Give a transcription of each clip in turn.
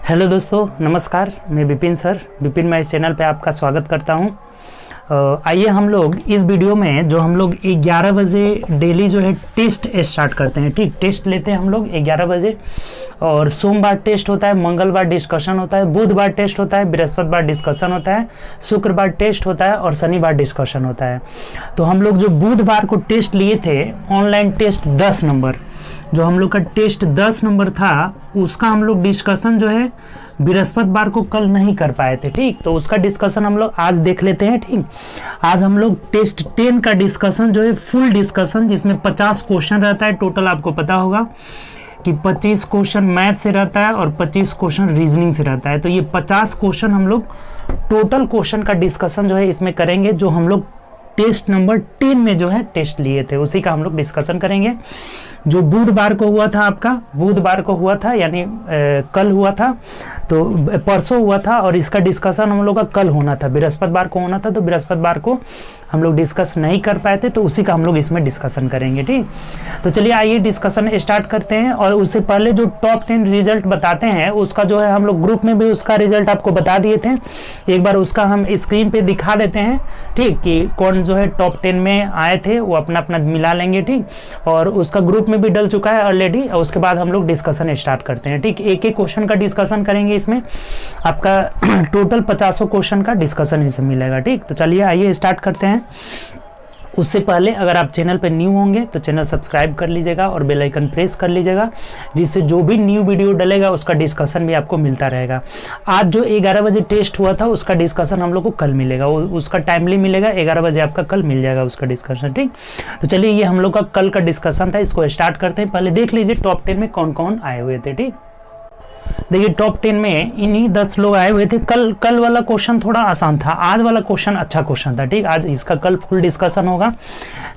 Hello दोस्तों, नमस्कार। मैं विपिन सर, विपिन मैं इस चैनल पे आपका स्वागत करता हूँ। आइए हम लोग इस वीडियो में जो हम लोग 11 बजे डेली जो है टेस्ट स्टार्ट करते हैं। ठीक, टेस्ट लेते हैं हम लोग 11 बजे और सोमवार टेस्ट होता है, मंगलवार डिस्कशन होता है, बुधवार टेस्ट होता है, बृहस्पतिवार डिस्कशन होता है, शुक्रवार टेस्ट होता है और शनिवार डिस्कशन होता है। तो हम लोग जो बुधवार को टेस्ट लिए थे ऑनलाइन टेस्ट 10 नंबर, जो हम लोग का टेस्ट 10 नंबर था उसका हम लोग डिस्कशन जो है बृहस्पतिवार को कल नहीं कर पाए थे। ठीक, तो उसका डिस्कशन हम लोग आज देख लेते हैं। ठीक, आज हम लोग टेस्ट 10 का डिस्कशन जो है फुल डिस्कशन, जिसमें 50 क्वेश्चन रहता है टोटल। आपको पता होगा कि 25 क्वेश्चन मैथ से रहता है और 25 क्वेश्चन रीजनिंग से रहता है। तो ये 50 क्वेश्चन हम लोग टोटल क्वेश्चन का डिस्कशन जो है इसमें करेंगे, जो हम लोग टेस्ट नंबर 10 में जो है टेस्ट लिए थे उसी का हम लोग डिस्कशन करेंगे। जो बुधवार को हुआ था, आपका बुधवार को हुआ था यानी कल हुआ था, तो परसों हुआ था और इसका डिस्कशन हम लोग का कल होना था, बृहस्पतिवार को होना था। तो बृहस्पतिवार को हम लोग डिस्कस नहीं कर पाए थे, तो उसी का हम लोग इसमें डिस्कशन करेंगे। ठीक, तो चलिए आइए डिस्कशन स्टार्ट करते हैं। और उससे पहले जो टॉप 10 रिजल्ट बताते हैं उसका जो है हम लोग ग्रुप में भी उसका रिजल्ट आपको बता दिए थे, एक बार उसका हम स्क्रीन पे दिखा देते हैं। ठीक, कि कौन जो है टॉप 10 में आए थे वो अपना अपना मिला लेंगे। ठीक, और उसका ग्रुप में भी डल चुका है ऑलरेडी। और उसके बाद हम लोग डिस्कशन स्टार्ट करते हैं। ठीक, एक एक क्वेश्चन का डिस्कशन करेंगे इसमें, आपका टोटल 50 क्वेश्चन का डिस्कशन इसमें मिलेगा। ठीक, तो चलिए आइए स्टार्ट करते हैं। उससे पहले अगर आप चैनल पर न्यू होंगे तो चैनल सब्सक्राइब कर लीजिएगा और बेल आइकन प्रेस कर लीजिएगा, जिससे जो भी न्यू वीडियो डलेगा उसका डिस्कशन भी आपको मिलता रहेगा। आज जो 11 बजे टेस्ट हुआ था उसका डिस्कशन हम लोग को कल मिलेगा, उसका टाइमली मिलेगा 11 बजे आपका कल मिल जाएगा उसका डिस्कशन। ठीक, तो चलिए ये हम लोग का कल का डिस्कशन था, इसको स्टार्ट करते हैं। पहले देख लीजिए टॉप 10 में कौन कौन आए हुए थे। ठीक, देखिए टॉप 10 में इन्हीं 10 लोग आए हुए थे। कल वाला क्वेश्चन थोड़ा आसान था, आज वाला क्वेश्चन अच्छा क्वेश्चन था। ठीक, आज इसका कल फुल डिस्कशन होगा।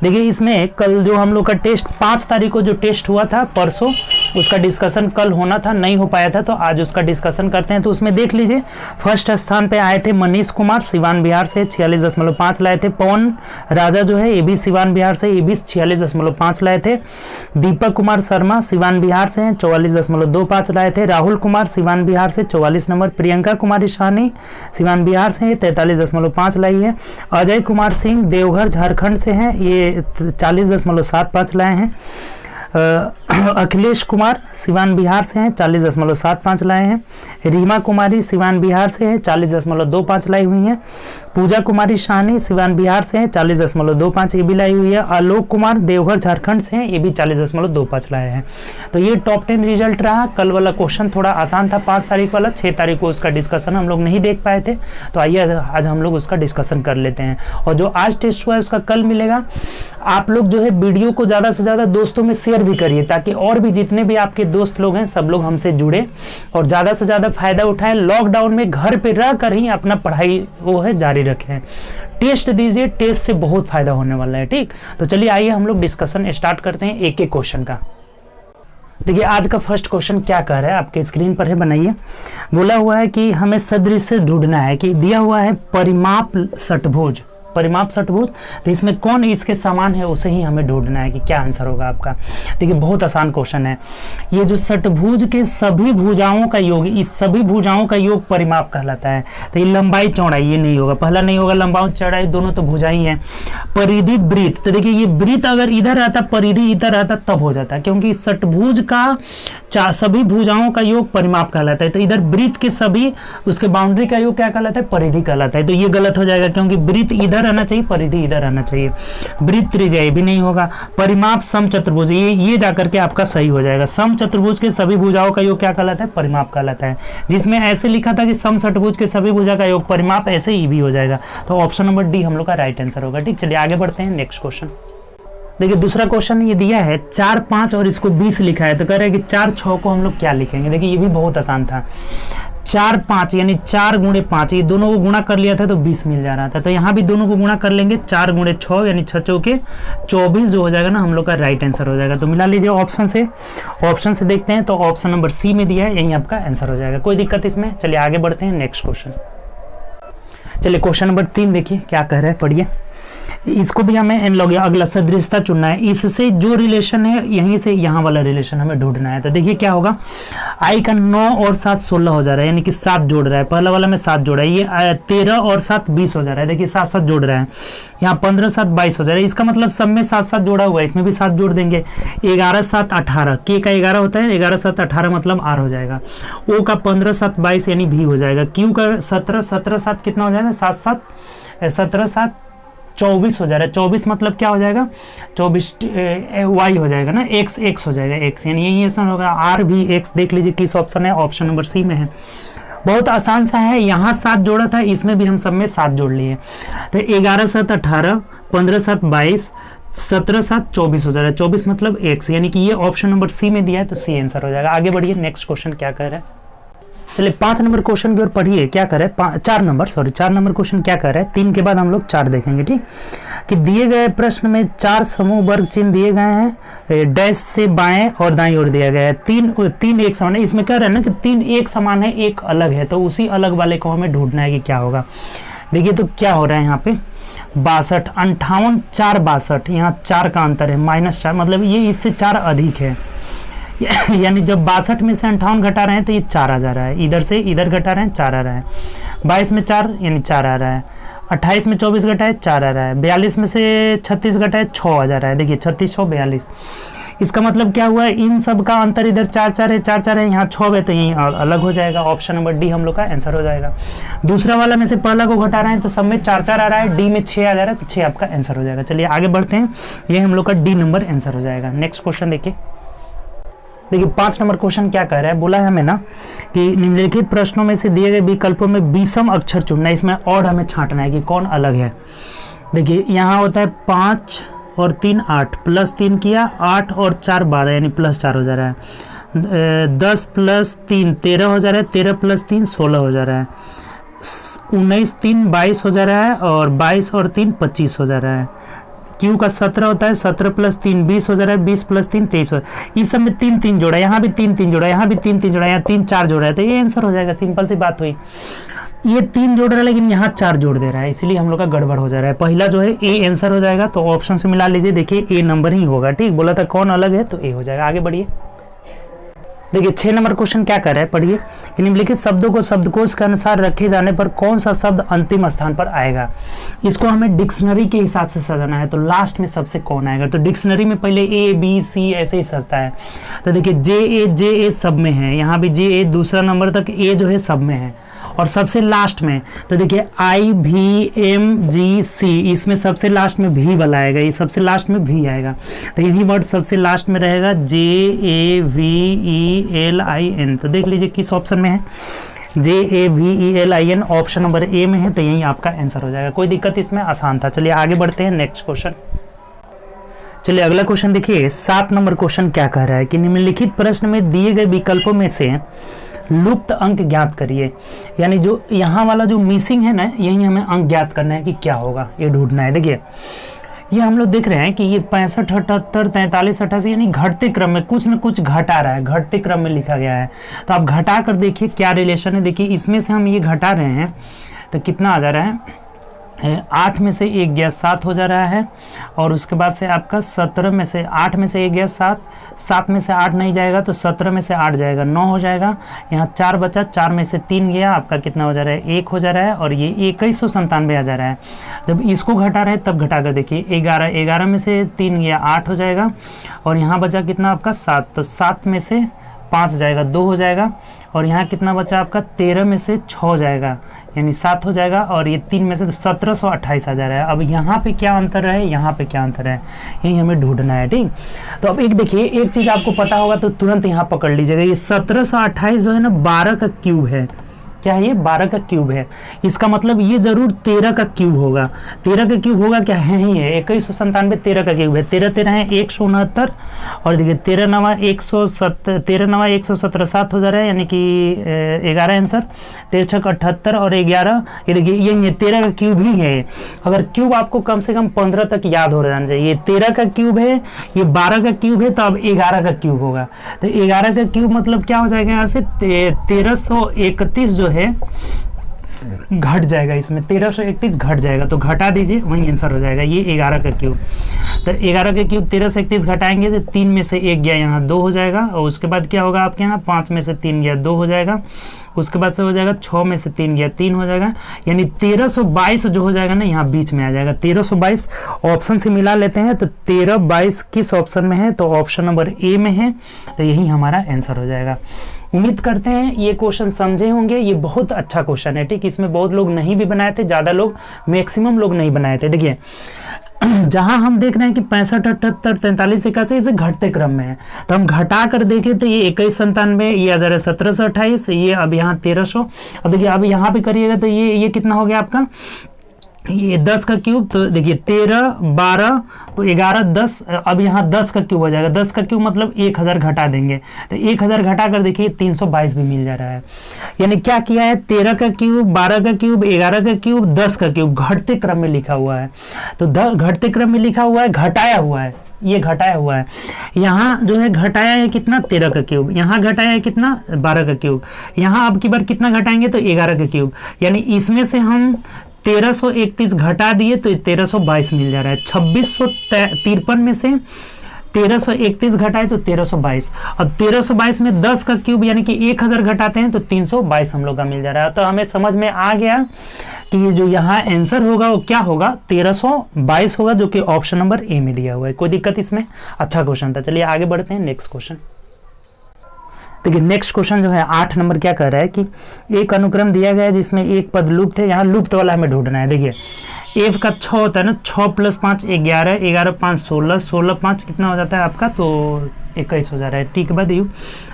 देखिए इसमें कल जो हम लोग का टेस्ट 5 तारीख को जो टेस्ट हुआ था परसों, उसका डिस्कशन कल होना था, नहीं हो पाया था, तो आज उसका डिस्कशन करते हैं। तो उसमें देख लीजिए फर्स्ट स्थान पे आए थे मनीष कुमार सिवान बिहार से, 46.5 लाए थे। पवन राजा जो है ये भी सिवान बिहार से, ये भी 46.5 लाए थे। दीपक कुमार शर्मा सिवान बिहार से 44.25 लाए थे। राहुल कुमार सिवान बिहार से 44 नंबर। प्रियंका कुमारी शाहनी सिवान बिहार से 43.5 लाई है। अजय कुमार सिंह देवघर झारखंड से हैं, ये 40.75 लाए हैं। अखिलेश कुमार सिवान बिहार से हैं, 40.75 लाए हैं। रीमा कुमारी सिवान बिहार से हैं, 40.25 लाई हुई हैं। पूजा कुमारी शाहनी सिवान बिहार से हैं, 40.25 ये भी लाई हुई है। आलोक कुमार देवघर झारखंड से हैं, ये भी 40.25 लाए हैं। तो ये टॉप 10 रिजल्ट रहा। कल वाला क्वेश्चन थोड़ा आसान था 5 तारीख वाला, 6 तारीख को उसका डिस्कशन हम लोग नहीं देख पाए थे, तो आइए आज हम लोग उसका डिस्कशन कर लेते हैं। और जो आज टेस्ट हुआ है उसका कल मिलेगा। आप लोग जो है वीडियो को ज़्यादा से ज़्यादा दोस्तों में शेयर भी करिए, ताकि और भी जितने भी आपके दोस्त लोग हैं सब लोग हमसे जुड़े और ज़्यादा से ज़्यादा फायदा उठाएं। लॉकडाउन में घर पे रह कर ही अपना पढ़ाई वो है जारी रखें, टेस्ट दीजिए, टेस्ट से बहुत फायदा होने वाला है। ठीक, तो चलिए आइए हम लोग डिस्कशन स्टार्ट करते हैं एक एक क्वेश्चन का। देखिए आज का फर्स्ट क्वेश्चन क्या कह रहा है, आपके स्क्रीन पर है, बनाइए। बोला हुआ है कि हमें सदृश ढूंढना है, कि दिया हुआ है परिमाप षटभुज, परिमाप षटभुज, तो इसमें कौन इसके समान है उसे ही हमें ढूंढना है कि क्या आंसर होगा आपका। देखिए बहुत आसान क्वेश्चन है। ये जो षटभुज के सभी भुजाओं का योग, इस सभी भुजाओं का योग परिमाप कहलाता है। तो ये लंबाई चौड़ाई ये नहीं होगा, पहला नहीं होगा, लंबाई चौड़ाई दोनों तो भुजा ही है। परिधि वृत्त, तो देखिए ये वृत्त अगर इधर आता, परिधि इधर आता तब हो जाता, क्योंकि षटभुज का सभी भुजाओं का योग परिमाप कहलाता है। तो इधर वृत्त के सभी उसके बाउंड्री का योग क्या कहलाता है, परिधि कहलाता है। तो ये गलत हो जाएगा, क्योंकि वृत्त इधर आना चाहिए, परिधि इधर आना चाहिए। वृत्त त्रिज्या ये भी नहीं होगा। परिमाप समचतुर्भुज, ये जाकर के आपका सही हो जाएगा। समचतुर्भुज के सभी भुजाओं का योग क्या कहलाता है, परिमाप कहलाता है। जिसमें ऐसे लिखा था कि समचतुर्भुज के सभी भुजा का योग परिमाप, ऐसे ही भी हो जाएगा। तो ऑप्शन नंबर डी हम लोग का राइट आंसर होगा। ठीक, चलिए आगे बढ़ते हैं नेक्स्ट क्वेश्चन। देखिए दूसरा क्वेश्चन ये दिया है 4, 5 और इसको 20 लिखा है, तो कह रहे हैं कि 4, 6 को हम लोग क्या लिखेंगे। देखिए ये भी बहुत आसान था। 4, 5 यानी 4 गुणे 5, ये दोनों को गुणा कर लिया था तो 20 मिल जा रहा था। तो यहाँ भी दोनों को गुणा कर लेंगे, 4 गुणे 6 यानी 6 चौके 24 जो हो जाएगा ना हम लोग का राइट आंसर हो जाएगा। तो मिला लीजिए ऑप्शन से देखते हैं, तो ऑप्शन नंबर सी में दिया है, यही आपका आंसर हो जाएगा। कोई दिक्कत इसमें। चलिए आगे बढ़ते हैं नेक्स्ट क्वेश्चन। चलिए क्वेश्चन नंबर 3 देखिए क्या कह रहे हैं, पढ़िए। इसको भी हमें एनालॉगी अगला सदृशता चुनना है, इससे जो रिलेशन है यहीं से यहाँ वाला रिलेशन हमें ढूंढना है। तो देखिए क्या होगा, आई का 9 और 7 16 हो जा रहा है, यानी कि 7 जोड़ रहा है, पहला वाला में 7 जोड़ा है, ये 13 और 7 20 हो जा रहा है, देखिए 7 7 जोड़ रहा है, यहाँ 15 7 22 हो जा रहा है, इसका मतलब सब में 7 7 जोड़ा हुआ है, इसमें भी 7 जोड़ देंगे, 11 7 18, के का 11 होता है, 11 7 18 मतलब आर हो जाएगा, ओ का 15 7 22 यानी भी हो जाएगा, क्यू का 17 17 7 कितना हो जाएगा, 7 7 17 7 24 हो जा रहा है, 24 मतलब क्या हो जाएगा, 24 वाई हो जाएगा ना, एक्स एक्स हो जाएगा, एक्स यानी यही आंसर होगा, आर भी एक्स। देख लीजिए किस ऑप्शन है, ऑप्शन नंबर सी में है। बहुत आसान सा है, यहाँ 7 जोड़ा था, इसमें भी हम सब में 7 जोड़ लिए, तो 11 7 18, 15 7 22, 17 7 24 हो जा रहा है, 24 मतलब एक्स, यानी कि ये ऑप्शन नंबर सी में दिया है, तो सी आंसर हो जाएगा। आगे बढ़िए, नेक्स्ट क्वेश्चन क्या कह रहा है, चलिए 5 नंबर क्वेश्चन की ओर पढ़िए, क्या करे 4 नंबर क्वेश्चन क्या कर रहा है, 3 के बाद हम लोग 4 देखेंगे, ठीक। कि दिए गए प्रश्न में 4 समूह वर्ग चिन्ह दिए गए हैं, डैश से बाएं और दाईं ओर दिया गया है, तीन एक समान है, इसमें कह रहे हैं ना कि 3 एक समान है, एक अलग है, तो उसी अलग वाले को हमें ढूंढना है कि क्या होगा। देखिए तो क्या हो रहा है यहाँ पे, 62 58 4 62, यहाँ 4 का अंतर है, -4 मतलब ये इससे 4 अधिक है, यानी जब 62 में से 58 घटा रहे हैं तो ये 4 आ जा रहा है, इधर से इधर घटा रहे हैं 4 आ रहा है, 22 में 4 यानी 4 आ रहा है, 28 में 24 घटा है 4 आ रहा है, 42 में से 36 घटा है 6 आ जा रहा है, देखिए 36 6 42, इसका मतलब क्या हुआ है, इन सब का अंतर इधर 4 4 है, 4 4 है, यहाँ 6 है, तो यही अलग हो जाएगा, ऑप्शन नंबर डी हम लोग का आंसर हो जाएगा। दूसरा वाला में से पहला को घटा रहे हैं तो सब में 4 4 आ रहा है, डी में 6 आ जा रहा है, तो 6 आपका आंसर हो जाएगा। चलिए आगे बढ़ते हैं, ये हम लोग का डी नंबर आंसर हो जाएगा। नेक्स्ट क्वेश्चन देखिए, 5 नंबर क्वेश्चन क्या कह रहा है, बोला है हमें ना कि निम्नलिखित प्रश्नों में से दिए गए विकल्पों में विषम अक्षर चुनना है, इसमें और हमें छांटना है कि कौन अलग है। देखिए यहाँ होता है 5 और 3 8, +3 किया, 8 और 4 12 यानी +4 हो जा रहा है, 10 + 3 13 हो जा रहा है, 13 + 3 16 हो जा रहा है, 19 3 22 हो जा रहा है, और 22 और 3 25 हो जा रहा है। क्यू का 17 होता है, 17 + 3 20 हो जा रहा है, 20 + 3 23 हो, इस सब में 3 3 जोड़ा, यहाँ भी 3 3 जोड़ा, यहाँ भी 3 3 जोड़ा, यहाँ 3 4 जोड़ा है, तो ये आंसर हो जाएगा। सिंपल सी बात हुई, ये 3 जोड़ रहा है लेकिन यहाँ 4 जोड़ दे रहा है, इसीलिए हम लोग का गड़बड़ हो जा रहा है। पहला जो है ए आंसर हो जाएगा, तो ऑप्शन से मिला लीजिए, देखिए ए नंबर ही होगा, ठीक। बोला था कौन अलग है, तो ए हो जाएगा। आगे बढ़िए, देखिए 6 नंबर क्वेश्चन क्या कर रहा है, पढ़िए। निम्नलिखित शब्दों को शब्दकोश के अनुसार रखे जाने पर कौन सा शब्द अंतिम स्थान पर आएगा। इसको हमें डिक्शनरी के हिसाब से सजाना है, तो लास्ट में सबसे कौन आएगा, तो डिक्शनरी में पहले ए बी सी ऐसे ही सजता है, तो देखिए जे ए सब में है, यहाँ भी जे ए, दूसरा नंबर तक ए जो है सब में है, और सबसे लास्ट में तो देखिए आई भी एम जी सी, इसमें सबसे लास्ट में भी वाला आएगा, ये सबसे लास्ट में भी आएगा, तो यही वर्ड सबसे लास्ट में रहेगा, JAVELIN। तो देख लीजिए किस ऑप्शन में है, JAVELIN ऑप्शन नंबर ए में है, तो यही आपका आंसर हो जाएगा। कोई दिक्कत इसमें, आसान था। चलिए आगे बढ़ते हैं, नेक्स्ट क्वेश्चन। चलिए अगला क्वेश्चन देखिए, 7 नंबर क्वेश्चन क्या कह रहा है कि निम्नलिखित प्रश्न में दिए गए विकल्पों में से लुप्त अंक ज्ञात करिए, यानी जो यहाँ वाला जो मिसिंग है ना, यही हमें अंक ज्ञात करना है कि क्या होगा, ये ढूंढना है। देखिए ये हम लोग देख रहे हैं कि ये 65 78 43 88 यानी घटते क्रम में कुछ न कुछ घटा रहा है, घटते क्रम में लिखा गया है, तो आप घटा कर देखिए क्या रिलेशन है। देखिए इसमें से हम ये घटा रहे हैं तो कितना आ जा रहा है, 8 में से 1 गया 7 हो जा रहा है, और उसके बाद से आपका 17 में से 8 में से 1 गया 7, 7 में से 8 नहीं जाएगा तो 17 में से 8 जाएगा 9 हो जाएगा, यहाँ 4 बचा, 4 में से 3 गया, आपका कितना हो जा रहा है 1 हो जा रहा है, और ये 2197 आ जा रहा है। जब इसको घटा रहे हैं तब घटा कर देखिए 11 में से 3 गया 8 हो जाएगा, और यहाँ बचा कितना आपका 7, तो 7 में से 5 जाएगा 2 हो जाएगा, और यहाँ कितना बचा आपका 13 में से 6 जाएगा यानी 7 हो जाएगा, और ये 3 में से तो 1728 आ जा रहा है। अब यहाँ पे क्या अंतर है, यहाँ पे क्या अंतर है, यही हमें ढूंढना है, ठीक। तो अब एक देखिए, एक चीज़ आपको पता होगा तो तुरंत यहाँ पकड़ लीजिएगा, ये 1728 जो है ना 12 का क्यूब है। क्या है ये, 12 का क्यूब है, इसका मतलब ये जरूर 13 का क्यूब होगा। 13 का क्यूब होगा, क्या है ही है, 2197 13 का क्यूब है, 13 13 है 169, और देखिए 13 9 117 7 हो जा रहा है, यानी कि 11 आंसर, 13 6 78 और 11, ये देखिए ये 13 का क्यूब ही है। अगर क्यूब आपको कम से कम 15 तक याद हो जाना चाहिए, 13 का क्यूब है, ये 12 का क्यूब है, तो अब 11 का क्यूब होगा, तो 11 का क्यूब मतलब क्या हो जाएगा, यहाँ से 1331 जो है घट जाएगा, इसमें 1331 घट जाएगा, तो घटा दीजिए, वही आंसर हो जाएगा। ये 11 का क्यूब, तो 11 का क्यूब 1331 घटाएंगे तो 3 में से 1 गया, यहाँ 2 हो जाएगा। और उसके बाद क्या होगा आपके यहाँ, 5 में से 3 गया, 2 हो जाएगा। उसके बाद से हो जाएगा 6 में से 3 गया, 3 हो जाएगा। यानी 1322 जो हो जाएगा ना, यहाँ बीच में आ जाएगा। 1322 ऑप्शन से मिला लेते हैं, तो 1322 किस ऑप्शन में है, तो ऑप्शन नंबर ए में है, तो यही हमारा आंसर हो जाएगा। उम्मीद करते हैं ये क्वेश्चन समझे होंगे। ये बहुत अच्छा क्वेश्चन है, ठीक। इसमें बहुत लोग नहीं भी बनाए थे, ज़्यादा लोग, मैक्सिमम लोग नहीं बनाए थे। देखिए जहां हम देख रहे हैं कि 65, 78, 43, 81 इसे घटते क्रम में है, तो हम घटा कर देखें तो ये 2197, ये आ जा रहा है 1728, ये अब यहाँ 1300। अब देखिए अब यहाँ पे करिएगा तो ये कितना हो गया आपका, ये 10 का क्यूब, तो देखिए 13, 12, 11, 10, अब यहाँ 10 का क्यूब हो जाएगा। 10 का क्यूब मतलब 1000 घटा देंगे, तो 1000 घटा कर देखिए 322 भी मिल जा रहा है। यानी क्या किया है, 13 का क्यूब, 12 का क्यूब, 11 का क्यूब, 10 का क्यूब घटते क्रम में लिखा हुआ है। तो घटते क्रम में लिखा हुआ है, घटाया हुआ है, ये घटाया हुआ है। यहाँ जो है घटाया है कितना, 13 का क्यूब, यहाँ घटाया है कितना, 12 का क्यूब, यहाँ अब की बार कितना घटाएंगे, तो 11 का क्यूब। यानी इसमें से हम 1331 घटा दिए तो 1322 मिल जा रहा है। 2653 में से 1331 घटाए तो 1322। अब 1322 में 10 का क्यूब यानी कि 1000 घटाते हैं तो 322 हम लोग का मिल जा रहा है। तो हमें समझ में आ गया कि ये जो यहाँ आंसर होगा वो क्या होगा, 1322 होगा, जो कि ऑप्शन नंबर ए में दिया हुआ है। कोई दिक्कत इसमें, अच्छा क्वेश्चन था। चलिए आगे बढ़ते हैं, नेक्स्ट क्वेश्चन। देखिए नेक्स्ट क्वेश्चन जो है 8 नंबर क्या कर रहा है कि एक अनुक्रम दिया गया है जिसमें एक पद लुप्त है। यहाँ लुप्त वाला हमें ढूंढना है। देखिए एफ का 6 होता है ना, 6 + 5 11, 11 5 16, 16 5 कितना हो जाता है आपका, तो 21 हो जा रहा है। ठीक है बाद यू,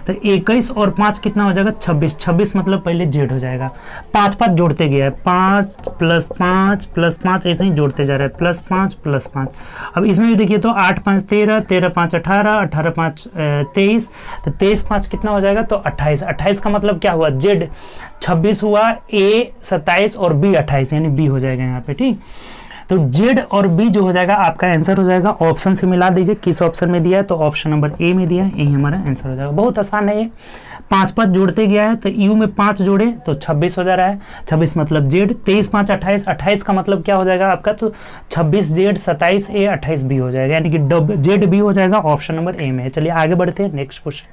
तो 21 और 5 कितना हो जाएगा, 26, 26 मतलब पहले जेड हो जाएगा। 5 5 जोड़ते गया है, 5 + 5 + 5 ऐसे ही जोड़ते जा रहा है, +5 + 5। अब इसमें भी देखिए तो 8 5 13, 13 5 18, 18 5 23, तो 23 5 कितना हो जाएगा, तो 28। 28 का मतलब क्या हुआ, जेड 26 हुआ, ए 27 और बी 28, यानी बी हो जाएगा यहाँ पे। ठीक, तो जेड और बी जो हो जाएगा आपका आंसर हो जाएगा। ऑप्शन से मिला दीजिए किस ऑप्शन में दिया है, तो ऑप्शन नंबर ए में दिया है, यही हमारा आंसर हो जाएगा। बहुत आसान है ये, 5 5 जोड़ते गया है, तो यू में 5 जोड़े तो 26 हो जा रहा है। 26 मतलब जेड, 23 5 28, 28 का मतलब क्या हो जाएगा आपका, तो 26 जेड, 27 ए, 28 बी हो जाएगा, यानी कि जेड बी हो जाएगा, ऑप्शन नंबर ए में है। चलिए आगे बढ़ते हैं, नेक्स्ट क्वेश्चन।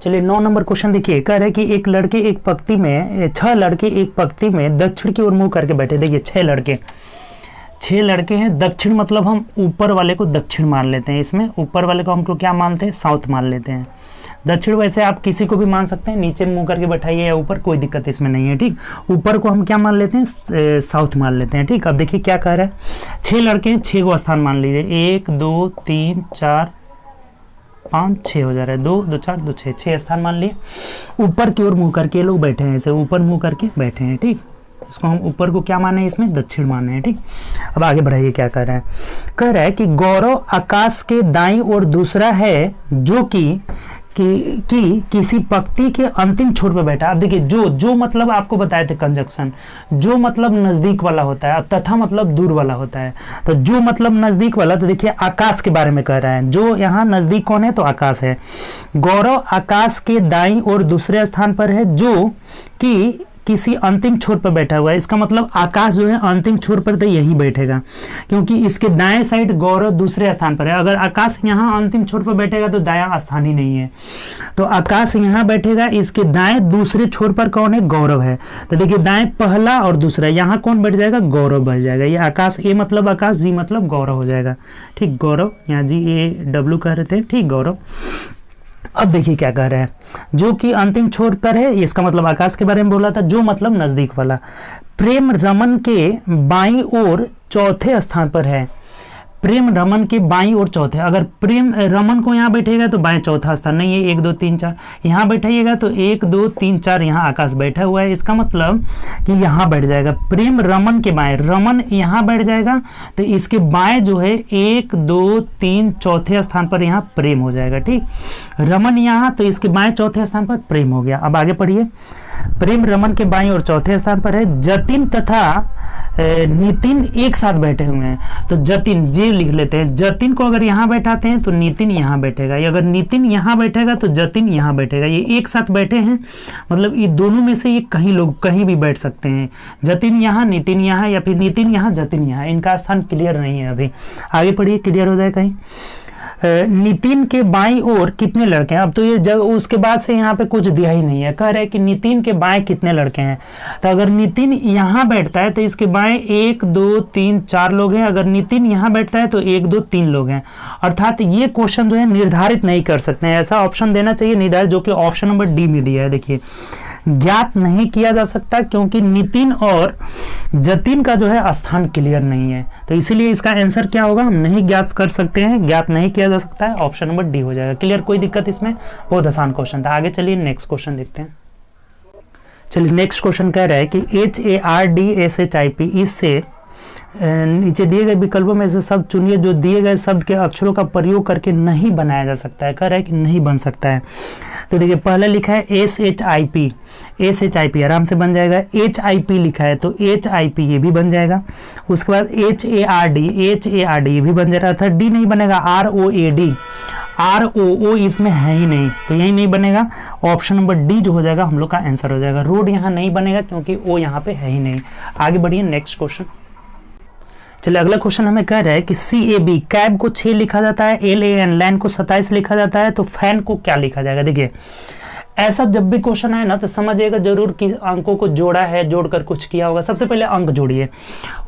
चलिए 9 नंबर क्वेश्चन देखिए, कह रहे हैं कि एक लड़के एक पंक्ति में, 6 लड़के एक पंक्ति में दक्षिण की ओर मुंह करके बैठे। देखिए 6 लड़के हैं, दक्षिण मतलब हम ऊपर वाले को दक्षिण मान लेते हैं। इसमें ऊपर वाले को हमको क्या मानते हैं, साउथ मान लेते हैं। दक्षिण वैसे आप किसी को भी मान सकते हैं, नीचे मुंह करके बैठाइए या ऊपर, कोई दिक्कत इसमें नहीं है। ठीक, ऊपर को हम क्या मान लेते हैं, साउथ मान लेते हैं। ठीक, अब देखिए क्या कह रहा है, 6 लड़के हैं, 6 को स्थान मान लीजिए, 1 2 3 4 5 6 हो जा रहा है, 2 2 4 2 6, 6 स्थान मान लिए। ऊपर की ओर मुंह करके लोग बैठे हैं, ऐसे ऊपर मुंह करके बैठे हैं। ठीक, इसको हम ऊपर को क्या माने, इसमें दक्षिण माने हैं। ठीक, अब आगे बढ़ाइए क्या कर रहा है, कह रहा है कि गौरव आकाश के दाईं ओर दूसरा है जो कि किसी पंक्ति के अंतिम छोर पर बैठा। अब देखिए जो मतलब आपको बताए थे कंजक्शन, जो मतलब नजदीक वाला होता है, तथा मतलब दूर वाला होता है। तो जो मतलब नजदीक वाला, तो देखिए आकाश के बारे में कह रहा है, जो यहाँ नजदीक कौन है, तो आकाश है। गौरव आकाश के दाईं ओर दूसरे स्थान पर है जो कि किसी अंतिम छोर पर बैठा हुआ है। इसका मतलब आकाश जो है अंतिम छोर पर तो यही बैठेगा, क्योंकि इसके दाएं साइड गौरव दूसरे स्थान पर है। अगर आकाश यहाँ अंतिम छोर पर बैठेगा तो दायां स्थान ही नहीं है, तो आकाश यहाँ बैठेगा। इसके दाएं दूसरे छोर पर कौन है, गौरव है। तो देखिए दाएं पहला और दूसरा, यहाँ कौन बैठ जाएगा, गौरव बैठ जाएगा। ये आकाश, ए मतलब आकाश, जी मतलब गौरव हो जाएगा। ठीक, गौरव, यहाँ GAW कह रहे थे। ठीक, गौरव। अब देखिए क्या कह रहा है, जो कि अंतिम छोर पर है, इसका मतलब आकाश के बारे में बोला था। जो मतलब नजदीक वाला, प्रेम रमन के बाईं ओर चौथे स्थान पर है। प्रेम रमन के बाईं ओर चौथे, अगर प्रेम रमन को यहाँ बैठेगा तो बाएं चौथा स्थान नहीं है, 1 2 3 4 यहाँ बैठाइएगा तो 1 2 3 4 यहाँ आकाश बैठा हुआ है। इसका मतलब कि यहाँ बैठ जाएगा प्रेम रमन के बाएं, रमन यहाँ बैठ जाएगा, तो इसके बाएं जो है 1 2 3 चौथे स्थान पर यहाँ प्रेम हो जाएगा। ठीक, रमन यहाँ, तो इसके बाएं चौथे स्थान पर प्रेम हो गया। अब आगे पढ़िए, प्रेम रमन के बाईं और चौथे स्थान पर है। जतिन तथा नितिन एक साथ बैठे हुए हैं, तो जतिन जे लिख लेते हैं। जतिन को अगर यहाँ बैठाते हैं तो नितिन यहाँ बैठेगा, या अगर नितिन यहाँ बैठेगा तो जतिन यहाँ बैठेगा। ये एक साथ बैठे हैं, मतलब ये दोनों में से ये कहीं लोग कहीं भी बैठ सकते हैं। जतिन यहाँ, नितिन यहाँ, या फिर नितिन यहाँ, जतिन यहाँ। इनका स्थान क्लियर नहीं है अभी, आगे पढ़िए क्लियर हो जाए कहीं। नितिन के बाईं ओर कितने लड़के हैं? अब तो ये जब उसके बाद से यहाँ पे कुछ दिया ही नहीं है, कह रहे हैं कि नितिन के बाएं कितने लड़के हैं। तो अगर नितिन यहाँ बैठता है तो इसके बाएं 1 2 3 4 लोग हैं। अगर नितिन यहाँ बैठता है तो 1 2 3 लोग हैं। अर्थात ये क्वेश्चन जो है निर्धारित नहीं कर सकते हैं, ऐसा ऑप्शन देना चाहिए निर्धारित, जो कि ऑप्शन नंबर डी में दिया है। देखिए ज्ञात नहीं किया जा सकता क्योंकि नितिन और जतिन का जो है स्थान क्लियर नहीं है, तो इसीलिए इसका आंसर क्या होगा, हम नहीं ज्ञात कर सकते हैं, ज्ञात नहीं किया जा सकता है, ऑप्शन नंबर डी हो जाएगा। क्लियर, कोई दिक्कत इसमें? बहुत आसान क्वेश्चन था। आगे चलिए नेक्स्ट क्वेश्चन देखते हैं। चलिए नेक्स्ट क्वेश्चन कह रहा है कि HARDSHIP इससे नीचे दिए गए विकल्पों में से शब्द चुनिए जो दिए गए शब्द के अक्षरों का प्रयोग करके नहीं बनाया जा सकता है। कह रहा है कि नहीं बन सकता है। तो देखिए पहले लिखा है SHIP आराम से बन जाएगा। HIP लिखा है तो HIP ये भी बन जाएगा। उसके बाद HARD ये भी बन जाएगा, अर्थात डी नहीं बनेगा। ROO इसमें है ही नहीं, तो यही नहीं बनेगा। ऑप्शन नंबर डी जो हो जाएगा हम लोग का आंसर हो जाएगा। रोड यहाँ नहीं बनेगा क्योंकि ओ यहाँ पे है ही नहीं। आगे बढ़िए नेक्स्ट क्वेश्चन। चलिए अगला क्वेश्चन हमें कह रहा है कि CAB कैब को 6 लिखा जाता है, LAN लैन को 27 लिखा जाता है, तो फैन को क्या लिखा जाएगा? देखिए ऐसा जब भी क्वेश्चन आए ना तो समझिएगा जरूर कि अंकों को जोड़ा है, जोड़कर कुछ किया होगा। सबसे पहले अंक जोड़िए,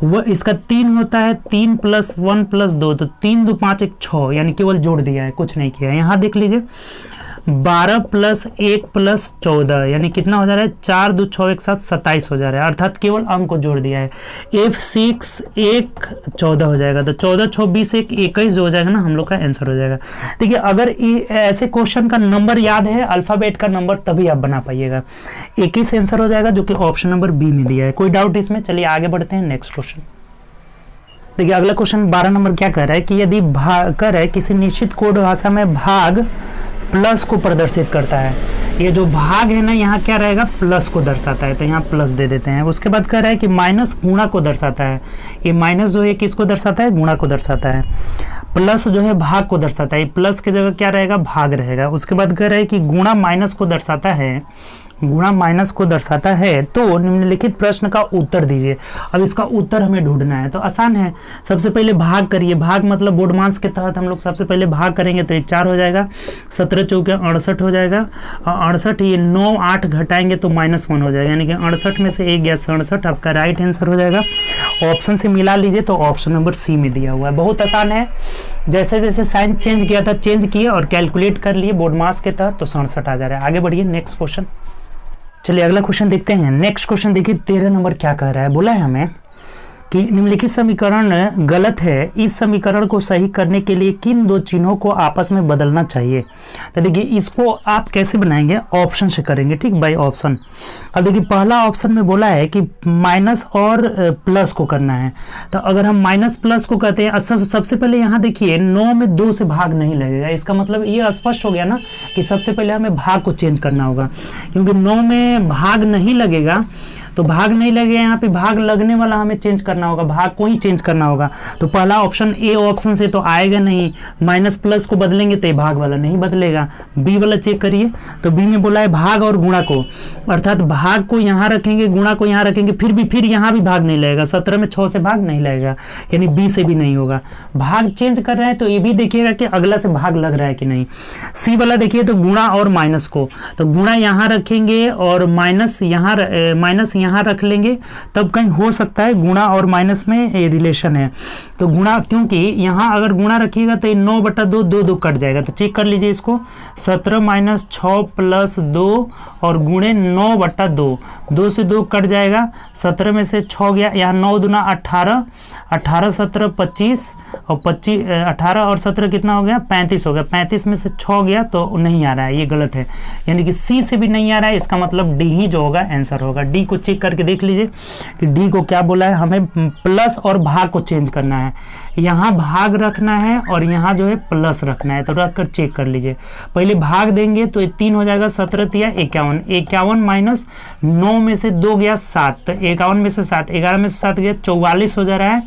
वो इसका 3 होता है, 3 + 1 + 2, तो 3 2 5 1 6, यानी केवल जोड़ दिया है, कुछ नहीं किया। यहाँ देख लीजिए 12 + 1 + 14 यानी कितना हो जा रहा है, 4 2 6 1 7 27 हो जा रहा है, अर्थात केवल अंक को जोड़ दिया है। F6 1 14 हो जाएगा, तो 14 6 20 1 21 जो हो जाएगा ना हम लोग का आंसर हो जाएगा। देखिए अगर ऐसे क्वेश्चन का नंबर याद है, अल्फाबेट का नंबर, तभी आप बना पाइएगा। 21 आंसर हो जाएगा, जो कि ऑप्शन नंबर बी में दिया है। कोई डाउट इसमें? चलिए आगे बढ़ते हैं नेक्स्ट क्वेश्चन। देखिए अगला क्वेश्चन 12 नंबर क्या कह रहा है कि यदि भाग कर है किसी निश्चित कोड भाषा में भाग प्लस को प्रदर्शित करता है। ये जो भाग है ना यहाँ क्या रहेगा, प्लस को दर्शाता है, तो यहाँ प्लस दे देते हैं। उसके बाद कह रहा है कि माइनस गुणा को दर्शाता है। ये माइनस जो है किसको दर्शाता है, गुणा को दर्शाता है। प्लस जो है भाग को दर्शाता है, प्लस की जगह क्या रहेगा, भाग रहेगा। उसके बाद कह रहा है कि गुणा माइनस को दर्शाता है, गुणा माइनस को दर्शाता है, तो निम्नलिखित प्रश्न का उत्तर दीजिए। अब इसका उत्तर हमें ढूंढना है, तो आसान है। सबसे पहले भाग करिए, भाग मतलब बोर्डमास के तहत हम लोग सबसे पहले भाग करेंगे तो ये 4 हो जाएगा, 17 चौके 68 हो जाएगा, 68 ये 9 8 घटाएंगे तो -1 हो जाएगा, यानी कि 68 में से 1 गया 67, आपका राइट आंसर हो जाएगा। ऑप्शन से मिला लीजिए तो ऑप्शन नंबर सी में दिया हुआ है। बहुत आसान है, जैसे जैसे साइन चेंज किया था चेंज किए और कैलकुलेट कर लिए बोर्डमास के तहत, तो 67 आ जा रहा है। आगे बढ़िए नेक्स्ट क्वेश्चन। चलिए अगला क्वेश्चन देखते हैं। नेक्स्ट क्वेश्चन देखिए 13 नंबर क्या कह रहा है। बोला है हमें कि निम्नलिखित समीकरण गलत है, इस समीकरण को सही करने के लिए किन 2 चिन्हों को आपस में बदलना चाहिए। तो देखिए इसको आप कैसे बनाएंगे, ऑप्शन से करेंगे, ठीक, बाय ऑप्शन। अब देखिए पहला ऑप्शन में बोला है कि माइनस और प्लस को करना है, तो अगर हम माइनस प्लस को कहते हैं, सबसे पहले यहाँ देखिए 9 में 2 से भाग नहीं लगेगा, इसका मतलब ये स्पष्ट हो गया ना कि सबसे पहले हमें भाग को चेंज करना होगा, क्योंकि 9 में भाग नहीं लगेगा, तो भाग नहीं लगेगा, यहाँ पे भाग लगने वाला हमें चेंज करना होगा, भाग को ही चेंज करना होगा। तो पहला ऑप्शन ए ऑप्शन से तो आएगा नहीं, माइनस प्लस को बदलेंगे तो भाग वाला नहीं बदलेगा। बी वाला चेक करिए, तो बी में बोला है भाग और गुणा को, अर्थात भाग को यहाँ रखेंगे, गुणा को यहाँ रखेंगे, फिर यहाँ भी भाग नहीं लगेगा, 17 में 6 से भाग नहीं लगेगा, यानी बी से भी नहीं होगा। भाग चेंज कर रहे हैं तो ये भी देखिएगा कि अगला से भाग लग रहा है कि नहीं। सी वाला देखिए तो गुणा और माइनस को, तो गुणा यहाँ रखेंगे और माइनस यहाँ रख लेंगे, तब कहीं हो सकता है गुणा और माइनस में रिलेशन है, तो गुणा, क्योंकि यहाँ अगर गुणा रखिएगा तो 9/2 2 कट जाएगा, तो चेक कर लीजिए इसको, 17 - 6 + 2 और गुणे 9/2, 2 से 2 कट जाएगा, 17 में से 6 गया, यहाँ 9 दूना 18, 18 17 25 और 25 18 और 17 कितना हो गया 35 हो गया, 35 में से 6 गया तो नहीं आ रहा है, ये गलत है, यानी कि सी से भी नहीं आ रहा है, इसका मतलब डी ही जो होगा आंसर होगा। डी को चेक करके देख लीजिए कि डी को क्या बोला है, हमें प्लस और भाग को चेंज करना है, यहाँ भाग रखना है और यहाँ जो है प्लस रखना है, तो रख कर चेक कर लीजिए। पहले भाग देंगे तो 3 हो जाएगा, 17 तिया 51, 51 माइनस 9 में से 2 गया 7, तो 51 में से 7, 11 में से 7 गया 44 हो जा रहा है,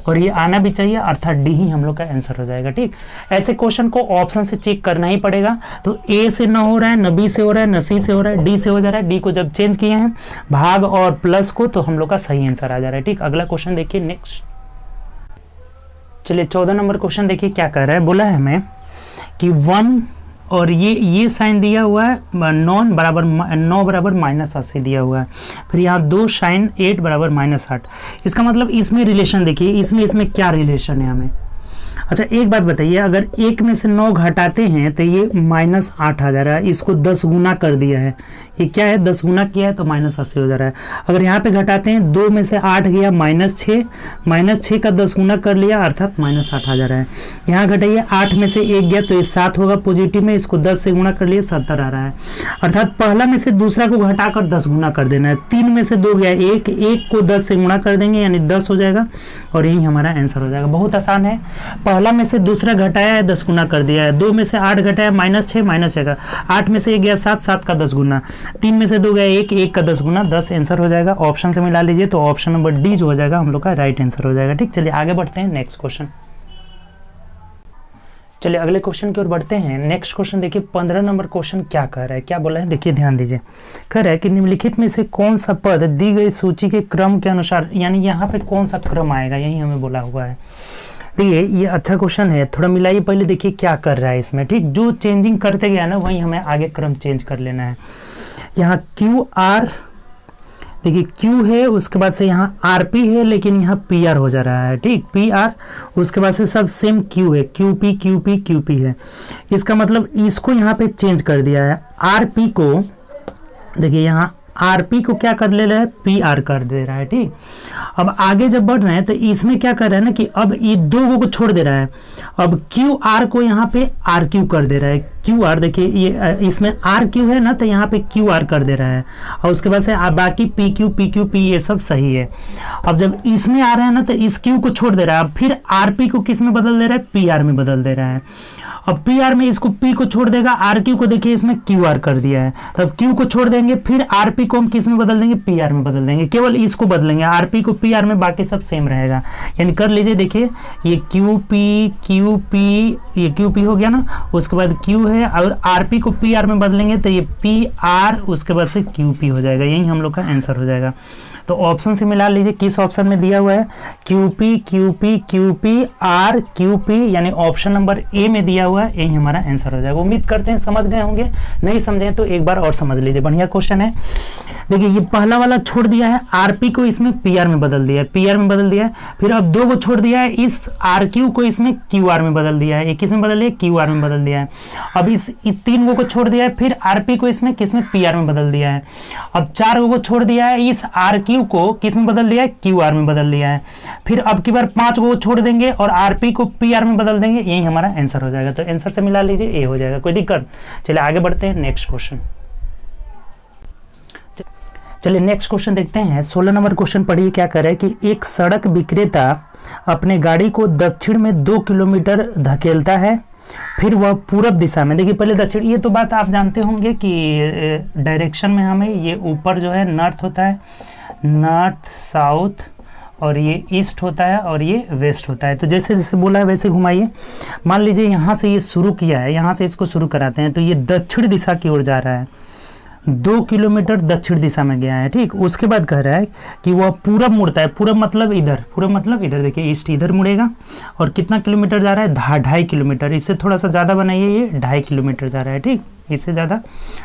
और ये आना भी चाहिए, अर्थात डी ही हम लोग का आंसर हो जाएगा। ठीक, ऐसे क्वेश्चन को ऑप्शन से चेक करना ही पड़ेगा, तो ए से न हो रहा है, न बी से हो रहा है, न सी से हो रहा है, डी से हो जा रहा है। डी को जब चेंज किए हैं भाग और प्लस को, तो हम लोग का सही आंसर आ जा रहा है। ठीक, अगला क्वेश्चन देखिए नेक्स्ट। चलिए 14 नंबर क्वेश्चन देखिए क्या कह रहा है, बोला है हमें कि 1 और ये साइन दिया हुआ है 9 बराबर -80 दिया हुआ है, फिर यहाँ 2 साइन 8 बराबर -8। इसका मतलब इसमें रिलेशन देखिए, इसमें क्या रिलेशन है हमें। अच्छा एक बात बताइए, अगर 1 में से 9 घटाते हैं तो ये -8 आ जा रहा है, इसको 10 गुना कर दिया है, ये क्या है 10 गुना किया है तो -80 हो जा रहा है। अगर यहाँ पे घटाते हैं 2 में से 8 गया -6 का 10 गुना कर लिया अर्थात -8 आ जा रहा है। यहाँ घटाइए 8 में से 1 गया तो ये 7 होगा पॉजिटिव में, इसको 10 से गुना कर लिया 70 आ रहा है, अर्थात पहला में से दूसरा को घटाकर 10 गुना कर देना है। 3 में से 2 गया 1 को 10 से गुना कर देंगे यानी 10 हो जाएगा और यही हमारा आंसर हो जाएगा। बहुत आसान है, पहला में से दूसरा घटाया है 10 गुना कर दिया है, 2 में से 8 घटाया -6 8 में से 1 गया 7 का 10 गुना, 3 में से 2 गया 1 का 10 गुना 10 आंसर हो जाएगा। ऑप्शन से मिला लीजिए तो ऑप्शन नंबर डी जो हो जाएगा हम लोग का राइट आंसर हो जाएगा। ठीक, चलिए आगे बढ़ते हैं नेक्स्ट क्वेश्चन। चलिए अगले क्वेश्चन की ओर बढ़ते हैं। नेक्स्ट क्वेश्चन देखिए 15 नंबर क्वेश्चन क्या कह रहा है, क्या बोला है देखिए ध्यान दीजिए। कह रहा है कि निम्नलिखित में से कौन सा पद दी गई सूची के क्रम के अनुसार, यानी यहाँ पे कौन सा क्रम आएगा यही हमें बोला हुआ है। देखिए ये अच्छा क्वेश्चन है, थोड़ा मिलाइए पहले देखिए क्या कर रहा है इसमें। ठीक, जो चेंजिंग करते गया ना वहीं हमें आगे क्रम चेंज कर लेना है। यहाँ क्यू आर देखिए क्यू है, उसके बाद से यहाँ आर पी है लेकिन यहाँ पी आर हो जा रहा है। ठीक, पी आर उसके बाद से सब सेम क्यू है, क्यू पी है। इसका मतलब इसको यहाँ पे चेंज कर दिया है, आर पी को देखिए यहाँ आरपी को क्या कर ले रहा है पी आर कर दे रहा है। ठीक, अब आगे जब बढ़ रहे हैं तो इसमें क्या कर रहा है ना कि अब ये 2 को छोड़ दे रहा है, अब क्यू आर को यहाँ पे आर क्यू कर दे रहा है। क्यू आर देखिए ये इसमें आर क्यू है ना तो यहाँ पे क्यू आर कर दे रहा है, और उसके बाद से बाकी पी क्यू पी ये सब सही है। अब जब इसमें आ रहा है ना तो इस क्यू को छोड़ दे रहा है, अब फिर आर पी को किस में बदल दे रहा है पी आर में बदल दे रहा है। अब पी आर में इसको पी को छोड़ देगा, आर क्यू को देखिए इसमें क्यू आर कर दिया है, तब क्यू को छोड़ देंगे फिर आर पी को हम किस में बदल देंगे पी आर में बदल देंगे, केवल इसको बदलेंगे आर पी को पी आर में, बाकी सब सेम रहेगा। यानी कर लीजिए देखिए ये क्यू पी ये क्यू पी हो गया ना, उसके बाद क्यू है और आर पी को पी आर में बदलेंगे तो ये पी आर उसके बाद से क्यू पी हो जाएगा, यही हम लोग का आंसर हो जाएगा। तो ऑप्शन से मिला लीजिए किस ऑप्शन में दिया हुआ है Q P R Q P, यानी ऑप्शन नंबर ए में दिया हुआ है, यही हमारा आंसर हो जाएगा। उम्मीद करते हैं समझ गए होंगे, नहीं समझे तो एक बार और समझ लीजिए, बढ़िया क्वेश्चन है। देखिए ये पहला वाला छोड़ दिया है, आरपी को इसमें पीआर में बदल दिया है, पीआर में बदल दिया है, फिर अब 2 को छोड़ दिया है, इस आर क्यू को इसमें क्यू आर में बदल दिया है, किस में बदल दिया क्यू आर में बदल दिया है। अब इस 3 को छोड़ दिया है, फिर आरपी को इसमें किस में पीआर में बदल दिया है। अब 4 को छोड़ दिया है, इस आर क्यू को किस में बदल दिया है क्यू आर में बदल दिया है। फिर अब की बार 5 को छोड़ देंगे और आरपी को पी आर में बदल देंगे, यही हमारा आंसर हो जाएगा। तो आंसर से मिला लीजिए ए हो जाएगा, कोई दिक्कत। चलिए आगे बढ़ते हैं नेक्स्ट क्वेश्चन। चलिए नेक्स्ट क्वेश्चन देखते हैं। 16 नंबर क्वेश्चन पढ़िए क्या कर रहा है कि एक सड़क विक्रेता अपने गाड़ी को दक्षिण में 2 किलोमीटर धकेलता है, फिर वह पूरब दिशा में, देखिए पहले दक्षिण, ये तो बात आप जानते होंगे कि डायरेक्शन में हमें ये ऊपर जो है नॉर्थ होता है, नॉर्थ साउथ, और ये ईस्ट होता है और ये वेस्ट होता है। तो जैसे जैसे बोला है वैसे घुमाइए। मान लीजिए यहाँ से ये शुरू किया है, यहाँ से इसको शुरू कराते हैं, तो ये दक्षिण दिशा की ओर जा रहा है, 2 किलोमीटर दक्षिण दिशा में गया है। ठीक, उसके बाद कह रहा है कि वह पूरब मुड़ता है, पूरब मतलब इधर, पूरब मतलब इधर, देखिए ईस्ट इधर मुड़ेगा, और कितना किलोमीटर जा रहा है 2.5 किलोमीटर, इससे थोड़ा सा ज़्यादा बनाइए, ये 2.5 किलोमीटर जा रहा है। ठीक, इससे ज़्यादा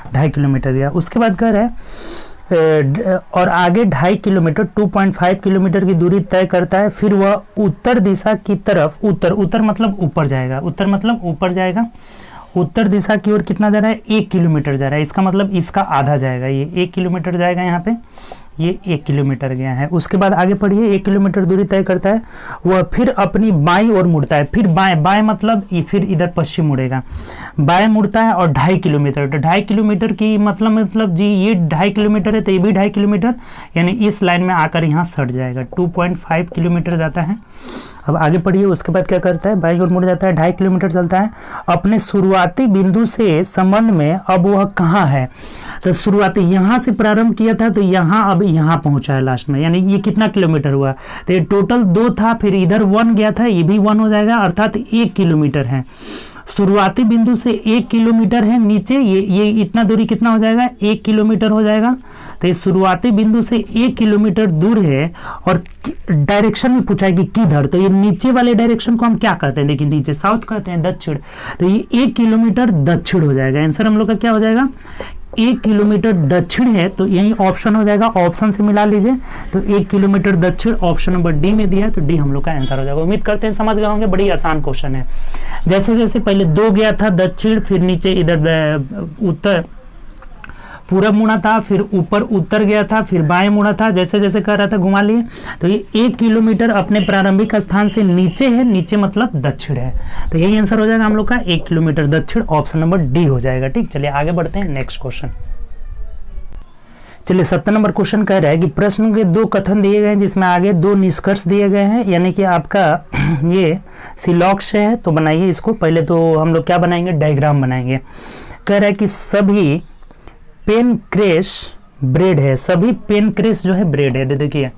2.5 किलोमीटर गया। उसके बाद कह रहा है और आगे 2.5 किलोमीटर 2.5 किलोमीटर की दूरी तय करता है, फिर वह उत्तर दिशा की तरफ, उत्तर मतलब ऊपर जाएगा, उत्तर मतलब ऊपर जाएगा, उत्तर दिशा की ओर कितना जा रहा है, 1 किलोमीटर जा रहा है। इसका मतलब इसका आधा जाएगा, ये 1 किलोमीटर जाएगा यहाँ पे, ये 1 किलोमीटर गया है। उसके बाद आगे पढ़िए, 1 किलोमीटर दूरी तय करता है, वह फिर अपनी बाईं ओर मुड़ता है। फिर बाएं, बाएं मतलब ये फिर इधर पश्चिम मुड़ेगा, बाएं मुड़ता है और 2.5 किलोमीटर। तो 2.5 किलोमीटर की मतलब जी ये 2.5 किलोमीटर है तो ये भी 2.5 किलोमीटर, यानी इस लाइन में आकर यहाँ सट जाएगा। 2.5 किलोमीटर जाता है। अब आगे पढ़िए, उसके बाद क्या करता है, बाईं ओर मुड़ जाता है, 2.5 किलोमीटर चलता है। अपने शुरुआती बिंदु से संबंध में अब वह कहाँ है, तो शुरुआती यहाँ से प्रारंभ किया था तो यहाँ अब यहाँ पहुंचा है लास्ट में, यानी ये कितना किलोमीटर हुआ, तो ये टोटल 2 था, फिर इधर 1 गया था, ये भी 1 हो जाएगा, अर्थात 1 किलोमीटर है। शुरुआती बिंदु से 1 किलोमीटर है नीचे, ये इतना दूरी कितना हो जाएगा, 1 किलोमीटर हो जाएगा। तो ये शुरुआती बिंदु से 1 किलोमीटर दूर है और डायरेक्शन में पूछा है कि किधर, तो ये नीचे वाले डायरेक्शन को हम क्या कहते हैं, देखिए नीचे साउथ कहते हैं, दक्षिण, तो ये 1 किलोमीटर दक्षिण हो जाएगा। आंसर हम लोग का क्या हो जाएगा, 1 किलोमीटर दक्षिण है, तो यही ऑप्शन हो जाएगा। ऑप्शन से मिला लीजिए, तो 1 किलोमीटर दक्षिण ऑप्शन नंबर डी में दिया है, तो डी हम लोग का आंसर हो जाएगा। उम्मीद करते हैं समझ गए होंगे, बड़ी आसान क्वेश्चन है। जैसे जैसे पहले 2 गया था दक्षिण, फिर नीचे इधर उत्तर पूरब मुड़ा था, फिर ऊपर उत्तर गया था, फिर बाएं मुड़ा था, जैसे जैसे कर रहा था घुमा लिए। तो ये 1 किलोमीटर अपने प्रारंभिक स्थान से नीचे है, नीचे मतलब दक्षिण है, तो यही आंसर हो जाएगा हम लोग का 1 किलोमीटर दक्षिण, ऑप्शन नंबर डी हो जाएगा। ठीक, चलिए आगे बढ़ते हैं नेक्स्ट क्वेश्चन। चलिए 7 नंबर क्वेश्चन कह रहा है कि प्रश्न के 2 कथन दिए गए हैं, जिसमें आगे 2 निष्कर्ष दिए गए हैं, यानी कि आपका ये सिलॉक्ष है, तो बनाइए इसको। पहले तो हम लोग क्या बनाएंगे, डायग्राम बनाएंगे। कह रहा है कि सभी पेनक्रेस ब्रेड है, सभी पेनक्रेस जो है ब्रेड है। देखिए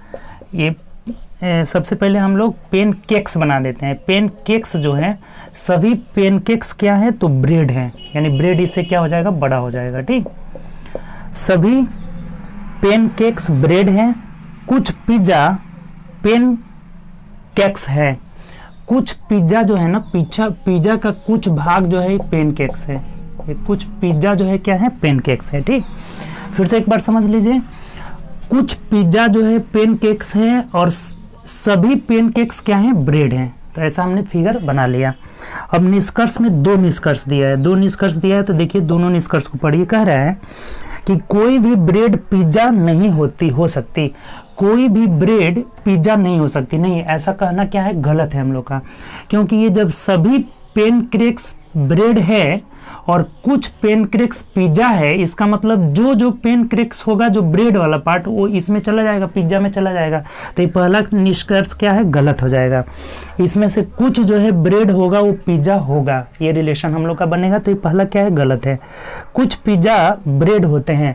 ये सबसे पहले हम लोग पेनकेक्स बना देते हैं। पेनकेक्स जो है सभी पेनकेक्स क्या है, तो ब्रेड है, यानी ब्रेड इससे क्या हो जाएगा, बड़ा हो जाएगा। ठीक, सभी पेनकेक्स ब्रेड है, कुछ पिज्जा पेनकेक्स है। कुछ पिज्जा जो है ना, पिज्जा का कुछ भाग जो है पेनकेक्स है, ये कुछ पिज्जा जो है क्या है, पेनकेक्स है। ठीक, फिर से एक बार समझ लीजिए, कुछ पिज्जा जो है पेनकेक्स है और सभी पेनकेक्स क्या है, ब्रेड है। तो ऐसा हमने फिगर बना लिया। अब निष्कर्ष में 2 निष्कर्ष दिया है, 2 निष्कर्ष दिया है, तो देखिए दोनों निष्कर्ष को पढ़िए। कह रहा है कि कोई भी ब्रेड पिज्जा नहीं हो सकती, कोई भी ब्रेड पिज्जा नहीं हो सकती। नहीं, ऐसा कहना क्या है, गलत है हम लोग का, क्योंकि ये जब सभी पेनकेक्स ब्रेड है और कुछ पेनकेक्स पिज्जा है, इसका मतलब जो जो पेनकेक्स होगा, जो ब्रेड वाला पार्ट, वो इसमें चला जाएगा, पिज्जा में चला जाएगा। तो ये पहला निष्कर्ष क्या है, गलत हो जाएगा। इसमें से कुछ जो है ब्रेड होगा वो पिज्जा होगा, ये रिलेशन हम लोग का बनेगा। तो ये पहला क्या है, गलत है। कुछ पिज्जा ब्रेड होते हैं,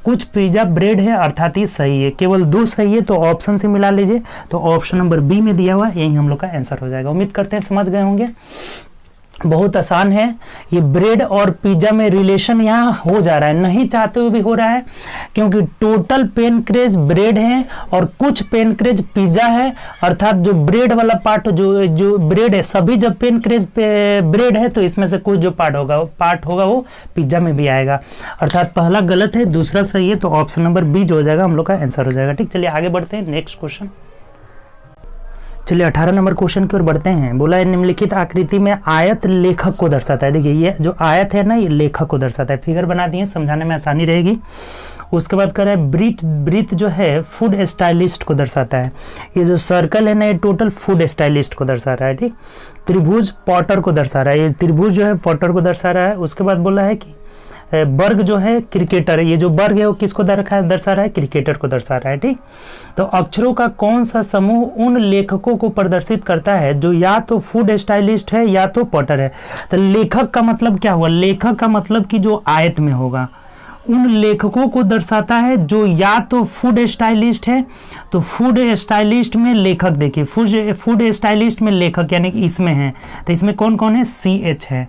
कुछ पिज्जा ब्रेड है, अर्थात ये सही है। केवल 2 सही है, तो ऑप्शन से मिला लीजिए, तो ऑप्शन नंबर बी में दिया हुआ है, यही हम लोग का आंसर हो जाएगा। उम्मीद करते हैं समझ गए होंगे, बहुत आसान है। ये ब्रेड और पिज्जा में रिलेशन यहाँ हो जा रहा है, नहीं चाहते हुए भी हो रहा है, क्योंकि टोटल पेनक्रेज ब्रेड है और कुछ पेनक्रेज पिज्जा है, अर्थात जो ब्रेड वाला पार्ट, जो ब्रेड है, सभी जब पेनक्रेज ब्रेड है तो इसमें से कुछ जो पार्ट होगा वो पिज्जा में भी आएगा। अर्थात पहला गलत है, दूसरा सही है, तो ऑप्शन नंबर बी जो हो जाएगा हम लोग का आंसर हो जाएगा। ठीक, चलिए आगे बढ़ते हैं नेक्स्ट क्वेश्चन। चलिए 18 नंबर क्वेश्चन की ओर बढ़ते हैं। बोला है निम्नलिखित आकृति में आयत लेखक को दर्शाता है। देखिए ये जो आयत है ना, ये लेखक को दर्शाता है। फिगर बना दिए, समझाने में आसानी रहेगी। उसके बाद कह रहा है ब्रीथ जो है फूड स्टाइलिस्ट को दर्शाता है। ये जो सर्कल है ना, ये टोटल फूड स्टाइलिस्ट को दर्शा रहा है। ठीक, त्रिभुज पॉटर को दर्शा रहा है, ये त्रिभुज जो है पॉटर को दर्शा रहा है। उसके बाद बोला है कि वर्ग जो है क्रिकेटर है, ये जो वर्ग है वो किसको दर्शा रहा है, क्रिकेटर को दर्शा रहा है। ठीक, तो अक्षरों का कौन सा समूह उन लेखकों को प्रदर्शित करता है जो या तो फूड स्टाइलिस्ट है या तो पॉटर है। तो लेखक का मतलब क्या हुआ, लेखक का मतलब कि जो आयत में होगा, उन लेखकों को दर्शाता है जो या तो फूड स्टाइलिस्ट है, तो फूड स्टाइलिस्ट में लेखक, देखिए फूड स्टाइलिस्ट में लेखक यानी कि इसमें है, तो इसमें कौन कौन है, CH है,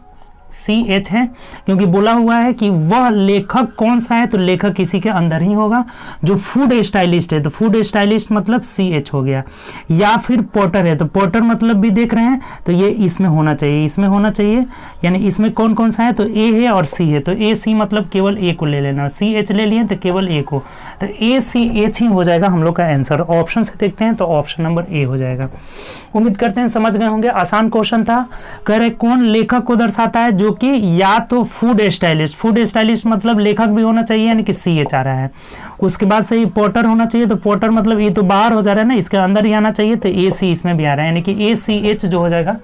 CH है, क्योंकि बोला हुआ है कि वह लेखक कौन सा है, तो लेखक इसी के अंदर ही होगा। जो फूड स्टाइलिस्ट है, तो फूड स्टाइलिस्ट मतलब CH हो गया। या फिर पॉटर है, तो पॉटर मतलब भी देख रहे हैं, तो ये इसमें होना चाहिए, इसमें होना चाहिए, यानी इसमें कौन कौन सा है, तो A है और C है, तो AC मतलब केवल A को ले लेना, CH ले लिए तो केवल A को, तो ACH ही हो जाएगा हम लोग का आंसर। ऑप्शन से देखते हैं तो ऑप्शन नंबर A हो जाएगा। उम्मीद करते हैं समझ गए होंगे, आसान क्वेश्चन था। कह रहे कौन लेखक को दर्शाता है जो कि या तो फूड स्टाइलिस्ट मतलब लेखक भी होना चाहिए, यानी कि CH आ रहा है। उसके बाद से पोर्टर होना चाहिए, तो पोर्टर मतलब ये तो बाहर हो जा रहा है ना, इसके अंदर ही आना चाहिए, तो AC इसमें भी आ रहा है, यानी कि ACH जो हो जाएगा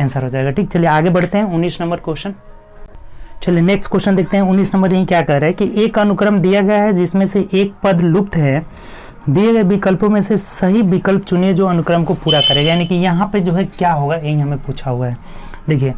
आंसर हो जाएगा। ठीक, चलिए आगे बढ़ते हैं 19 नंबर क्वेश्चन। चलिए नेक्स्ट क्वेश्चन देखते हैं। 19 नंबर यही क्या कह रहा है कि एक अनुक्रम दिया गया है जिसमें से एक पद लुप्त है, दिए गए विकल्पों में से सही विकल्प चुनिए जो अनुक्रम को पूरा करेगा। यानी कि यहाँ पे जो है क्या होगा, यही हमें पूछा हुआ है। देखिए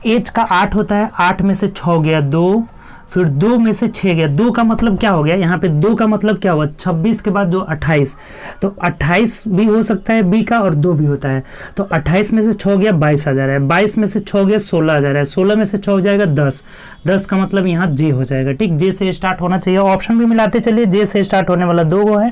एच का 8 होता है, 8 में से 6 गया 2, फिर 2 में से 6 गया, 2 का मतलब क्या हो गया, यहाँ पे 2 का मतलब क्या हुआ, 26 के बाद जो 28, तो 28 भी हो सकता है बी का और 2 भी होता है, तो 28 में से 6 गया 22 आ जा रहा है, 22 में से 6 गया 16 आ जा रहा है, 16 में से 6 हो जाएगा 10, 10 का मतलब यहाँ जे हो जाएगा। ठीक, जे से स्टार्ट होना चाहिए, ऑप्शन भी मिलाते चलिए, जे से स्टार्ट होने वाला 2 गो है।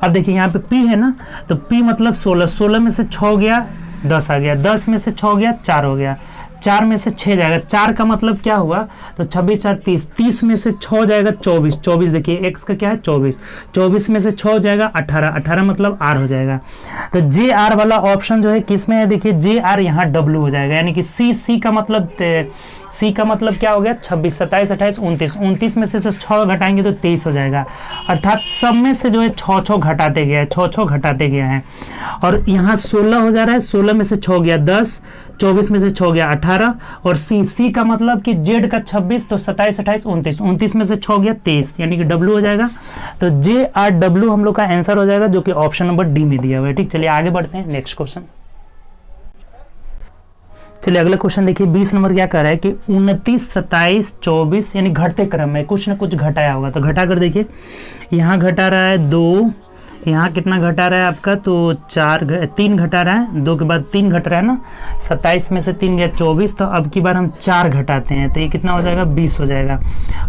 अब देखिए यहाँ पे पी है ना, तो पी मतलब 16, 16 में से 6 गया 10 आ गया, 10 में से 6 गया 4 हो गया, 4 में से 6 जाएगा, 4 का मतलब क्या हुआ, तो 26 4 30, 30 में से 6 जाएगा 24, 24 देखिए एक्स का क्या है 24, 24 में से 6 हो जाएगा 18, 18 मतलब आर हो जाएगा। तो जे आर वाला ऑप्शन जो है किस में है, देखिए जे आर यहाँ डब्ल्यू हो जाएगा, यानी कि सी का मतलब क्या हो गया 26 27 28 29, 29 में से 6 घटाएंगे तो 23 हो जाएगा, अर्थात सब में से जो है 6 घटाते गया है, 6 घटाते गया है, और यहाँ 16 हो जा रहा है, 16 में से 6 गया 10, 24 में से 6 गया 18, और सी का मतलब कि जेड का 26, तो 27 28 29, 29 में से 6 गया 23, यानी कि डब्ल्यू हो जाएगा। तो जे आर डब्ल्यू हम लोग का आंसर हो जाएगा, जो कि ऑप्शन नंबर डी में दिया हुआ है। ठीक, चलिए आगे बढ़ते हैं नेक्स्ट क्वेश्चन। चलिए अगला क्वेश्चन देखिए, 20 नंबर क्या कर रहा है कि 29 27 24 यानी घटते क्रम में कुछ ना कुछ घटाया होगा, तो घटा कर देखिए, यहाँ घटा रहा है 2, यहाँ कितना घटा रहा है आपका, तो 3 घटा रहा है, 2 के बाद 3 घट रहा है ना, 27 में से 3 गया 24, तो अब की बार हम 4 घटाते हैं, तो ये कितना हो जाएगा 20 हो जाएगा।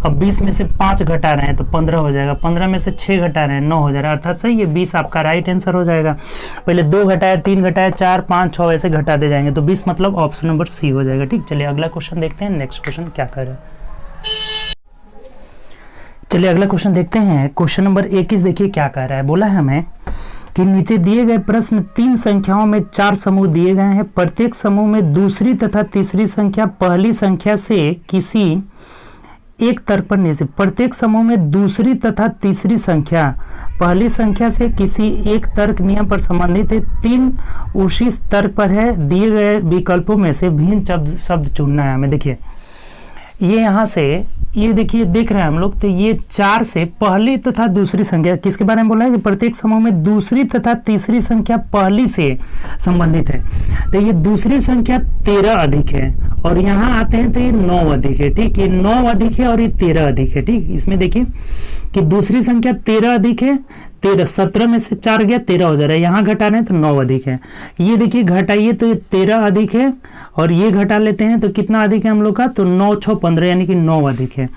अब 20 में से 5 घटा रहे हैं तो 15 हो जाएगा, 15 में से 6 घटा रहे हैं 9 हो जाएगा, अर्थात सही है 20 आपका राइट आंसर हो जाएगा। पहले 2 घटाया 3 घटाया 4 5 6 ऐसे घटाते जाएंगे, तो 20 मतलब ऑप्शन नंबर सी हो जाएगा। ठीक, चलिए अगला क्वेश्चन देखते हैं, नेक्स्ट क्वेश्चन क्या कर रहा है। चलिए अगला क्वेश्चन देखते हैं, क्वेश्चन नंबर 21 देखिए क्या कह रहा है। बोला है हमें कि नीचे दिए गए प्रश्न 3 संख्याओं में 4 समूह दिए गए हैं, प्रत्येक समूह में दूसरी तथा तीसरी संख्या पहली संख्या से किसी एक तर्क पर निश्चित, प्रत्येक समूह में दूसरी तथा तीसरी संख्या पहली संख्या से किसी एक तर्क नियम पर संबंधित है, 3 उसी तर्क पर है, दिए गए विकल्पों में से भिन्न शब्द चुनना है हमें। देखिए ये यहाँ से ये देखिए देख रहे हैं हम लोग, तो ये 4 से पहली तथा दूसरी संख्या किसके बारे में बोला है कि प्रत्येक समूह में दूसरी तथा तीसरी संख्या पहली से संबंधित है, तो ये दूसरी संख्या 13 अधिक है, और यहाँ आते हैं तो ये 9 अधिक है। ठीक, ये 9 अधिक है और ये 13 अधिक है। ठीक, इसमें देखिए कि दूसरी संख्या 13 अधिक है, 13 17 में से 4 गया 13 हो जा रहा है, यहाँ घटा रहे हैं तो 9 अधिक है। ये देखिए घटाइए तो ये 13 अधिक है, और ये घटा लेते हैं तो कितना अधिक है हम लोग का, तो 9 6 15 यानी कि 9 अधिक है।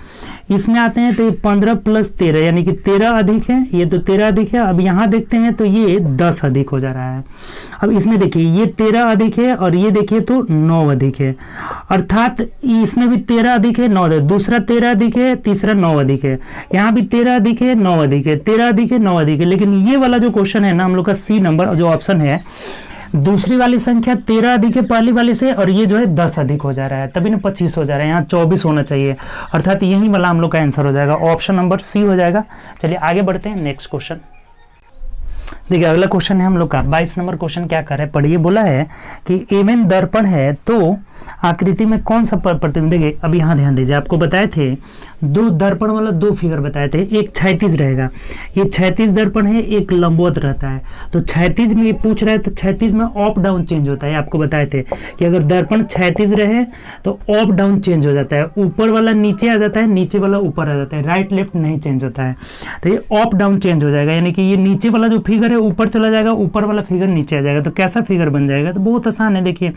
इसमें आते हैं तो ये 15 + 13 यानी कि 13 अधिक है, ये तो 13 अधिक है। अब यहाँ देखते हैं तो ये 10 अधिक हो जा रहा है। अब इसमें देखिए ये 13 अधिक है, और ये देखिए तो 9 अधिक है, अर्थात इसमें भी 13 अधिक है 9 अधिक, दूसरा 13 अधिक है, तीसरा 9 अधिक है, यहाँ भी 13 अधिक है 9 अधिक है, 13 अधिक है 9 अधिक है। लेकिन ये वाला जो क्वेश्चन है ना हम लोग का सी नंबर जो ऑप्शन है, दूसरी वाली संख्या 13 अधिक है पहली वाली से, और ये जो है 10 अधिक हो जा रहा है, तभी ना 25 हो जा रहा है, यहाँ 24 होना चाहिए, अर्थात यही वाला हम लोग का आंसर हो जाएगा, ऑप्शन नंबर सी हो जाएगा। चलिए आगे बढ़ते हैं नेक्स्ट क्वेश्चन। देखिए अगला क्वेश्चन है हम लोग का 22 नंबर क्वेश्चन क्या कर रहे हैं, पढ़िए। बोला है कि एमएन दर्पण है तो आकृति में कौन सा प्रतिबिंब, देखिए अब यहाँ ध्यान दीजिए, आपको बताए थे 2 दर्पण वाला 2 फिगर बताए थे, एक क्षैतिज रहेगा, ये क्षैतिज दर्पण है, एक लंबवत रहता है। तो क्षैतिज में ये पूछ रहा है तो क्षैतिज में अप डाउन चेंज होता है, आपको बताए थे कि अगर दर्पण क्षैतिज रहे तो अप डाउन चेंज हो जाता है, ऊपर वाला नीचे आ जाता है, नीचे वाला ऊपर आ जाता है, राइट लेफ्ट नहीं चेंज होता है, तो ये अप डाउन चेंज हो जाएगा, यानी कि ये नीचे वाला जो फिगर है ऊपर चला जाएगा, ऊपर वाला फिगर नीचे आ जाएगा। तो कैसा फिगर बन जाएगा, तो बहुत आसान है, देखिए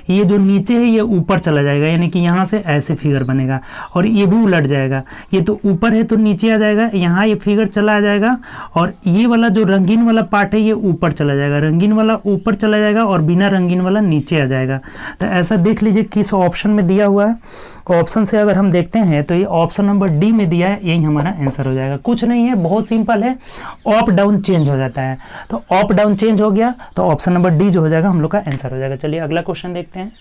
ये जो नीचे है ये ऊपर चला जाएगा, यानी कि यहाँ से ऐसे फिगर बनेगा, और ये भी उलट जाएगा, ये तो ऊपर है तो नीचे आ जाएगा, यहाँ ये फिगर चला आ जाएगा, और ये वाला जो रंगीन वाला पार्ट है ये ऊपर चला जाएगा, रंगीन वाला ऊपर चला जाएगा, और बिना रंगीन वाला नीचे आ जाएगा। तो ऐसा देख लीजिए किस ऑप्शन में दिया हुआ है, ऑप्शन से अगर हम देखते हैं तो ये ऑप्शन नंबर डी में दिया है, यही हमारा आंसर हो जाएगा। कुछ नहीं है, बहुत सिंपल है, अप डाउन चेंज हो जाता है, तो अप डाउन चेंज हो गया तो ऑप्शन नंबर डी जो हो जाएगा हम लोग का आंसर हो जाएगा। चलिए अगला क्वेश्चन देखते हैं।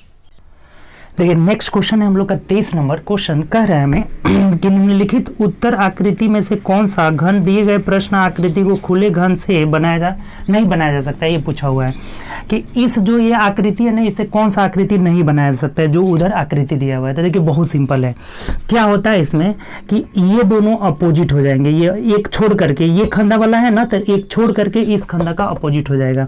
देखिए नेक्स्ट क्वेश्चन है हम लोग का 23 नंबर क्वेश्चन। कह रहा है हमें कि निम्नलिखित उत्तर आकृति में से कौन सा घन दिए गए प्रश्न आकृति को खुले घन से नहीं बनाया जा सकता है। ये पूछा हुआ है कि इस जो ये आकृति है ना, इससे कौन सा आकृति नहीं बनाया जा सकता है जो उधर आकृति दिया हुआ है। तो देखिए बहुत सिंपल है। क्या होता है इसमें कि ये दोनों अपोजिट हो जाएंगे। ये एक छोड़ करके, ये खंदा वाला है ना, तो एक छोड़ करके इस खंदा का अपोजिट हो जाएगा,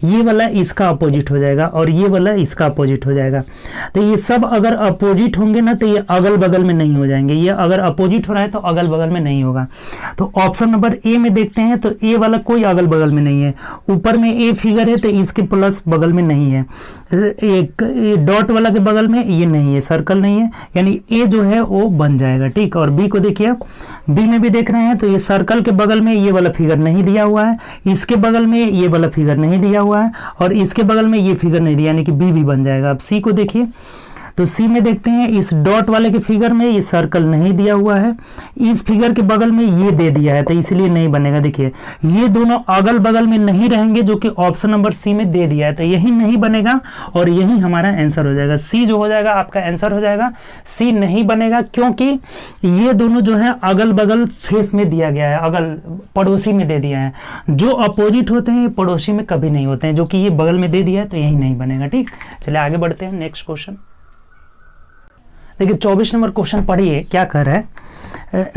ये वाला इसका अपोजिट हो जाएगा और ये वाला इसका अपोजिट हो जाएगा। तो ये सब अगर अपोजिट होंगे ना तो ये अगल बगल में नहीं हो जाएंगे। ये अगर अपोजिट हो रहा है तो अगल बगल में नहीं होगा। तो ऑप्शन नंबर ए में देखते हैं तो ए वाला कोई अगल बगल में नहीं है। ऊपर में ए फिगर है तो इसके प्लस बगल में नहीं है। एक डॉट वाला के बगल में ये नहीं है, सर्कल नहीं है, यानी ए जो है वो बन जाएगा। ठीक, और बी को देखिए, बी में भी देख रहे हैं तो ये सर्कल के बगल में ये वाला फिगर नहीं दिया हुआ है, इसके बगल में ये वाला फिगर नहीं दिया हुआ है और इसके बगल में ये फिगर नहीं दिया, यानी कि बी भी बन जाएगा। अब सी को देखिए तो सी में देखते हैं इस डॉट वाले के फिगर में ये सर्कल नहीं दिया हुआ है, इस फिगर के बगल में ये दे दिया है तो इसलिए नहीं बनेगा। देखिए ये दोनों अगल बगल में नहीं रहेंगे जो कि ऑप्शन नंबर सी में दे दिया है, तो यही नहीं बनेगा और यही हमारा आंसर हो जाएगा। सी जो हो जाएगा आपका आंसर हो जाएगा। सी नहीं बनेगा क्योंकि ये दोनों जो है अगल बगल फेस में दिया गया है, अगल पड़ोसी में दे दिया है। जो अपोजिट होते हैं ये पड़ोसी में कभी नहीं होते हैं, जो कि ये बगल में दे दिया है तो यही नहीं बनेगा। ठीक, चलिए आगे बढ़ते हैं। नेक्स्ट क्वेश्चन देखिए 24 नंबर क्वेश्चन पढ़िए। क्या कह रहा है,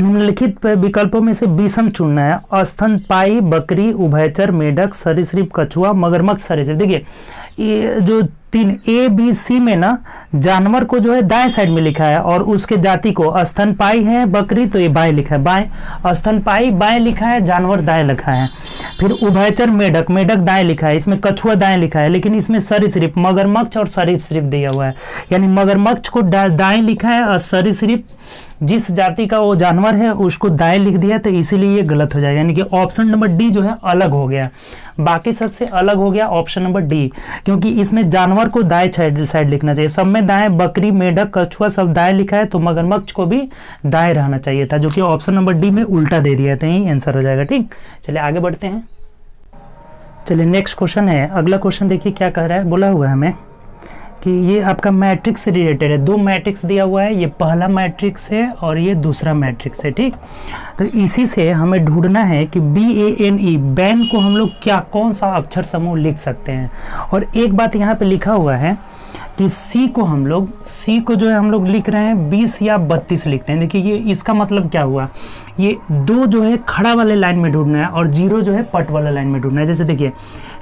निम्नलिखित विकल्पों में से विषम चुनना है। स्तनपायी बकरी, उभयचर, मेढक, सरीसृप, कछुआ, मगरमच्छ, सरीसृप। देखिए ये जो तीन ए बी सी में ना जानवर को जो है दाएं साइड में लिखा है और उसके जाति को स्तनपायी है बकरी तो ये बाएं लिखा है, बाएं स्तनपायी बाएं लिखा है, जानवर दाएं लिखा है। फिर उभयचर मेढक, मेढक दाएं लिखा है, इसमें कछुआ दाएं लिखा है, लेकिन इसमें सरीसृप मगरमच्छ और सरीसृप दिया हुआ है, यानी मगरमच्छ को दाएं लिखा है और सरीसृप जिस जाति का वो जानवर है उसको दाएं लिख दिया, तो इसीलिए ये गलत हो जाएगा। यानी कि ऑप्शन नंबर डी जो है अलग हो गया, बाकी सबसे अलग हो गया ऑप्शन नंबर डी, क्योंकि इसमें जानवर को दाएं साइड लिखना चाहिए। सब में दाएं, बकरी मेढक कछुआ सब दाएं लिखा है तो मगरमच्छ को भी दाएं रहना चाहिए था, जो कि ऑप्शन नंबर डी में उल्टा दे दिया, तो यही आंसर हो जाएगा। ठीक, चलिए आगे बढ़ते हैं। चलिए नेक्स्ट क्वेश्चन है। अगला क्वेश्चन देखिए क्या कह रहा है। बोला हुआ है हमें कि ये आपका मैट्रिक्स से रिलेटेड है। दो मैट्रिक्स दिया हुआ है, ये पहला मैट्रिक्स है और ये दूसरा मैट्रिक्स है। ठीक, तो इसी से हमें ढूंढना है कि BANE बैन को हम लोग क्या कौन सा अक्षर समूह लिख सकते हैं। और एक बात यहाँ पे लिखा हुआ है कि सी को जो है हम लोग लिख रहे हैं 20 या 32 लिखते हैं। देखिए ये इसका मतलब क्या हुआ, ये दो जो है खड़ा वाले लाइन में ढूंढना है और जीरो जो है पट वाला लाइन में ढूंढना है। जैसे देखिए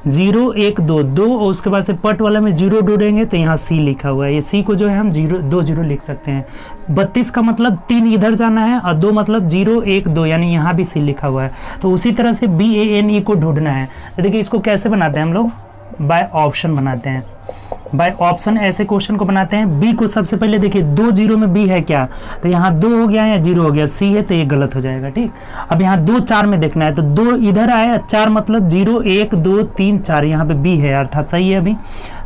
0 1 2 2 और उसके बाद से पट वाला में 0 ढूंढेंगे तो यहाँ सी लिखा हुआ है, ये सी को जो है हम 2 0 लिख सकते हैं। 32 का मतलब 3 इधर जाना है और 2 मतलब 0 1 2, यानी यहाँ भी सी लिखा हुआ है। तो उसी तरह से BANE को ढूंढना है। तो देखिए इसको कैसे बनाते हैं हम लोग, बाय ऑप्शन बनाते हैं। बाय ऑप्शन ऐसे क्वेश्चन को बनाते हैं। बी को सबसे पहले देखिए 2 0 में बी है क्या, तो यहाँ 2 हो गया या 0 हो गया, सी है तो ये गलत हो जाएगा। ठीक, अब यहाँ 2 4 में देखना है तो 2 इधर आया, 4 मतलब 0 1 2 3 4, यहाँ पे बी है अर्थात सही है। अभी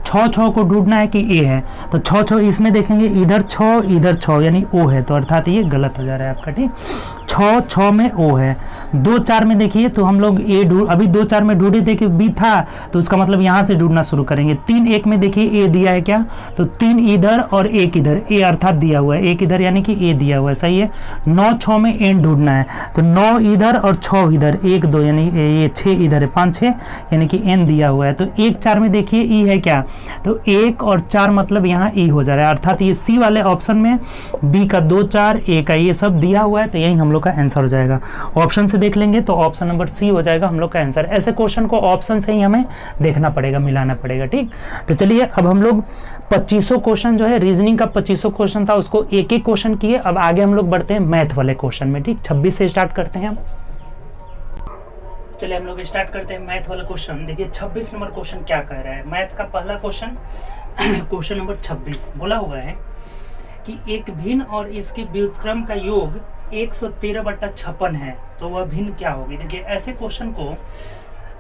6 को ढूंढना है कि ए है, तो 6 इसमें देखेंगे इधर 6 इधर 6 यानी ओ है, तो अर्थात ये गलत हो जा रहा है आपका। ठीक, 6 में ओ है। 2 4 में देखिए तो हम लोग ए अभी 2 4 में ढूंढे थे कि बी था, तो उसका मतलब यहाँ से ढूंढना शुरू करेंगे। 3 1 में देखिए ए दिया है क्या, तो 3 इधर और 1 इधर, ए अर्थात दिया हुआ है, 1 इधर यानी कि ए दिया हुआ है, सही है। 9 6 में एन ढूंढना है, तो 9 इधर और 6 इधर, 1 2 यानी ये 6 इधर है, 5 6 यानी कि एन दिया हुआ है। तो 1 4 में देखिए ई है क्या, तो 1 और 4 मतलब यहाँ ई हो जा रहा है, अर्थात ये सी वाले ऑप्शन में बी का 2 4 ए का ये सब दिया हुआ है, तो यही हम लोग का आंसर हो जाएगा। ऑप्शन से देख लेंगे तो ऑप्शन नंबर सी हो जाएगा हम लोग का आंसर। ऐसे क्वेश्चन को ऑप्शन से ही हमें देखना पड़ेगा, मिलाना पड़ेगा। ठीक, तो चलिए अब हम लोग 2500 क्वेश्चन जो है रीजनिंग का 2500 क्वेश्चन था उसको एक एक क्वेश्चन किए। अब आगे हम लोग बढ़ते हैं मैथ वाले क्वेश्चन में। ठीक, 26 से स्टार्ट करते हैं हम। चलिए हम लोग स्टार्ट करते हैं मैथ वाला क्वेश्चन। देखिए 26 नंबर क्वेश्चन क्या कह रहा है। मैथ का पहला क्वेश्चन क्वेश्चन नंबर 26 बोला हुआ है कि एक भिन्न और इसके व्युत्क्रम का योग 113/56 है, तो वह भिन्न क्या होगी। देखिए ऐसे क्वेश्चन को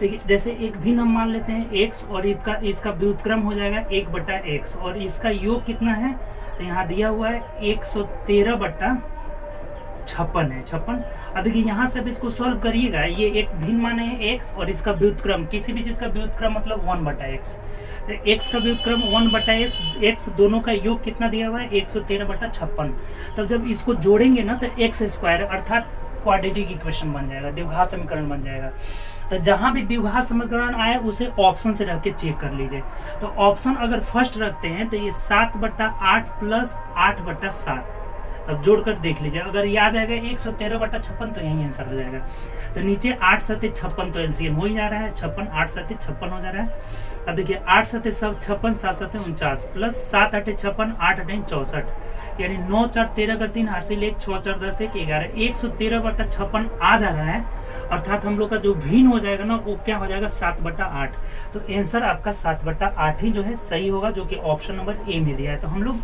देखिए, जैसे एक भिन्न हम मान लेते हैं x और इसका व्युत्क्रम हो जाएगा 1/x और इसका योग कितना है, तो यहाँ दिया हुआ है 113/56 है, 56। अब देखिए यहाँ से अब इसको सॉल्व करिएगा, ये एक भिन्न माने है x और इसका व्युत्क्रम, किसी भी चीज का व्युत्क्रम मतलब 1/x, एक्स का व्युत्क्रम 1/s, एक्स दोनों का योग कितना दिया हुआ है 113/56। तब जब इसको जोड़ेंगे ना तो एक्स स्क्वायर अर्थात क्वाड्रेटिक इक्वेशन बन जाएगा, द्विघात समीकरण बन जाएगा। तो जहां भी द्विघात समीकरण आए उसे ऑप्शन से रख के चेक कर लीजिए। तो ऑप्शन अगर फर्स्ट रखते हैं तो ये 7/8 प्लस 8/7, तब जोड़कर देख लीजिए। अगर ये आ जाएगा 113/56 तो यही आंसर हो जाएगा। तो नीचे 8 7 56 तो एलसीएम हो ही जा रहा है, 56 8 7 56 हो जा रहा है। अब देखिए 8 7 सब 56, 7 7 49 प्लस 7 8 56, 8 8 64, यानी 9 4 13 का 3 हासिल 1, 6 4 10 1 11, 113/56 आ जा रहा है। अर्थात हम लोग का जो भिन्न हो जाएगा ना वो क्या हो जाएगा 7/8। तो आंसर आपका 7/8 ही जो है सही होगा, जो कि ऑप्शन नंबर ए में दिया है। तो हम लोग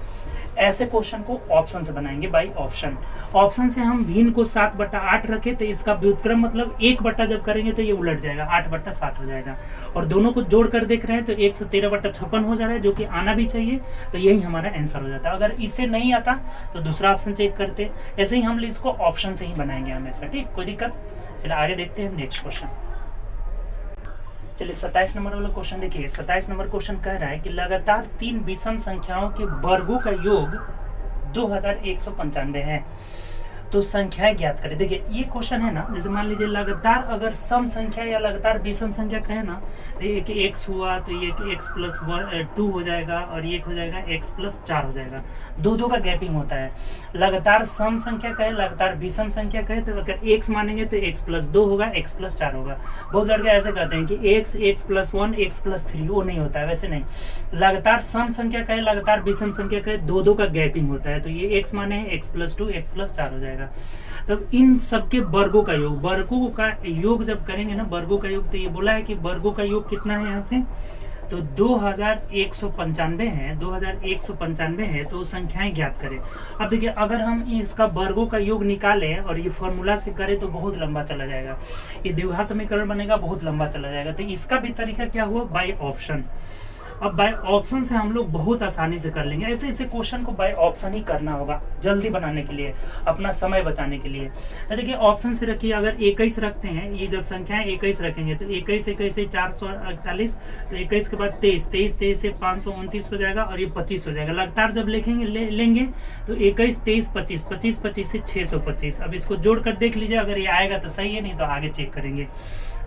ऐसे क्वेश्चन को ऑप्शन से बनाएंगे, बाई ऑप्शन। ऑप्शन से हम भिन्न को 7/8 रखे तो इसका व्युत्क्रम मतलब 1 जब करेंगे तो ये उलट जाएगा, 8/7 हो जाएगा। और दोनों को जोड़ कर देख रहे हैं तो 113/56 हो जा रहा है, जो कि आना भी चाहिए। तो यही हमारा आंसर हो जाता है। अगर इससे नहीं आता तो दूसरा ऑप्शन चेक करते। ऐसे ही हम इसको ऑप्शन से ही बनाएंगे हमेशा, ठीक, कोई दिक्कत। चलिए आगे देखते हैं नेक्स्ट क्वेश्चन। चलिए 27 नंबर वाला क्वेश्चन देखिए। 27 नंबर क्वेश्चन कह रहा है कि लगातार 3 विषम संख्याओं के वर्गों का योग 2195 है, तो संख्याएं ज्ञात करें। देखिए ये क्वेश्चन है ना, जैसे मान लीजिए लगातार अगर सम संख्या या लगातार विषम संख्या कहे ना, तो एक एक्स हुआ तो ये एक्स प्लस 2 हो जाएगा और एक हो जाएगा एक्स प्लस 4 हो जाएगा। दो का गैपिंग होता है। लगातार सम संख्या कहे, लगातार विषम संख्या कहे तो अगर एक्स मानेंगे तो एक्स प्लस 2 होगा, एक्स प्लस 4 होगा। बहुत लड़के ऐसे कहते हैं कि एक्स प्लस 1 एक्स प्लस 3, वो नहीं होता है, वैसे नहीं। लगातार सम संख्या कहे, लगातार विषम संख्या कहे, दो का गैपिंग होता है। तो ये एक्स माने एक्स प्लस 2 एक्स प्लस 4 हो जाएगा। तब इन सबके वर्गों का योग, वर्गों का योग जब करेंगे ना, वर्गों का योग, तो ये बोला है कि वर्गों का योग कितना है यहाँ से, तो 2195 है, 2195 है। तो संख्याएं ज्ञात करें। अब देखिए अगर हम इसका वर्गों का योग निकालें और ये फॉर्मूला से करें तो बहुत लंबा चला जाएगा, ये द्विघात समीकरण बनेगा, बहुत लंबा चला जाएगा। तो इसका भी तरीका क्या हुआ, बाय ऑप्शन। अब बाय ऑप्शन से हम लोग बहुत आसानी से कर लेंगे। ऐसे ऐसे क्वेश्चन को बाय ऑप्शन ही करना होगा, जल्दी बनाने के लिए, अपना समय बचाने के लिए। तो देखिए ऑप्शन से रखिए, अगर 21 रखते हैं, ये जब संख्याएं 21 रखेंगे तो 21 से 448, तो 21 के बाद 23 से 529 हो जाएगा और ये 25 हो जाएगा। लगातार जब लिखेंगे लेंगे तो 21 23 25 25 25 से 625। अब इसको जोड़ कर देख लीजिए, अगर ये आएगा तो सही है, नहीं तो आगे चेक करेंगे।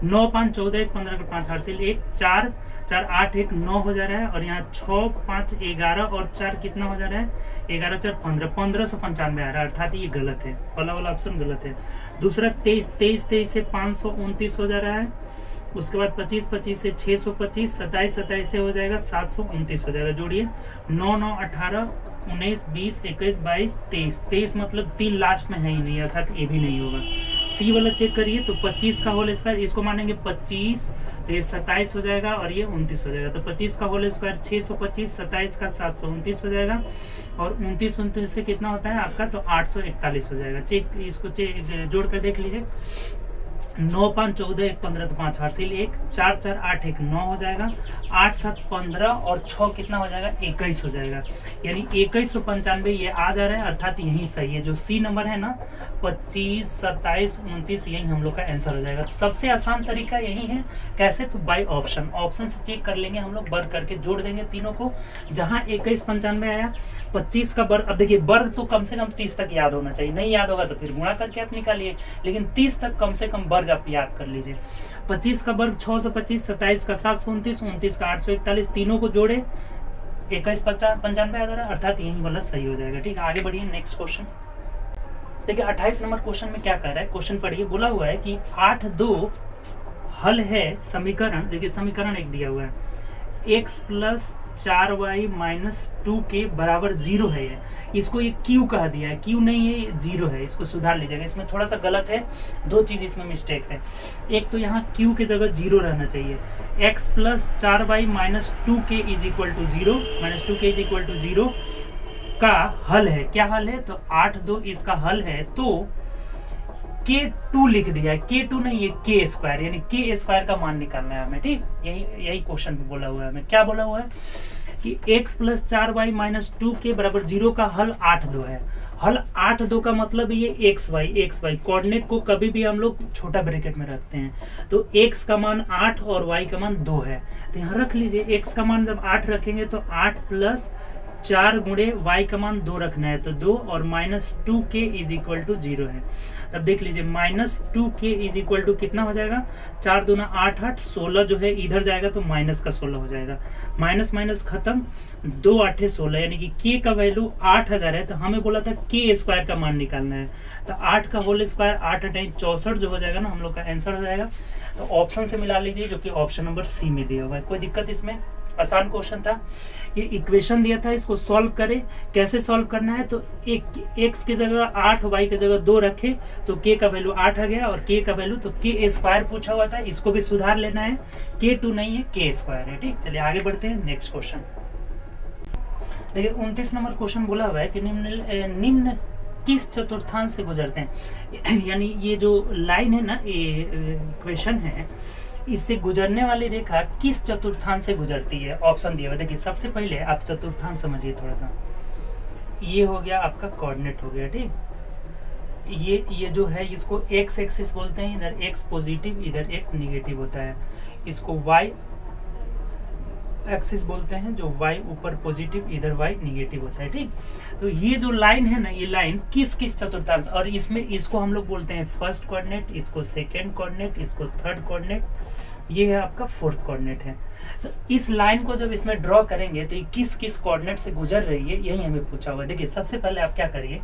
9 5 14 1 15 का 5 हासिल 1 4 4 8 1 9 हो जा रहा है और यहाँ 6 5 11 और 4 कितना हो जा रहा है 11 4 15 1595 आ रहा है, अर्थात ये गलत है, पहला वाला ऑप्शन गलत है। दूसरा 23 से 529 हो जा रहा है। उसके बाद 25 से 625, 27 से हो जाएगा 729 हो जाएगा। जोड़िए 9 9 18 19 20 21 22 23 मतलब 3 लास्ट में है ही नहीं, अर्थात ये भी नहीं होगा। सी वाला चेक करिए तो 25 का होल स्क्वायर, इसको मानेंगे 25 तो ये 27 हो जाएगा और ये 29 हो जाएगा। तो 25 का होल स्क्वायर 625, 27 का 729 हो जाएगा और 29 से कितना होता है आपका, तो 841 हो जाएगा। चेक इसको जोड़ कर देख लीजिए। 9 5 14 1 15 तो 5 हासिल 1 4 4 8 1 9 हो जाएगा। 8 7 15 और 6 कितना हो जाएगा 21 हो जाएगा, यानी 2195 ये आ जा रहा है, अर्थात यही सही है। जो सी नंबर है ना 25 27 29 यही हम लोग का आंसर हो जाएगा। तो सबसे आसान तरीका यही है, कैसे, तो बाय ऑप्शन। ऑप्शन से चेक कर लेंगे हम लोग, वर्ग करके जोड़ देंगे तीनों को। जहां 2195 आया 25 का वर्ग, अब देखिए वर्ग तो कम से कम 30 तक याद होना चाहिए, नहीं याद होगा तो फिर गुणा करके आप निकालिए, लेकिन 30 तक कम से कम वर्ग आप याद कर लीजिए। 25 का वर्ग 625, 27 का 729, 29 का 841, तीनों को जोड़े 2195 आ रहा है, अर्थात यही वाला सही हो जाएगा। ठीक है, आगे बढ़िए नेक्स्ट क्वेश्चन देखिए। 28 नंबर क्वेश्चन में क्या कह रहा है, क्वेश्चन पढ़िए। बोला हुआ है कि 8 2 हल है समीकरण, देखिए समीकरण एक दिया हुआ है, x प्लस 4y माइनस 2 के बराबर 0 है। ये इसको ये q कह दिया है, q नहीं है, ये 0 है, इसको सुधार लीजिएगा। इसमें थोड़ा सा गलत है, दो चीज इसमें मिस्टेक है। एक तो यहाँ q के जगह 0 रहना चाहिए। x plus 4y minus 2k is equal to 0, minus 2k is equal to 0 का हल है। क्या हल है, तो 8 2 इसका हल है, तो k2 लिख दिया है, k2 नहीं ये k स्क्वायर, यानी k स्क्वायर का मान निकालना है हमें। ठीक, यही क्वेश्चन पे बोला हुआ है हमें। क्या बोला हुआ है, कि x plus 4y minus 2k बराबर 0 का हल 8-2 है। हल 8-2 का मतलब ये एक्स वाई कोऑर्डिनेट को कभी भी हम लोग छोटा ब्रैकेट में रखते हैं। तो x का मान 8 और y का मान 2 है, तो यहाँ रख लीजिए x का मान जब 8 रखेंगे तो 8 प्लस 4 गुणे y का मान 2 रखना है तो 2 और minus 2k is equal to 0 है। तब देख लीजिए minus 2k is equal to कितना हो जाएगा, 4 दूना 8 8 16 जो है इधर जाएगा तो माइनस का 16 हो जाएगा, माइनस माइनस खत्म, 2 8 16 यानी कि k का वैल्यू 8000 है। तो हमें बोला था k स्क्वायर का मान निकालना है, तो 8 का होल स्क्वायर 8 8 64 जो हो जाएगा ना हम लोग का आंसर हो जाएगा। तो ऑप्शन से मिला लीजिए जो कि ऑप्शन नंबर सी में दिया हुआ है। कोई दिक्कत इसमें, आसान क्वेश्चन था। ये इक्वेशन दिया था, इसको सॉल्व करें। कैसे सॉल्व करना है, तो एक x की जगह 8 y की जगह 2 रखे तो k का वैल्यू 8 आ गया, और k का वैल्यू तो k स्क्वायर पूछा हुआ था, इसको भी सुधार लेना है, k2 नहीं है k स्क्वायर है। ठीक, चलिए आगे बढ़ते हैं नेक्स्ट क्वेश्चन। देखिए 29 नंबर क्वेश्चन बोला हुआ है कि निम्न किस चतुर्थांश से गुजरते हैं। यानी ये जो लाइन है ना, ये इक्वेशन है, इससे गुजरने वाली रेखा किस चतुर्थांश से गुजरती है। ऑप्शन दिया हुआ, देखिए सबसे पहले आप चतुर्थांश समझिए थोड़ा सा। ये हो गया आपका कोऑर्डिनेट हो गया, ठीक। ये जो है इसको एक्स एक्सिस बोलते हैं, इधर एक्स पॉजिटिव इधर एक्स निगेटिव होता है। इसको वाई एक्सिस बोलते हैं, जो y ऊपर पॉजिटिव इधर y निगेटिव होता है, ठीक। तो ये जो लाइन है ना, ये लाइन किस किस चतुर्थांश, और इसमें इसको हम लोग बोलते हैं फर्स्ट कोऑर्डिनेट, इसको सेकंड कोऑर्डिनेट, इसको थर्ड कोऑर्डिनेट, ये है आपका फोर्थ कोऑर्डिनेट है। तो इस लाइन को जब इसमें ड्रॉ करेंगे तो ये किस किस कोऑर्डिनेट से गुजर रही है, यही हमें पूछा हुआ है। देखिए सबसे पहले आप क्या करिए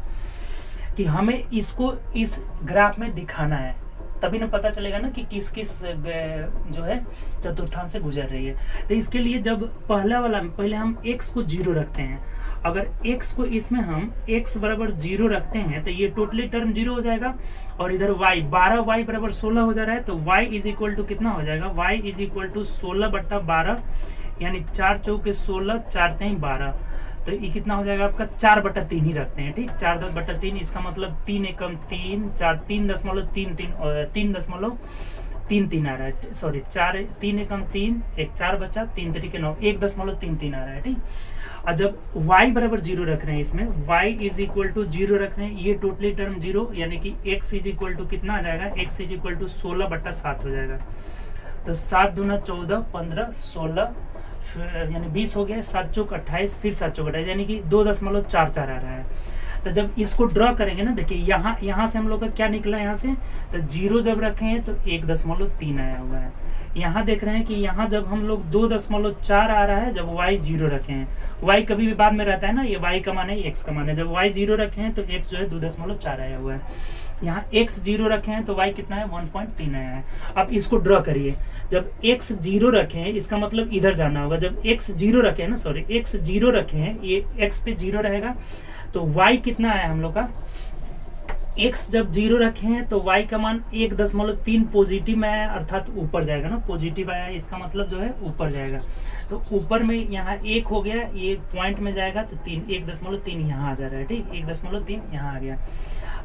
कि हमें इसको इस ग्राफ में दिखाना है, तभी ना पता चलेगा ना कि किस किस जो है चतुर्थांश से गुजर रही है। तो इसके लिए जब पहला वाला पहले हम x को 0 रखते हैं, अगर x को इसमें हम x बराबर 0 रखते हैं तो ये टोटली टर्म 0 हो जाएगा, और इधर y 12y बराबर 16 हो जा रहा है, तो y इज इक्वल टू कितना हो जाएगा, y इज इक्वल टू 16/12 यानी 4 चौके 16 4 3 12, तो ये कितना हो जाएगा आपका 4/3 ही रखते हैं, ठीक। 4/3 इसका मतलब 3 एकम 3 4 3.33 आ रहा है, सॉरी 4 3 एकम 3 1 4 बचा 3 तरीके 9 1.33 आ रहा है, ठीक। और जब y बराबर 0 रख रहे हैं, इसमें y इज इक्वल टू 0 रख रहे हैं, ये टोटली टर्म 0 यानी कि x इज इक्वल टू कितना आ जाएगा, x इज इक्वल टू 16/7 हो जाएगा। तो 7 दूना 14 15 16 यानी 20 हो गया, 7 चौक 28 फिर 7 चौक 28 यानी कि 2.44 आ रहा है। तो जब इसको ड्रॉ करेंगे ना, देखिए यहाँ से हम लोग का क्या निकला, यहाँ से तो 0 जब रखे हैं तो 1.3 आया हुआ है। यहाँ देख रहे हैं कि यहाँ जब हम लोग 2.4 आ रहा है जब y 0 रखे हैं, y कभी भी बाद में रहता है ना, ये y का मान है x का मान है, जब y 0 रखे हैं तो x जो है 2.4 आया हुआ है। यहाँ x 0 रखे हैं तो y कितना है 1.3 आया है। अब इसको ड्रॉ करिए, जब x 0 रखे हैं इसका मतलब इधर जाना होगा, जब x 0 रखे हैं ना, सॉरी x 0 रखे हैं, ये x पे 0 रहेगा तो y कितना आया हम लोग का, x जब 0 रखे हैं तो y का मान 1.3 पॉजिटिव में आया, अर्थात ऊपर जाएगा ना, पॉजिटिव आया इसका मतलब जो है ऊपर जाएगा। तो ऊपर में यहाँ 1 हो गया, ये पॉइंट में जाएगा तो 3 1.3 यहाँ आ जा रहा है, ठीक 1.3 यहाँ आ गया।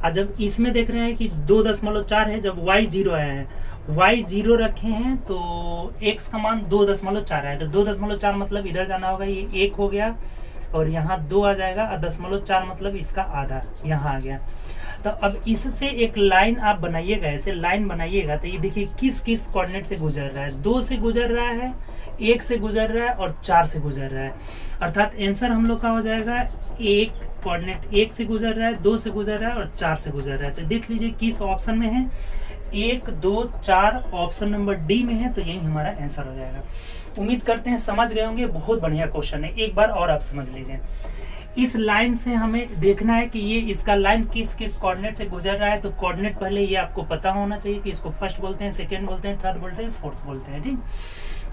और जब इसमें देख रहे हैं कि 2.4 है, जब y 0 आया है, y 0 रखे हैं तो x का मान 2.4 आया, तो 2.4 मतलब इधर जाना होगा, ये 1 हो गया और यहाँ 2 आ जाएगा, और 0.4 मतलब इसका आधा यहाँ आ गया। तो अब इससे एक लाइन आप बनाइएगा, ऐसे लाइन बनाइएगा तो ये देखिए किस किस कोऑर्डिनेट से गुजर रहा है, 2 से गुजर रहा है, 1 से गुजर रहा है और 4 से गुजर रहा है। अर्थात आंसर हम लोग का हो जाएगा 1 कोऑर्डिनेट 1 से गुजर रहा है, 2 से गुजर रहा है और 4 से गुजर रहा है। तो देख लीजिए किस ऑप्शन में है, 1 2 4 ऑप्शन नंबर डी में है, तो यही हमारा आंसर हो जाएगा। उम्मीद करते हैं समझ गए होंगे, बहुत बढ़िया क्वेश्चन है, एक बार और आप समझ लीजिए। इस लाइन से हमें देखना है कि ये इसका लाइन किस किस कोऑर्डिनेट से गुजर रहा है। तो कोऑर्डिनेट पहले ये आपको पता होना चाहिए कि इसको फर्स्ट बोलते हैं, सेकंड बोलते हैं, थर्ड बोलते हैं, फोर्थ बोलते हैं, ठीक।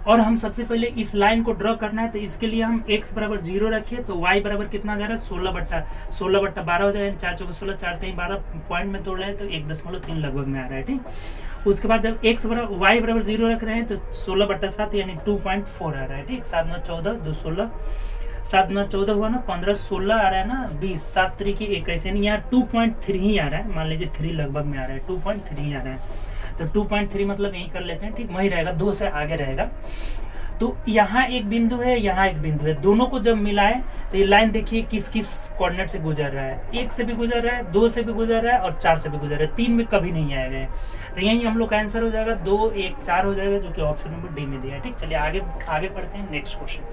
और हम सबसे पहले इस लाइन को ड्रॉ करना है, तो इसके लिए हम x बराबर 0 रखिए तो y बराबर कितना जा रहा है 16/12 हो जाएगा, 4 चौके 16 4 3 12 पॉइंट में तोड़ रहे हैं तो 1.3 लगभग में आ रहा है, ठीक। उसके बाद जब y बराबर 0 रख रहे हैं तो 16/7 यानी 2.4 आ रहा है, ठीक। 7 9 14 2 16 7 9 14 हुआ ना, 15 16 आ रहा है ना, 20 7 3 की 21 यानी यहाँ 2.3 ही आ रहा है, मान लीजिए 3 लगभग में आ रहा है, 2.3 आ रहा है। तो 2.3 मतलब यही कर लेते हैं, ठीक, वही रहेगा, 2 से आगे रहेगा। तो यहाँ एक बिंदु है, यहाँ एक बिंदु है, दोनों को जब मिलाए तो ये लाइन देखिए किस किस कोऑर्डिनेट से गुजर रहा है, 1 से भी गुजर रहा है, 2 से भी गुजर रहा है और 4 से भी गुजर रहा है, 3 में कभी नहीं आएगा है। तो यही हम लोग का आंसर हो जाएगा 2 1 4 हो जाएगा, जो कि ऑप्शन नंबर डी में दिया है। ठीक, चलिए आगे बढ़ते हैं नेक्स्ट क्वेश्चन।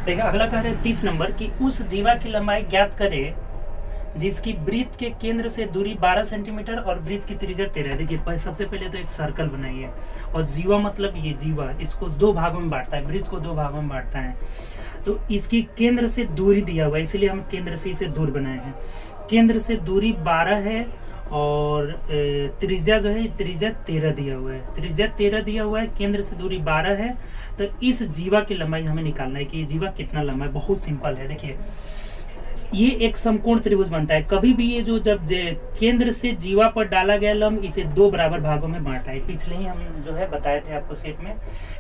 देखिए अगला कह रहे हैं 30 नंबर की उस जीवा की लंबाई ज्ञात करे जिसकी वृत्त के केंद्र से दूरी 12 सेंटीमीटर और वृत्त की त्रिज्या 13। देखिए सबसे पहले तो एक सर्कल बनाइए और जीवा मतलब ये जीवा, इसको 2 भागों में बांटता है, वृत्त को 2 भागों में बांटता है। तो इसकी केंद्र से दूरी दिया हुआ है, इसलिए हम केंद्र से इसे दूर बनाए हैं। केंद्र से दूरी 12 है और त्रिज्या जो है त्रिज्या 13 दिया हुआ है, त्रिज्या 13 दिया हुआ है, केंद्र से दूरी 12 है। तो इस जीवा की लंबाई हमें निकालना है कि ये जीवा कितना लंबा है। बहुत सिंपल है, देखिए ये एक समकोण त्रिभुज बनता है। कभी भी ये जो जब केंद्र से जीवा पर डाला गया लंब इसे 2 बराबर भागों में बांटा है। पिछले ही हम जो है बताए थे आपको सेट में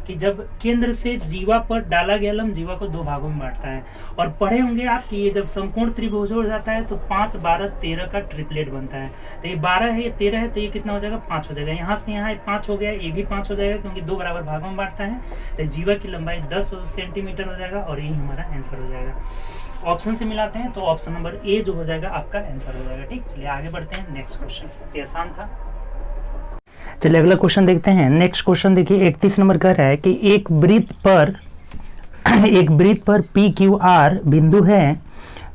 कि जब केंद्र से जीवा पर डाला गया लंब जीवा को 2 भागों में बांटता है। और पढ़े होंगे आप कि ये जब समकोण त्रिभुज हो जाता है तो 5 12 13 का ट्रिपलेट बनता है। तो ये 12 है, ये 13 है, तो ये कितना हो जाएगा 5 हो जाएगा। यहाँ से यहाँ 5 हो गया, ये भी 5 हो जाएगा क्योंकि 2 बराबर भागों में बांटता है। तो जीवा की लंबाई 10 सेंटीमीटर हो जाएगा और यही हमारा आंसर हो जाएगा। ऑप्शन से मिलाते हैं तो ऑप्शन नंबर ए जो हो जाएगा आपका आंसर हो जाएगा। ठीक, चलिए आगे बढ़ते हैं नेक्स्ट क्वेश्चन। ये आसान था। चलिए अगला क्वेश्चन देखते हैं। नेक्स्ट क्वेश्चन देखिए 31 नंबर कह रहा है कि एक वृत्त पर पी क्यू आर बिंदु है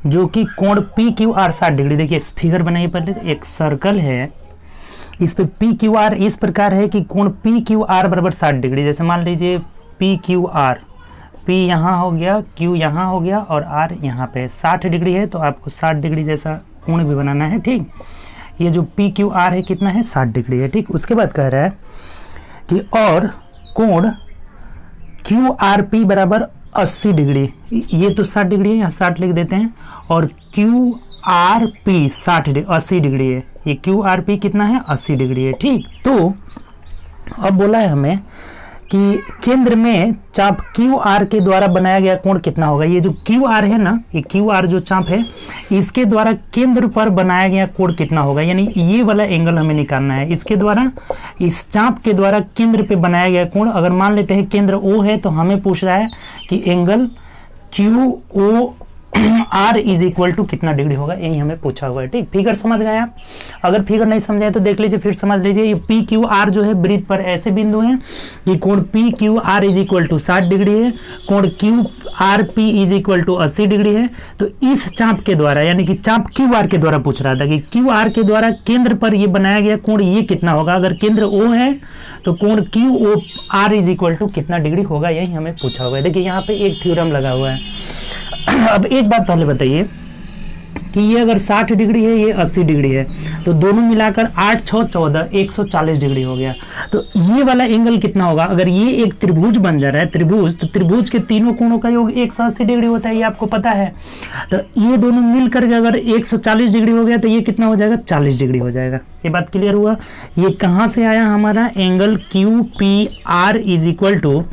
जो कि कोण पी क्यू आर 60 डिग्री। देखिए इस फिगर बनाइए पहले। एक सर्कल है, इस पे पी क्यू आर इस प्रकार है कि कोण पी क्यू आर बराबर 60 डिग्री। जैसे मान लीजिए पी क्यू आर, P यहाँ हो गया, Q यहाँ हो गया और R यहाँ पे 60 डिग्री है, तो आपको 60 डिग्री जैसा कोण भी बनाना है। ठीक, ये जो PQR है कितना है 60 डिग्री है। ठीक, उसके बाद कह रहा है कि और कोण QRP बराबर 80 डिग्री। ये तो 60 डिग्री है, यहाँ 60 लिख देते हैं, और QRP 80 डिग्री है। ये QRP कितना है 80 डिग्री है। ठीक, तो अब बोला है हमें कि केंद्र में चाप QR के द्वारा बनाया गया कोण कितना होगा। ये जो QR है ना, ये QR जो चाप है इसके द्वारा केंद्र पर बनाया गया कोण कितना होगा, यानी ये वाला एंगल हमें निकालना है। इसके द्वारा, इस चाप के द्वारा केंद्र पे बनाया गया कोण, अगर मान लेते हैं केंद्र O है तो हमें पूछ रहा है कि angle QOR is equal to कितना डिग्री होगा, यही हमें पूछा हुआ है। ठीक, फिगर समझ गए आप। अगर फिगर नहीं समझे तो देख लीजिए, फिर समझ लीजिए। ये पी क्यू आर जो है वृत्त पर ऐसे बिंदु हैं कि कोण P Q R is equal to 60 degree है, कोण Q R P is equal to 80 degree है। तो इस चाप के द्वारा, यानी कि चाप क्यू आर के द्वारा पूछ रहा था कि क्यू आर के द्वारा केंद्र पर ये बनाया गया कोण ये कितना होगा। अगर केंद्र ओ है तो कोण Q O R is equal to कितना डिग्री होगा, यही हमें पूछा हुआ है। देखिए यहाँ पे एक थ्योरम लगा हुआ है। अब एक बात पहले बताइए कि ये अगर 60 डिग्री है, ये 80 डिग्री है, तो दोनों मिलाकर 8 6 14 140 डिग्री हो गया। तो ये वाला एंगल कितना होगा। अगर ये एक त्रिभुज बन जा रहा है, त्रिभुज, तो त्रिभुज के तीनों कोणों का योग 180 डिग्री होता है, ये आपको पता है। तो ये दोनों मिलकर के अगर 140 डिग्री हो गया तो ये कितना हो जाएगा 40 डिग्री हो जाएगा। ये बात क्लियर हुआ। ये कहाँ से आया हमारा angle QPR is equal to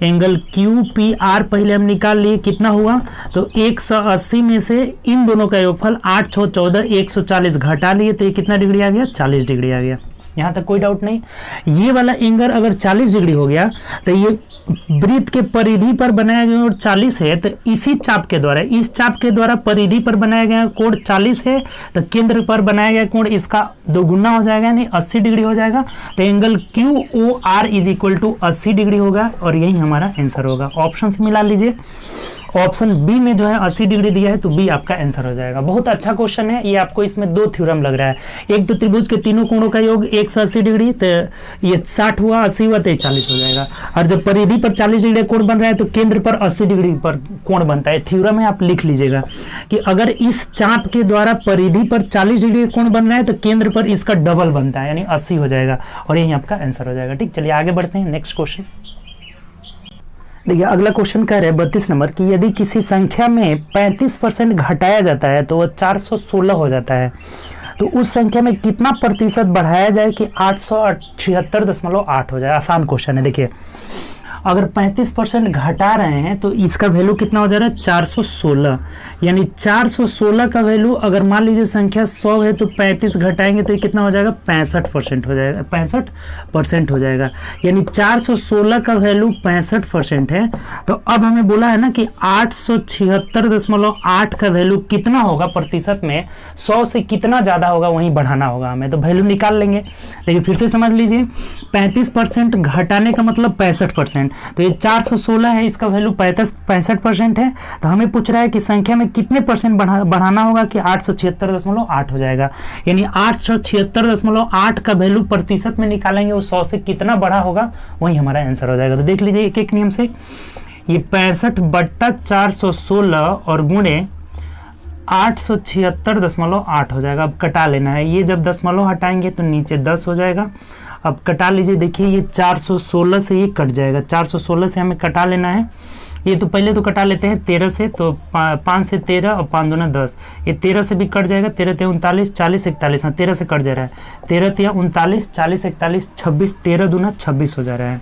angle QPR पहले हम निकाल लिए कितना हुआ, तो 180 में से इन दोनों का योगफल 8 6 14 140 घटा लिए तो ये कितना डिग्री आ गया 40 डिग्री आ गया। यहाँ तक कोई डाउट नहीं। ये वाला एंगल अगर 40 डिग्री हो गया तो ये वृत्त के परिधि पर बनाया गया और 40 है, तो इसी चाप के द्वारा, इस चाप के द्वारा परिधि पर बनाया गया कोण 40 है, तो केंद्र पर बनाया गया कोण इसका 2 गुना हो जाएगा, यानी 80 डिग्री हो जाएगा। तो angle QOR is equal to 80 degree होगा और यही हमारा आंसर होगा। ऑप्शन से मिला लीजिए। ऑप्शन बी में जो है 80 डिग्री दिया है, तो बी आपका आंसर हो जाएगा। बहुत अच्छा क्वेश्चन है ये। आपको इसमें 2 थ्योरम लग रहा है। एक तो त्रिभुज के तीनों कोणों का योग 180 डिग्री, तो ये 60 हुआ, 80 हुआ तो ये 40 हो जाएगा। और जब परिधि पर 40 डिग्री कोण बन रहा है तो केंद्र पर 80 डिग्री पर कोण बनता है। थ्योरम है, आप लिख लीजिएगा कि अगर इस चाप के द्वारा परिधि पर 40 डिग्री कोण बन रहा है तो केंद्र पर इसका डबल बनता है, यानी 80 हो जाएगा और यही आपका आंसर हो जाएगा। ठीक, चलिए आगे बढ़ते हैं नेक्स्ट क्वेश्चन। देखिए अगला क्वेश्चन कह रहे हैं 32 नंबर की यदि किसी संख्या में 35% घटाया जाता है तो वह 416 हो जाता है, तो उस संख्या में कितना प्रतिशत बढ़ाया जाए कि 876.8 हो जाए। आसान क्वेश्चन है। देखिए अगर 35% घटा रहे हैं तो इसका वैल्यू कितना हो जा रहा है 416, यानी 416 का वैल्यू अगर मान लीजिए संख्या 100 है तो 35 घटाएंगे तो ये कितना हो जाएगा 65% हो जाएगा, 65% हो जाएगा, यानी 416 का वैल्यू 65% है। तो अब हमें बोला है ना कि 876.8 का वैल्यू कितना होगा प्रतिशत में, 100 से कितना ज़्यादा होगा वहीं बढ़ाना होगा हमें, तो वैल्यू निकाल लेंगे। लेकिन फिर से समझ लीजिए 35% घटाने का मतलब 65%, तो ये 416 है, इसका वैल्यू 65% है। तो हमें पूछ रहा है कि संख्या में कितने परसेंट बढ़ाना होगा कि 876.8 हो जाएगा, यानी 876.8 का वैल्यू प्रतिशत में निकालेंगे, वो 100 से कितना बड़ा होगा वही हमारा आंसर हो जाएगा। तो देख लीजिए एक एक नियम से, ये 65/416 और गुणे 876.8 हो जाएगा। अब कटा लेना है, ये जब दशमलव हटाएंगे तो नीचे 10 हो जाएगा। अब कटा लीजिए, देखिए ये 416 से ये कट जाएगा, 416 से हमें कटा लेना है। ये तो पहले तो कटा लेते हैं 13 से, तो 5 से 13 और 5 दूना 10, ये 13 से भी कट जाएगा, 13 3 39, 40 41, हाँ 13 से कट जा रहा है, 13 3 39, 40 41, 26, 13 दूना 26 हो जा रहा है।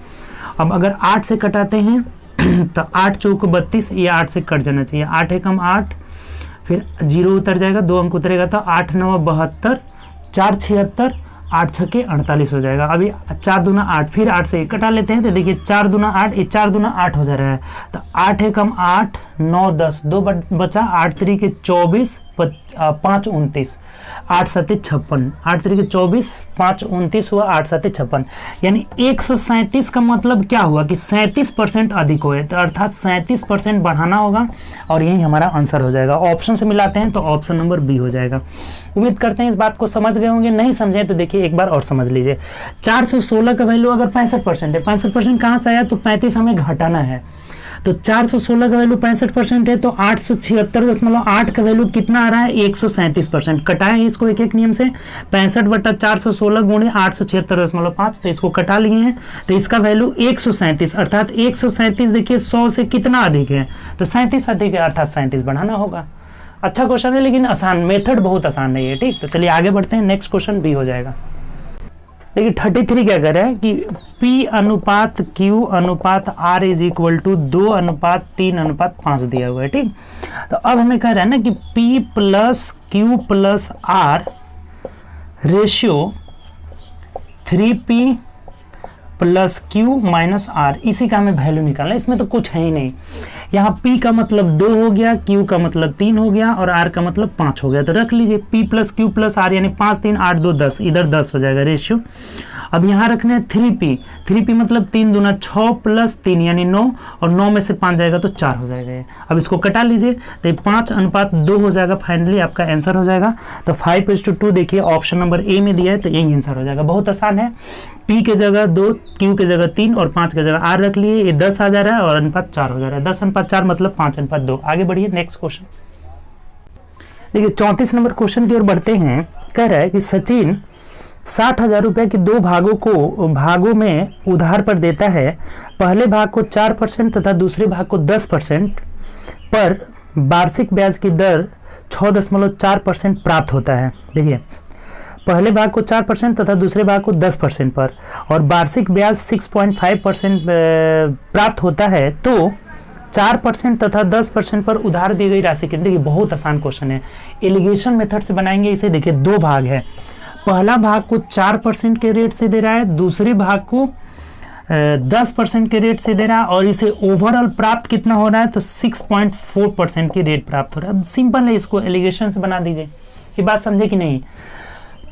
अब अगर 8 से कटाते हैं तो 8 चौक 32, ये 8 से कट जाना चाहिए, 8 एकम 8, फिर 0 उतर जाएगा, 2 अंक उतरेगा तो 8 9 72, 4 76, 8 छके 48 हो जाएगा। अभी 4 दूना 8, फिर 8 से कटा लेते हैं तो देखिए 4 दूना 8, ये 4 दूना 8 हो जा रहा है, तो 8 एकम 8, 9 10, 2 बचा, 8 तरीके 24, 5 29, 8 7 56, 8 तरीके 24, 5 29 हुआ, 8 7 56, यानी 137 का मतलब क्या हुआ कि 37% अधिक हुए, तो अर्थात 37% बढ़ाना होगा और यही हमारा आंसर हो जाएगा। ऑप्शन से मिलाते हैं तो ऑप्शन नंबर बी हो जाएगा। उम्मीद करते हैं इस बात को समझ गए होंगे, नहीं समझे तो देखिए एक बार और समझ लीजिए। 416 का वैल्यू अगर 65% है, 65% कहाँ से आया, तो 35 हमें घटाना है, तो 416 का वैल्यू 65% है, तो 876.8 का वैल्यू कितना आ रहा है 137%। कटाएं इसको एक एक नियम से, 65/416 गुणे 876.5, तो इसको कटा लिए हैं, तो इसका वैल्यू 137, अर्थात 137 देखिए 100 से कितना अधिक है, तो 37 अधिक है, अर्थात 37 बढ़ाना होगा। अच्छा क्वेश्चन है लेकिन आसान, मेथड बहुत आसान नहीं है। ठीक, तो चलिए आगे बढ़ते हैं, नेक्स्ट क्वेश्चन बी हो जाएगा। देखिए 33 क्या कर रहा है कि P अनुपात Q अनुपात R इज इक्वल टू 2:3:5 दिया हुआ है। ठीक, तो अब हमें कह रहा है ना कि P plus Q plus R ratio 3P plus Q minus R, इसी का हमें वैल्यू निकालना है। इसमें तो कुछ है ही नहीं, यहाँ P का मतलब 2 हो गया, Q का मतलब 3 हो गया और R का मतलब 5 हो गया, तो रख लीजिए P plus Q plus R, यानी 5 3 8 2 10, इधर 10 हो जाएगा रेशियो। अब यहाँ रखने हैं 3P मतलब 3 दूना 6 प्लस 3 यानी 9, और 9 में से 5 जाएगा तो 4 हो जाएगा ये। अब इसको कटा लीजिए तो ये 5:2 हो जाएगा, फाइनली आपका आंसर हो जाएगा। तो 5:2 देखिए ऑप्शन नंबर ए में दिया है, तो यही आंसर हो जाएगा। बहुत आसान है, P के जगह 2, Q के जगह 3 और 5 के जगह R रख लिए, ये 10 आ जा रहा है और अनुपात 4 हो जा रहा है, 10:4 मतलब 5:2। आगे बढ़िए नेक्स्ट क्वेश्चन। देखिए 34 नंबर क्वेश्चन की ओर बढ़ते हैं। कह रहा है कि सचिन 60,000 रुपए के 2 भागों में उधार पर देता है। पहले भाग को 4% तथा दूसरे भाग को 10% पर वार्षिक ब्याज की दर 6.4% प्राप्त होता है। देखिए पहले भाग को 4% तथा दूसरे भाग को 10% पर और वार्षिक ब्याज 6.5% प्राप्त होता है, तो 4% तथा 10% पर उधार दी गई राशि कितनी। देखिए बहुत आसान क्वेश्चन है, एलिगेशन मेथड से बनाएंगे इसे। देखिए 2 भाग है, पहला भाग को 4% के रेट से दे रहा है, दूसरे भाग को 10% के रेट से दे रहा है, और इसे ओवरऑल प्राप्त कितना हो रहा है, तो 6.4% की रेट प्राप्त हो रहा है। अब सिंपल है, इसको एलिगेशन से बना दीजिए। ये बात समझे कि नहीं,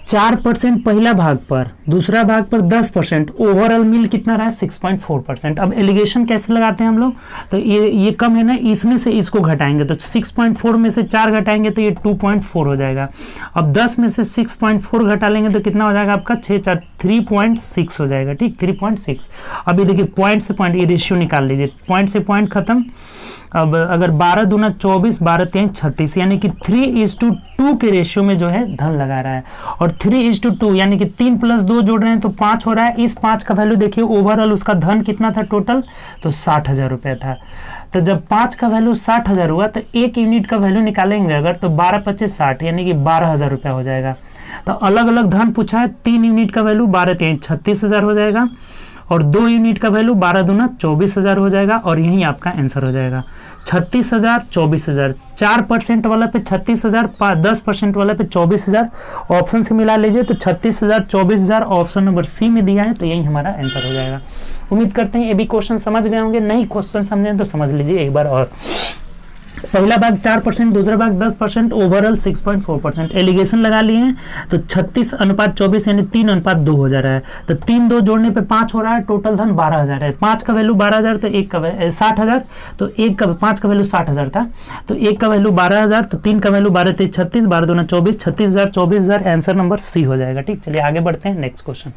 4% पहला भाग पर, दूसरा भाग पर 10%, ओवरऑल मिल कितना रहा है 6.4%। अब एलिगेशन कैसे लगाते हैं हम लोग, तो ये कम है ना, इसमें से इसको घटाएंगे तो 6.4 में से 4 घटाएंगे तो ये 2.4 हो जाएगा। अब 10 में से 6.4 घटा लेंगे तो कितना हो जाएगा आपका 6 3.6 हो जाएगा। ठीक, 3.6। अभी देखिए पॉइंट से पॉइंट, ये रेशियो निकाल लीजिए, पॉइंट से पॉइंट खत्म। अब अगर 12 दूना 24, 12 3 36, यानी कि 3:2 के रेशियो में जो है धन लगा रहा है, और 3:2 यानी कि 3 + 2 जोड़ रहे हैं तो 5 हो रहा है। इस 5 का वैल्यू देखिए, ओवरऑल उसका धन कितना था टोटल, तो 60,000 रुपये था। तो जब 5 का वैल्यू 60,000 हुआ तो 1 यूनिट का वैल्यू निकालेंगे अगर, तो 12 25 60, यानी कि 12,000 रुपया हो जाएगा। तो अलग अलग धन पूछा है, 3 यूनिट का वैल्यू 12 3 36,000 हो जाएगा, और 2 यूनिट का वैल्यू 12 दूना 24,000 हो जाएगा और यही आपका आंसर हो जाएगा। 36,000 24,000, 4% वाला पे 36,000, 10% वाला पे 24,000, ऑप्शन से मिला लीजिए तो 36,000 24,000 ऑप्शन नंबर सी में दिया है, तो यही हमारा आंसर हो जाएगा। उम्मीद करते हैं ये भी क्वेश्चन समझ गए होंगे, नहीं क्वेश्चन समझें तो समझ लीजिए एक बार और। पहला भाग 4%, दूसरा भाग 10%, ओवरऑल 6.4%। एलिगेशन लगा लिए हैं तो 36:24 यानी 3:2 हो जा रहा है, तो 3 2 जोड़ने पे 5 हो रहा है, टोटल धन 12,000 है। 5 का वैल्यू 12,000 तो 1 का 60,000, तो 5 का वैल्यू 60,000 था, तो 1 का वैल्यू 12,000, तो 3 का वैल्यू 12 3 36, 12 दूना 24, 36,000 24,000 आंसर नंबर सी हो जाएगा। ठीक, चलिए आगे बढ़ते हैं नेक्स्ट क्वेश्चन।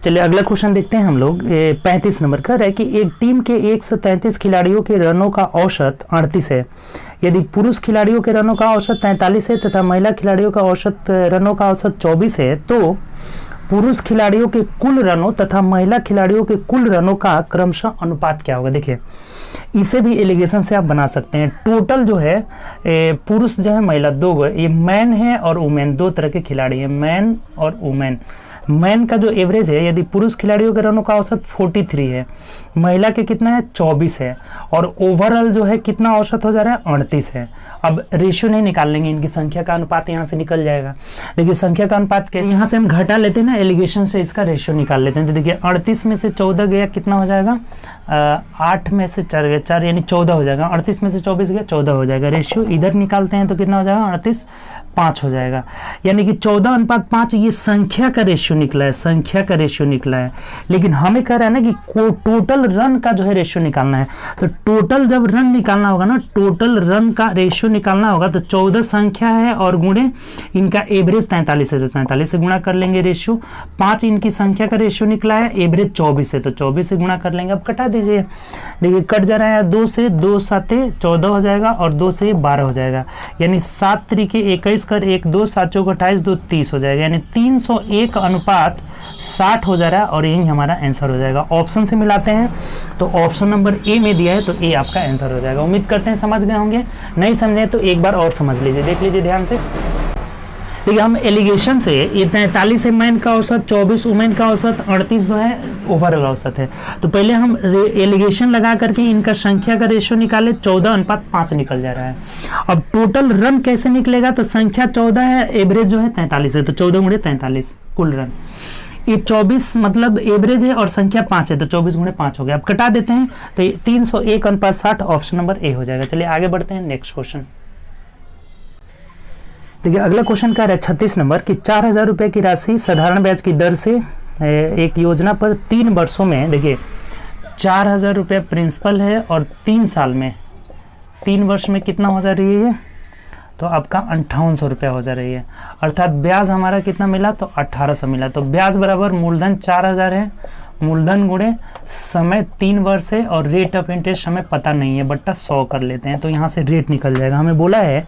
चलिए अगला क्वेश्चन देखते हैं हम लोग। 35 नंबर का है कि एक टीम के 133 खिलाड़ियों के रनों का औसत 38 है। यदि पुरुष खिलाड़ियों के रनों का औसत 43 है तथा महिला खिलाड़ियों का औसत रनों का औसत 24 है, तो पुरुष खिलाड़ियों के कुल रनों तथा महिला खिलाड़ियों के कुल रनों का क्रमशः अनुपात क्या होगा। देखिए, इसे भी एलिगेशन से आप बना सकते हैं। टोटल जो है पुरुष जो है महिला दो, ये मैन है और वुमेन, दो तरह के खिलाड़ी हैं, मैन और वुमेन। मैन का जो एवरेज है, यदि पुरुष खिलाड़ियों के रनों का औसत 43 है, महिला के कितना है 24 है, और ओवरऑल जो है कितना औसत हो जा रहा है 38 है। अब रेशियो नहीं निकाल लेंगे, इनकी संख्या का अनुपात यहाँ से निकल जाएगा। देखिए संख्या का अनुपात कैसे, यहाँ से हम घटा लेते हैं ना, एलिगेशन से इसका रेशियो निकाल लेते हैं। तो देखिए 38 में से 14 गया, कितना हो जाएगा 8 में से 4 गया 4 यानी 14 हो जाएगा। 38 में से 24 गया 14 हो जाएगा। रेशियो इधर निकालते हैं तो कितना हो जाएगा 38 5 हो जाएगा, यानी कि 14:5 ये संख्या का रेशियो निकला है, संख्या का रेशियो निकला है। लेकिन हमें कह रहा है ना कि टोटल रन का जो है रेशियो निकालना है, तो टोटल जब रन निकालना होगा ना, टोटल रन का रेशियो निकालना होगा, तो 14 संख्या है और गुणे इनका एवरेज 43 है, तो 43 से गुणा कर लेंगे रेशियो। 5 इनकी संख्या का रेशियो निकला है, एवरेज 24 है, तो 24 से गुणा कर लेंगे। अब कटा दीजिए, देखिए कट जा रहा है 2 से, 2 7 14 हो जाएगा और 2 से 12 हो जाएगा, यानी 7 तरीके 21 कर 1 2 7 चौक 28 2 30 हो जाएगा, यानी 301:60 हो जा रहा है और यही हमारा आंसर हो जाएगा। ऑप्शन से मिलाते हैं तो ऑप्शन नंबर ए में दिया है, तो ए आपका आंसर हो जाएगा। उम्मीद करते हैं समझ गए होंगे, नहीं समझे तो एक बार और समझ लीजिए, देख लीजिए ध्यान से। देखिए हम एलिगेशन से 43 है मैन का औसत, 24 वुमेन का औसत, 38 जो है ओवरऑल औसत है, तो पहले हम एलिगेशन लगा करके इनका संख्या का रेशियो निकाले, 14:5 निकल जा रहा है। अब टोटल रन कैसे निकलेगा, तो संख्या 14 है, एवरेज जो है 43 है, तो 14 × 43 कुल रन। ये 24 मतलब एवरेज है और संख्या 5 है, तो 24 × 5 हो गया। अब कटा देते हैं तो 301:60 ऑप्शन नंबर ए हो जाएगा। चलिए आगे बढ़ते हैं नेक्स्ट क्वेश्चन। देखिए अगला क्वेश्चन कह रहा है 36 नंबर कि 4,000 रुपये की राशि साधारण ब्याज की दर से एक योजना पर 3 वर्षों में, देखिए 4,000 रुपये प्रिंसिपल है और 3 साल में 3 वर्ष में कितना हो जा रही है, तो आपका 5800 रुपया हो जा रही है। अर्थात ब्याज हमारा कितना मिला, तो 1800 मिला। तो ब्याज बराबर मूलधन 4,000 है, मूलधन गुणे समय 3 वर्ष है और रेट ऑफ इंटरेस्ट हमें पता नहीं है, बट्टा 100 कर लेते हैं, तो यहाँ से रेट निकल जाएगा। हमें बोला है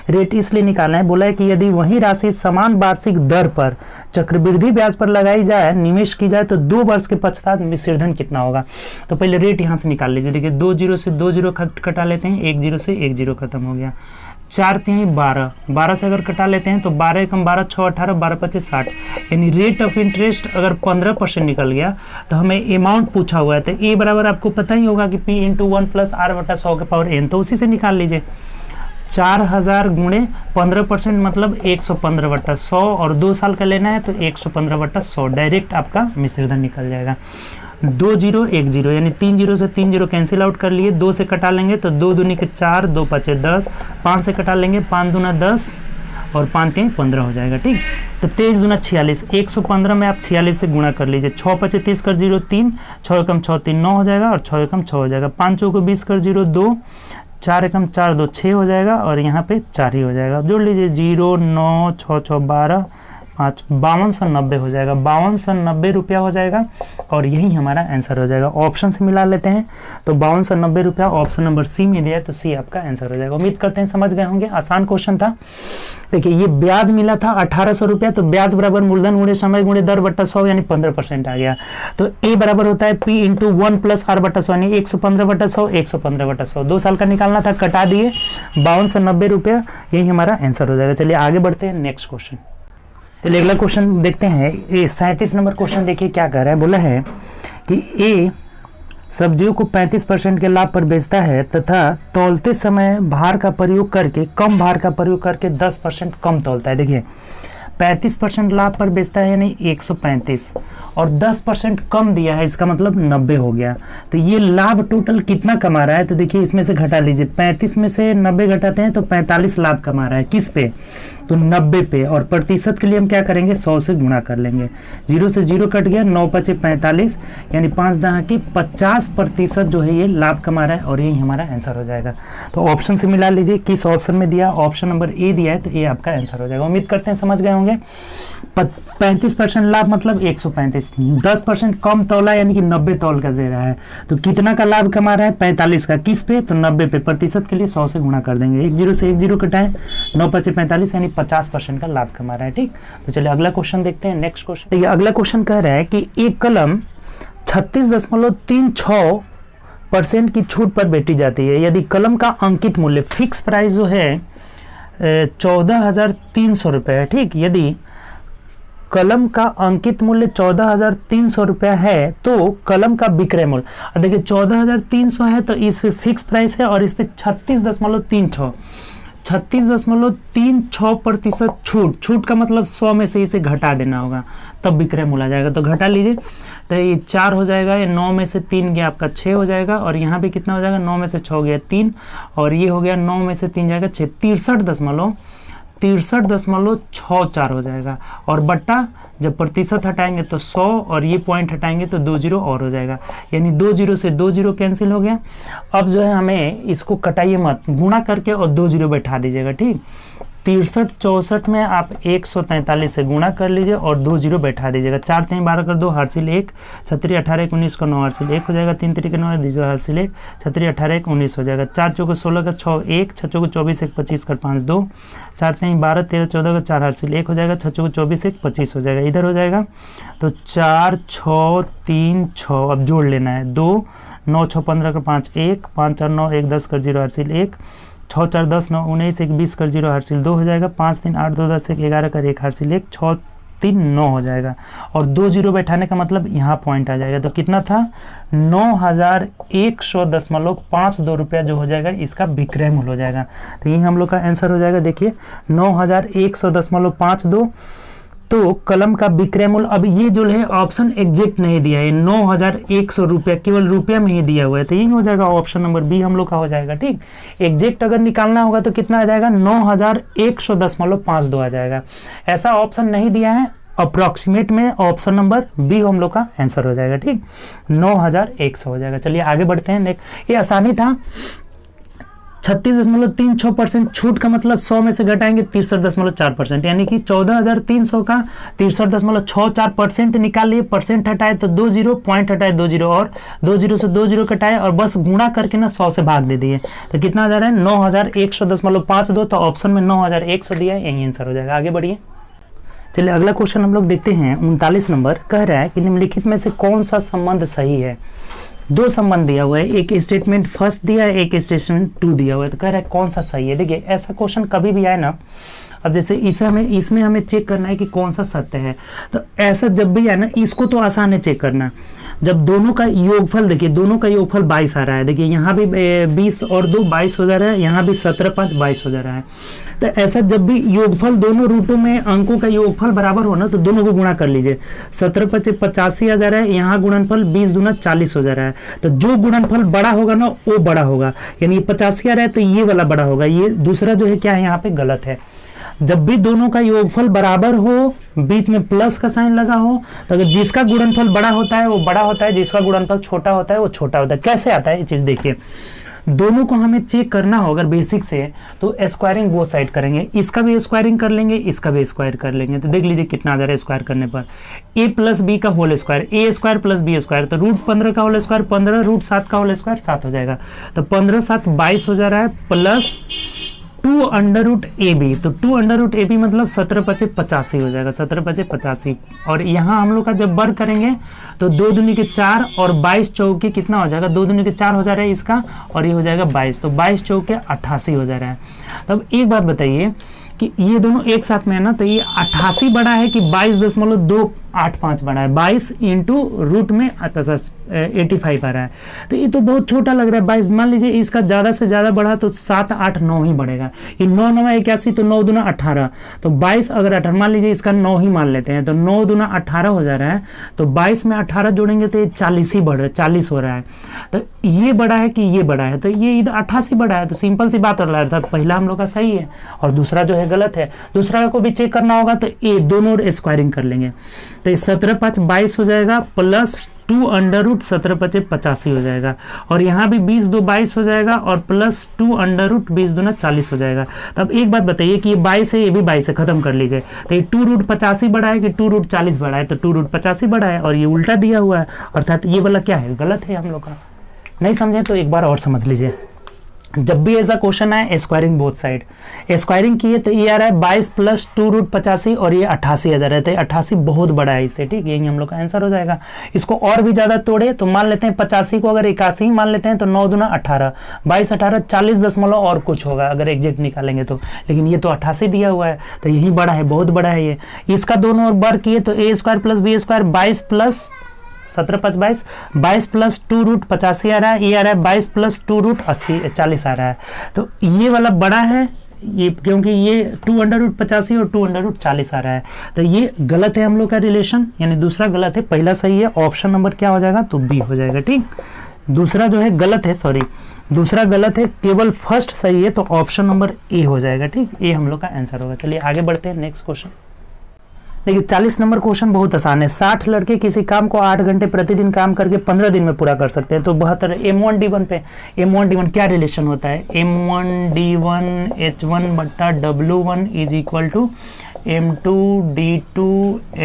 रेट इसलिए निकालना है, बोला है कि यदि वही राशि समान वार्षिक दर पर चक्रवृद्धि ब्याज पर लगाई जाए, निवेश की जाए, तो 2 वर्ष के पश्चात मिश्रधन कितना होगा। तो पहले रेट यहाँ से निकाल लीजिए। देखिए 2 0 से 2 0 कटा लेते हैं, 1 0 से 1 0 खत्म हो गया। 4 3 12, 12 से अगर कटा लेते हैं तो 12 × 12 6 18, 12 25 60, यानी रेट ऑफ इंटरेस्ट अगर 15% निकल गया, तो हमें अमाउंट पूछा हुआ है, तो ए बराबर आपको पता ही होगा कि P × 1 + R/100 के पावर n, तो उसी से निकाल लीजिए। 4,000 × 15% मतलब 115/100, और 2 साल का लेना है तो 115/100, डायरेक्ट आपका मिश्रधन निकल जाएगा। 2 0 1 0 यानी 3 0 से 3 0 कैंसिल आउट कर लिए, 2 से कटा लेंगे तो 2 दूनी के 4, 2 5 10, 5 से कटा लेंगे 5 दूना 10 और 5 3 15 हो जाएगा। ठीक, तो 23 दूना 46, 115 में आप 46 से गुणा कर लीजिए। 6 5 30 कर 0 3, 6 एकम 6 3 9 हो जाएगा और 6 एकम 6 हो जाएगा। 5 चौको 20 कर 0 2, 4 एकम 4 2 6 हो जाएगा और यहाँ पे 4 ही हो जाएगा। जोड़ लीजिए 0 9 6 6 12 5, 5290 हो जाएगा। 5290 रुपया हो जाएगा और यही हमारा आंसर हो जाएगा। ऑप्शन से मिला लेते हैं तो 5290 रुपया ऑप्शन नंबर सी में दिया है, तो सी आपका आंसर हो जाएगा। उम्मीद करते हैं समझ गए होंगे, आसान क्वेश्चन था। देखिए ये ब्याज मिला था 1800 रुपया, तो ब्याज बराबर मूलधन गुणे समय गुणे दर बट्टा 100 यानी 15% आ गया। तो ए बराबर होता है P × 1 + R/100 यानी 115/100, 115/100। 2 साल का निकालना था, कटा दिए 5290 रुपया, यही हमारा आंसर हो जाएगा। चलिए आगे बढ़ते हैं नेक्स्ट क्वेश्चन। चलिए अगला क्वेश्चन देखते हैं। ये 37 नंबर क्वेश्चन देखिए क्या कह रहा है। बोला है कि ए सब्जियों को 35% के लाभ पर बेचता है तथा तौलते समय भार का प्रयोग करके कम भार का प्रयोग करके 10% कम तौलता है। देखिए 35% लाभ पर बेचता है यानी 135 और 10% कम दिया है, इसका मतलब 90 हो गया। तो ये लाभ टोटल कितना कमा रहा है, तो देखिए इसमें से घटा लीजिए, 35 में से 90 घटाते हैं तो 45 लाभ कमा रहा है। किस पे, तो 90 पे। और प्रतिशत के लिए हम क्या करेंगे, 100 से गुणा कर लेंगे। 0 से 0 कट गया, 9 पचे 45 यानी 5 दहा की 50% जो है ये लाभ कमा रहा है और यही हमारा आंसर हो जाएगा। तो ऑप्शन से मिला लीजिए किस ऑप्शन में दिया, ऑप्शन नंबर ए दिया है तो ये आपका आंसर हो जाएगा। उम्मीद करते हैं समझ गए होंगे। 35% लाभ मतलब 135, 10% कम तौला यानी कि 90 तौल का दे रहा है। तो कितना का लाभ कमा रहा है, 45 का। किस पे, तो 90 पे। प्रतिशत के लिए 100 से गुणा कर देंगे। 1 0 से 1 0 कटाए, 9 पचे 45 यानी 50% का लाभ कमा रहा है। ठीक, तो चलिए अगला क्वेश्चन देखते हैं। नेक्स्ट क्वेश्चन देखिए, अगला क्वेश्चन कह रहा है कि एक कलम 36.36% की छूट पर बेची जाती है यदि कलम का अंकित मूल्य फिक्स प्राइस जो है 14,300 रुपये है। ठीक, यदि कलम का अंकित मूल्य 14,300 रुपया है तो कलम का विक्रय मूल्य, और देखिए 14,300 है तो इस पे फिक्स प्राइस है और इस पे 36.36% छूट का मतलब 100 में से इसे घटा देना होगा तब विक्रय मूल्य आ जाएगा। तो घटा लीजिए, तो ये 4 हो जाएगा, ये 9 में से 3 गया आपका 6 हो जाएगा, और यहाँ भी कितना हो जाएगा, 9 में से 6 गया 3, और ये हो गया 9 में से 3 जाएगा 6, 63.64 हो जाएगा। और बट्टा जब प्रतिशत हटाएंगे तो 100 और ये पॉइंट हटाएंगे तो 2 0 और हो जाएगा, यानी 2 0 से 2 0 कैंसिल हो गया। अब जो है हमें इसको कटाइए मत, गुणा करके और 2 0 बैठा दीजिएगा। ठीक, 63 64 में आप 143 से गुणा कर लीजिए और 2 0 बैठा दीजिएगा। 4 3 12 कर 2 हासिल 1, 36 18 1 19 का 9 हासिल 1 हो जाएगा। 3 3 9 2 हासिल 1, 36 18 1 19 हो जाएगा। 4 चौके 16 का 6 1, 6 चौके 24 1 25 कर 5 2, 4 3 12 13 14 का 4 हासिल 1 हो जाएगा। 6 चौके 24 1 25 हो जाएगा, इधर हो जाएगा। तो 4 6 3 6 अब जोड़ लेना है, 2 9 6 15 का 5 1, 5 4 9 1 10 कर 0 हासिल 1, 6 4 10 9 19 1 20 कर 0 हासिल 2 हो जाएगा। 5 3 8 2 10 1 11 कर 1 हासिल 1, 6 3 9 हो जाएगा। और 2 0 बैठाने का मतलब यहाँ पॉइंट आ जाएगा। तो कितना था, 9,110.52 रुपया जो हो जाएगा इसका विक्रय मूल्य हो जाएगा। तो ये हम लोग का आंसर हो जाएगा। देखिए 9,110.52 तो कलम का विक्रय मूल्य। अब ये जो है ऑप्शन एग्जैक्ट नहीं दिया है, 9,100 रुपया केवल रुपया में ही दिया हुआ है, तो ये हो जाएगा ऑप्शन नंबर बी हम लोग का हो जाएगा। ठीक, एग्जैक्ट अगर निकालना होगा तो कितना आ जाएगा, 9,110.52 आ जाएगा। ऐसा ऑप्शन नहीं दिया है, अप्रोक्सीमेट में ऑप्शन नंबर बी हम लोग का आंसर हो जाएगा। ठीक, 9,100 हो जाएगा। चलिए आगे बढ़ते हैं। नेक्स्ट, ये आसानी था। 36.36% छूट का मतलब 100 में से घटाएंगे 63.4%, यानी कि 14,300 का 63.64% निकाल लिए। परसेंट हटाए तो 2 0, पॉइंट हटाए 2 0 और 2 0 से 2 0 कटाए और बस गुणा करके ना 100 से भाग दे दिए। तो कितना आ जा रहा है, 9,110.52। तो ऑप्शन में 9,100 दिया है, यही आंसर हो जाएगा। आगे बढ़िए। चलिए अगला क्वेश्चन हम लोग देखते हैं। 39 नंबर कह रहा है कि निम्नलिखित में से कौन सा संबंध सही है। 2 संबंध दिया हुआ है, एक स्टेटमेंट फर्स्ट दिया है, एक स्टेटमेंट 2 दिया हुआ है। तो कह रहा है कौन सा सही है। देखिए ऐसा क्वेश्चन कभी भी आए ना, अब जैसे इसमें हमें चेक करना है कि कौन सा सत्य है। तो ऐसा जब भी आए ना, इसको तो आसान है चेक करना। जब दोनों का योगफल, देखिए दोनों का योगफल 22 आ रहा है। देखिए यहाँ भी 20 और 2 22 हो जा रहा है, यहाँ भी 17 5 22 हो जा रहा है। तो ऐसा जब भी योगफल दोनों रूपों में अंकों का योगफल बराबर हो ना, तो दोनों को गुणा कर लीजिए। 17 5 85 आ जा रहा है, यहाँ गुणनफल 20 दूना 40 हो जा रहा है। तो जो गुणनफल बड़ा होगा ना वो बड़ा होगा, यानी 85 आ रहा है तो ये वाला बड़ा होगा। ये दूसरा जो है क्या है यहाँ पे गलत है। जब भी दोनों का योगफल बराबर हो, बीच में प्लस का साइन लगा हो, तो अगर जिसका गुणनफल बड़ा होता है वो बड़ा होता है, जिसका गुणनफल छोटा होता है वो छोटा होता है। कैसे आता है ये चीज देखिए। दोनों को हमें चेक करना हो अगर बेसिक से, तो स्क्वायरिंग वो साइड करेंगे, इसका भी स्क्वायरिंग कर लेंगे, इसका भी स्क्वायर कर लेंगे। तो देख लीजिए कितना आ जा रहा है स्क्वायर करने पर, a प्लस बी का होल स्क्वायर, ए स्क्वायर प्लस बी स्क्वायर, तो रूट 15 का होल स्क्वायर 15, रूट 7 का होल स्क्वायर 7 हो जाएगा। तो 15 7 22 हो जा रहा है, plus 2 under root A B. तो 2 अंडर रूट ए बी मतलब 17 5 85 हो जाएगा, 17 5 85। और यहाँ हम लोग का जब वर्ग करेंगे तो 2 दूनी के 4 और 22 चौके कितना हो जाएगा, 2 दूनी के 4 हो जा रहा है इसका, और ये हो जाएगा 22, तो 22 चौके 88 हो जा रहा है। तब एक बात बताइए कि ये दोनों एक साथ में है ना, तो ये 88 बड़ा है कि 22.285 बड़ा है। 22 इंटू रूट में 85 आ रहा है, तो ये तो बहुत छोटा लग रहा है। 22 मान लीजिए इसका ज़्यादा से ज़्यादा बढ़ा तो 7, 8, 9 ही बढ़ेगा। ये 9 9 81, तो 9 दूना 18, तो 22 अगर 18 मान लीजिए इसका 9 ही मान लेते हैं, तो 9 दूना 18 हो जा रहा है। तो 22 में 18 जोड़ेंगे तो ये 40 ही बढ़ रहा है, 40 हो रहा है। तो ये बड़ा है कि ये बड़ा है, तो ये इधर 88 बड़ा है। तो सिंपल सी बात हो रहा है, पहला हम लोग का सही है और दूसरा जो है गलत है। दूसरा को भी चेक करना होगा, तो ये दोनों स्क्वायरिंग कर लेंगे। तो ये 17 5 22 हो जाएगा, प्लस 2 अंडर रूट 17 5 85 हो जाएगा, और यहाँ भी 20 2 22 हो जाएगा, और प्लस 2 अंडर रूट 20 दूना 40 हो जाएगा। तब एक बात बताइए कि ये 22 है, ये भी 22 है, खत्म कर लीजिए। तो ये 2 रूट 85 बड़ा है कि 2 रूट 40 बड़ा है, तो 2 रूट 85 बड़ा है, और ये उल्टा दिया हुआ है, अर्थात ये वाला क्या है, गलत है हम लोग का। नहीं समझे तो एक बार और समझ लीजिए। जब भी ऐसा क्वेश्चन आए स्क्वायरिंग बोथ साइड, स्क्वायरिंग किए तो ये आ रहा है 22 प्लस 2 रूट 85, और ये 88 आ जा रहा है, तो 88 बहुत बड़ा है इससे, ठीक, यही हम लोग का आंसर हो जाएगा। इसको और भी ज्यादा तोड़े तो मान लेते हैं 85 को अगर 81 मान लेते हैं, तो 9 दूना 18, 22 18 40 दशमलव और कुछ होगा अगर एग्जैक्ट निकालेंगे तो, लेकिन ये तो 88 दिया हुआ है, तो यही बड़ा है, बहुत बड़ा है ये। इसका दोनों और वर्ग किए तो A square plus B square 22 plus 17 5 22, 22 plus 2 root 85 आ रहा है, ये आ रहा है 22 प्लस 2 रूट 40 आ रहा है। तो ये वाला बड़ा है ये, क्योंकि ये 2 अंडर रूट 85 और 2 अंडर रूट 40 आ रहा है, तो ये गलत है हम लोग का रिलेशन, यानी दूसरा गलत है, पहला सही है। ऑप्शन नंबर क्या हो जाएगा, तो बी हो जाएगा, ठीक। दूसरा जो है गलत है, सॉरी दूसरा गलत है, केवल फर्स्ट सही है, तो ऑप्शन नंबर ए हो जाएगा, ठीक। ये हम लोग का आंसर होगा। चलिए आगे बढ़ते हैं, नेक्स्ट क्वेश्चन। देखिए 40 नंबर क्वेश्चन बहुत आसान है। 60 लड़के किसी काम को 8 घंटे प्रतिदिन काम करके 15 दिन में पूरा कर सकते हैं, तो 72 M1D1 पे, M1D1 क्या रिलेशन होता है, M1D1 H1 बट्टा W1 is equal to M2D2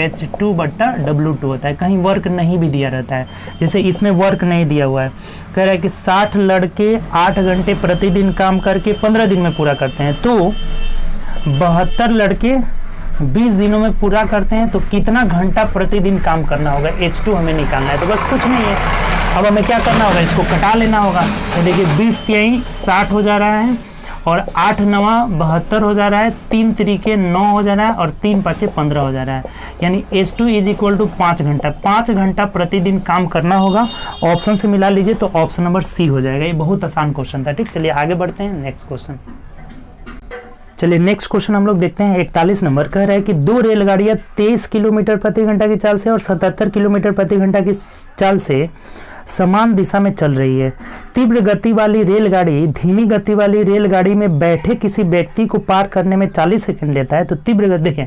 H2 बट्टा W2 होता है। कहीं वर्क नहीं भी दिया रहता है, जैसे इसमें वर्क नहीं दिया हुआ है, कह रहा है कि 60 लड़के 8 घंटे प्रतिदिन काम करके 15 दिन में पूरा करते हैं, तो 72 लड़के 20 दिनों में पूरा करते हैं, तो कितना घंटा प्रतिदिन काम करना होगा, H2 हमें निकालना है। तो बस कुछ नहीं है, अब हमें क्या करना होगा, इसको कटा लेना होगा। तो देखिए 20 3 60 हो जा रहा है, और 8 9 72 हो जा रहा है, 3 तरीके 9 हो जा रहा है, और 3 5 15 हो जा रहा है, यानी H2 इज इक्वल टू 5 घंटा। 5 घंटा प्रतिदिन काम करना होगा। ऑप्शन से मिला लीजिए तो ऑप्शन नंबर सी हो जाएगा। ये बहुत आसान क्वेश्चन था, ठीक। चलिए आगे बढ़ते हैं, नेक्स्ट क्वेश्चन। चलिए नेक्स्ट क्वेश्चन हम लोग देखते हैं। 41 नंबर कह रहा है कि 2 रेलगाड़ियां 23 किलोमीटर प्रति घंटा की चाल से और 77 किलोमीटर प्रति घंटा की चाल से समान दिशा में चल रही है। तीव्र गति वाली रेलगाड़ी धीमी गति वाली रेलगाड़ी में बैठे किसी व्यक्ति को पार करने में 40 सेकंड लेता है। तो तीव्र गति, देखें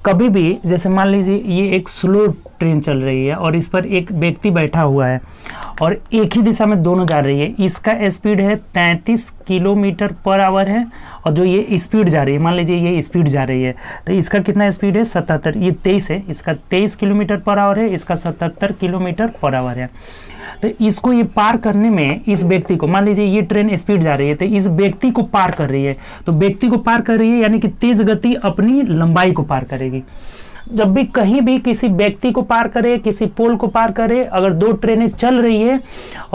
कभी भी जैसे मान लीजिए ये एक स्लो ट्रेन चल रही है और इस पर एक व्यक्ति बैठा हुआ है और एक ही दिशा में दोनों जा रही है। इसका स्पीड है 33 किलोमीटर पर आवर है, और जो ये स्पीड जा रही है, मान लीजिए ये स्पीड जा रही है, तो इसका कितना स्पीड है 77, ये 23 है, इसका 23 किलोमीटर पर आवर है, इसका 77 किलोमीटर पर आवर है। तो इसको ये पार करने में इस व्यक्ति को, मान लीजिए ये ट्रेन स्पीड जा रही है, तो इस व्यक्ति को पार कर रही है, तो व्यक्ति को पार कर रही है यानी कि तेज गति अपनी लंबाई को पार करेगी। जब भी कहीं भी किसी व्यक्ति को पार करे, किसी पोल को पार करे, अगर 2 ट्रेनें चल रही है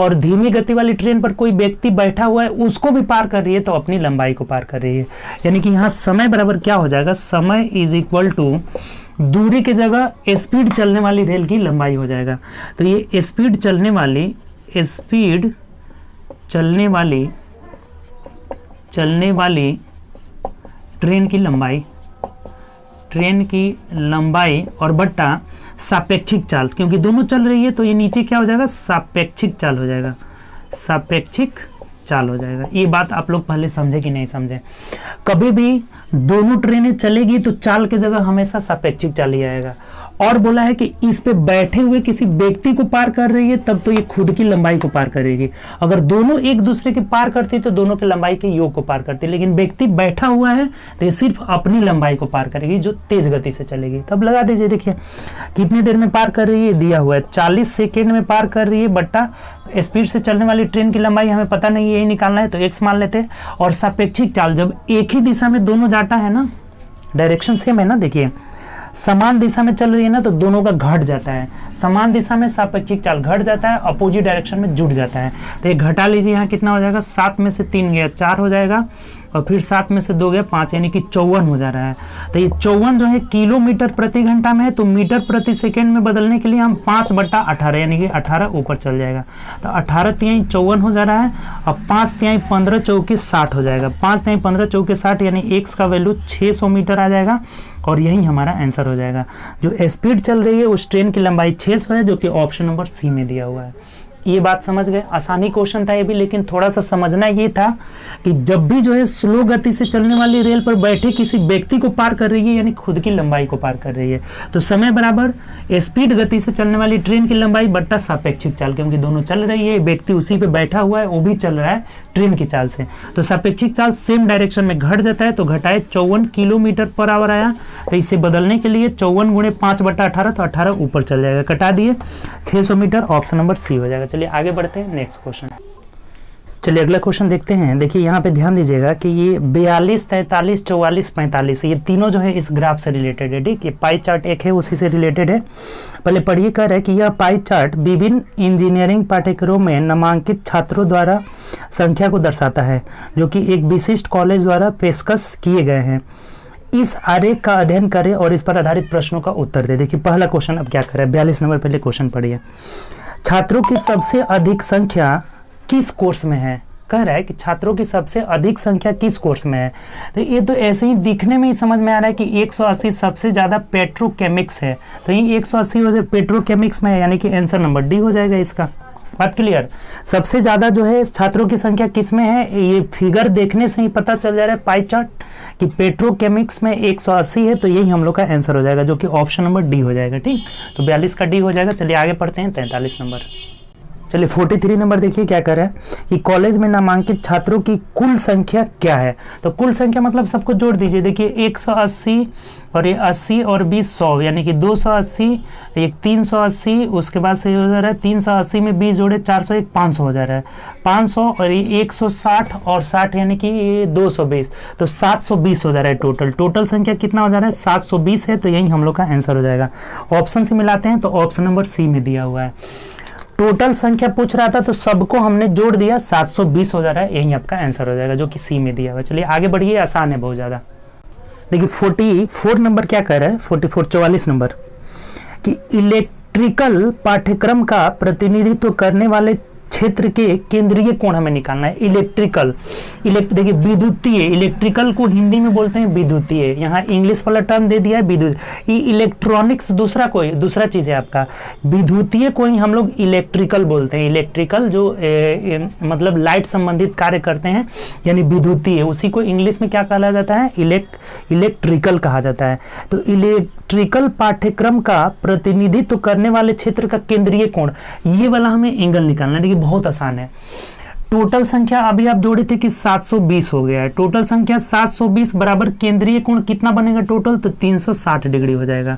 और धीमी गति वाली ट्रेन पर कोई व्यक्ति बैठा हुआ है उसको भी पार कर रही है, तो अपनी लंबाई को पार कर रही है। यानी कि यहाँ समय बराबर क्या हो जाएगा, समय इज इक्वल टू दूरी की जगह स्पीड चलने वाली रेल की लंबाई हो जाएगा। तो ये स्पीड चलने वाली ट्रेन की लंबाई और बट्टा सापेक्षिक चाल, क्योंकि दोनों चल रही है तो ये नीचे क्या हो जाएगा, सापेक्षिक चाल हो जाएगा, सापेक्षिक चाल हो जाएगा। ये बात आप लोग पहले समझे कि नहीं समझे। कभी भी दोनों ट्रेनें चलेगी तो चाल की जगह हमेशा सापेक्षिक चाल ही आएगा। और बोला है कि इस पे बैठे हुए किसी व्यक्ति को पार कर रही है तब तो ये खुद की लंबाई को पार करेगी। अगर दोनों एक दूसरे के पार करती तो दोनों की लंबाई के योग को पार करती, लेकिन व्यक्ति बैठा हुआ है तो ये सिर्फ अपनी लंबाई को पार करेगी जो तेज गति से चलेगी। तब लगा दीजिए, देखिए कितनी देर में पार कर रही है, दिया हुआ है 40 सेकेंड में पार कर रही है, बट्टा स्पीड से चलने वाली ट्रेन की लंबाई हमें पता नहीं है, यही निकालना है तो x मान लेते हैं। और सापेक्षिक चाल, जब एक ही दिशा में दोनों जाता है ना, डायरेक्शन सेम है ना, देखिए समान दिशा में चल रही है ना तो दोनों का घट जाता है, समान दिशा में सापेक्षिक चाल घट जाता है, अपोजिट डायरेक्शन में जुड़ जाता है। तो ये घटा लीजिए, यहाँ कितना हो जाएगा, 7 में से 3 गया 4 हो जाएगा, और फिर 7 में से 2 गया 5, यानी कि 54 हो जा रहा है। तो ये 54 जो है किलोमीटर प्रति घंटा में है, तो मीटर प्रति सेकेंड में बदलने के लिए हम 5/18 यानी कि 18 ऊपर चल जाएगा। तो 18 तिहाई 54 हो जा रहा है, और 5 तिहाई 15 चौके 60 हो जाएगा। 5 तिहाई 15 चौके 60 यानी x का वैल्यू 600 मीटर आ जाएगा, और यही हमारा आंसर हो जाएगा। जो स्पीड चल रही है उस ट्रेन की लंबाई 600 है, जो कि ऑप्शन नंबर सी में दिया हुआ है। ये बात समझ गए। आसानी क्वेश्चन था ये भी, लेकिन थोड़ा सा समझना ये था कि जब भी जो है स्लो गति से चलने वाली रेल पर बैठे किसी व्यक्ति को पार कर रही है, यानी खुद की लंबाई को पार कर रही है, तो समय बराबर स्पीड गति से चलने वाली ट्रेन की लंबाई बट्टा सापेक्षिक चाल, क्योंकि दोनों चल रही है, व्यक्ति उसी पे बैठा हुआ है, वो भी चल रहा है ट्रेन की चाल से, तो सापेक्षिक चाल सेम डायरेक्शन में घट जाता है, तो घटाए 54 किलोमीटर पर आवर आया। तो इसे बदलने के लिए 54 गुणे 5/18, तो 18 ऊपर चल जाएगा, कटा दिए 600 मीटर, ऑप्शन नंबर सी हो जाएगा। चलिए आगे बढ़ते हैं नेक्स्ट क्वेश्चन। चलिए अगला क्वेश्चन देखते हैं। देखिए यहाँ पे ध्यान दीजिएगा कि ये 42, 43, 44, 45 ये तीनों जो है इस ग्राफ से रिलेटेड है। ठीक, ये पाई चार्ट एक है उसी से रिलेटेड है। पहले पढ़िए, कह रहे हैं कि यह पाई चार्ट विभिन्न इंजीनियरिंग पाठ्यक्रमों में नामांकित छात्रों द्वारा संख्या को दर्शाता है, जो कि एक विशिष्ट कॉलेज द्वारा पेशकश किए गए हैं। इस आरेख का अध्ययन करें और इस पर आधारित प्रश्नों का उत्तर दे। देखिए पहला क्वेश्चन अब क्या करें, 42 नंबर पहले क्वेश्चन पढ़िए। छात्रों की सबसे अधिक संख्या किस कोर्स में है? कह रहा है कि छात्रों की सबसे अधिक संख्या किस कोर्स में है। तो ये तो ऐसे ही दिखने में ही समझ में आ रहा है कि 180 सबसे ज़्यादा पेट्रोकेमिक्स है, तो ये 180 पेट्रोकेमिक्स में है, यानी कि आंसर नंबर डी हो जाएगा इसका। बात क्लियर। सबसे ज़्यादा जो है छात्रों की संख्या किस में है, ये फिगर देखने से ही पता चल जा रहा है पाई चार्ट कि पेट्रोकेमिक्स में 180 है, तो यही हम लोग का आंसर हो जाएगा, जो कि ऑप्शन नंबर डी हो जाएगा। ठीक, तो 42 का डी हो जाएगा। चलिए आगे पढ़ते हैं 43 नंबर। चलिए 43 नंबर देखिए क्या कर रहा है कि कॉलेज में नामांकित छात्रों की कुल संख्या क्या है। तो कुल संख्या मतलब सबको जोड़ दीजिए। देखिए 180 और ये 80 और 20 100, यानी कि 280, एक 380, उसके बाद से हो जा रहा है 380 में 20 जोड़े 401, 500 हो जा रहा है। 500 और ये 160 और 60 यानी कि ये 220, तो 720 हो जा रहा है। टोटल संख्या कितना हो जा रहा है, 720 है, तो यही हम लोग का आंसर हो जाएगा। ऑप्शन से मिलाते हैं तो ऑप्शन नंबर सी में दिया हुआ है। टोटल संख्या पूछ रहा था तो सबको हमने जोड़ दिया, 720 हो जा रहा है, यही आपका आंसर हो जाएगा, जो कि सी में दिया हुआ है। चलिए आगे बढ़िए, आसान है बहुत ज़्यादा। देखिए 44 नंबर क्या कह रहा है, 44 नंबर कि इलेक्ट्रिकल पाठ्यक्रम का प्रतिनिधित्व करने वाले क्षेत्र के केंद्रीय कोण हमें निकालना है। देखिए विद्युतीय, इलेक्ट्रिकल को हिंदी में बोलते हैं विद्युतीय, यहाँ इंग्लिश वाला टर्म दे दिया है विद्युत। ये इलेक्ट्रॉनिक्स दूसरा चीज़ है आपका, विद्युतीय को ही हम लोग इलेक्ट्रिकल बोलते हैं। इलेक्ट्रिकल जो मतलब लाइट संबंधित कार्य करते हैं, यानी विद्युतीय, उसी को इंग्लिश में क्या कहा जाता है, इलेक्ट्रिकल कहा जाता है। तो इलेक्ट्रिकल पाठ्यक्रम का प्रतिनिधित्व करने वाले क्षेत्र का केंद्रीय कोण, ये वाला हमें एंगल निकालना है। देखिए बहुत आसान है। टोटल संख्या अभी आप जोड़े थे कि 720 हो गया है। टोटल संख्या 720 बराबर केंद्रीय कोण कितना बनेगा टोटल, तो 360 डिग्री हो जाएगा।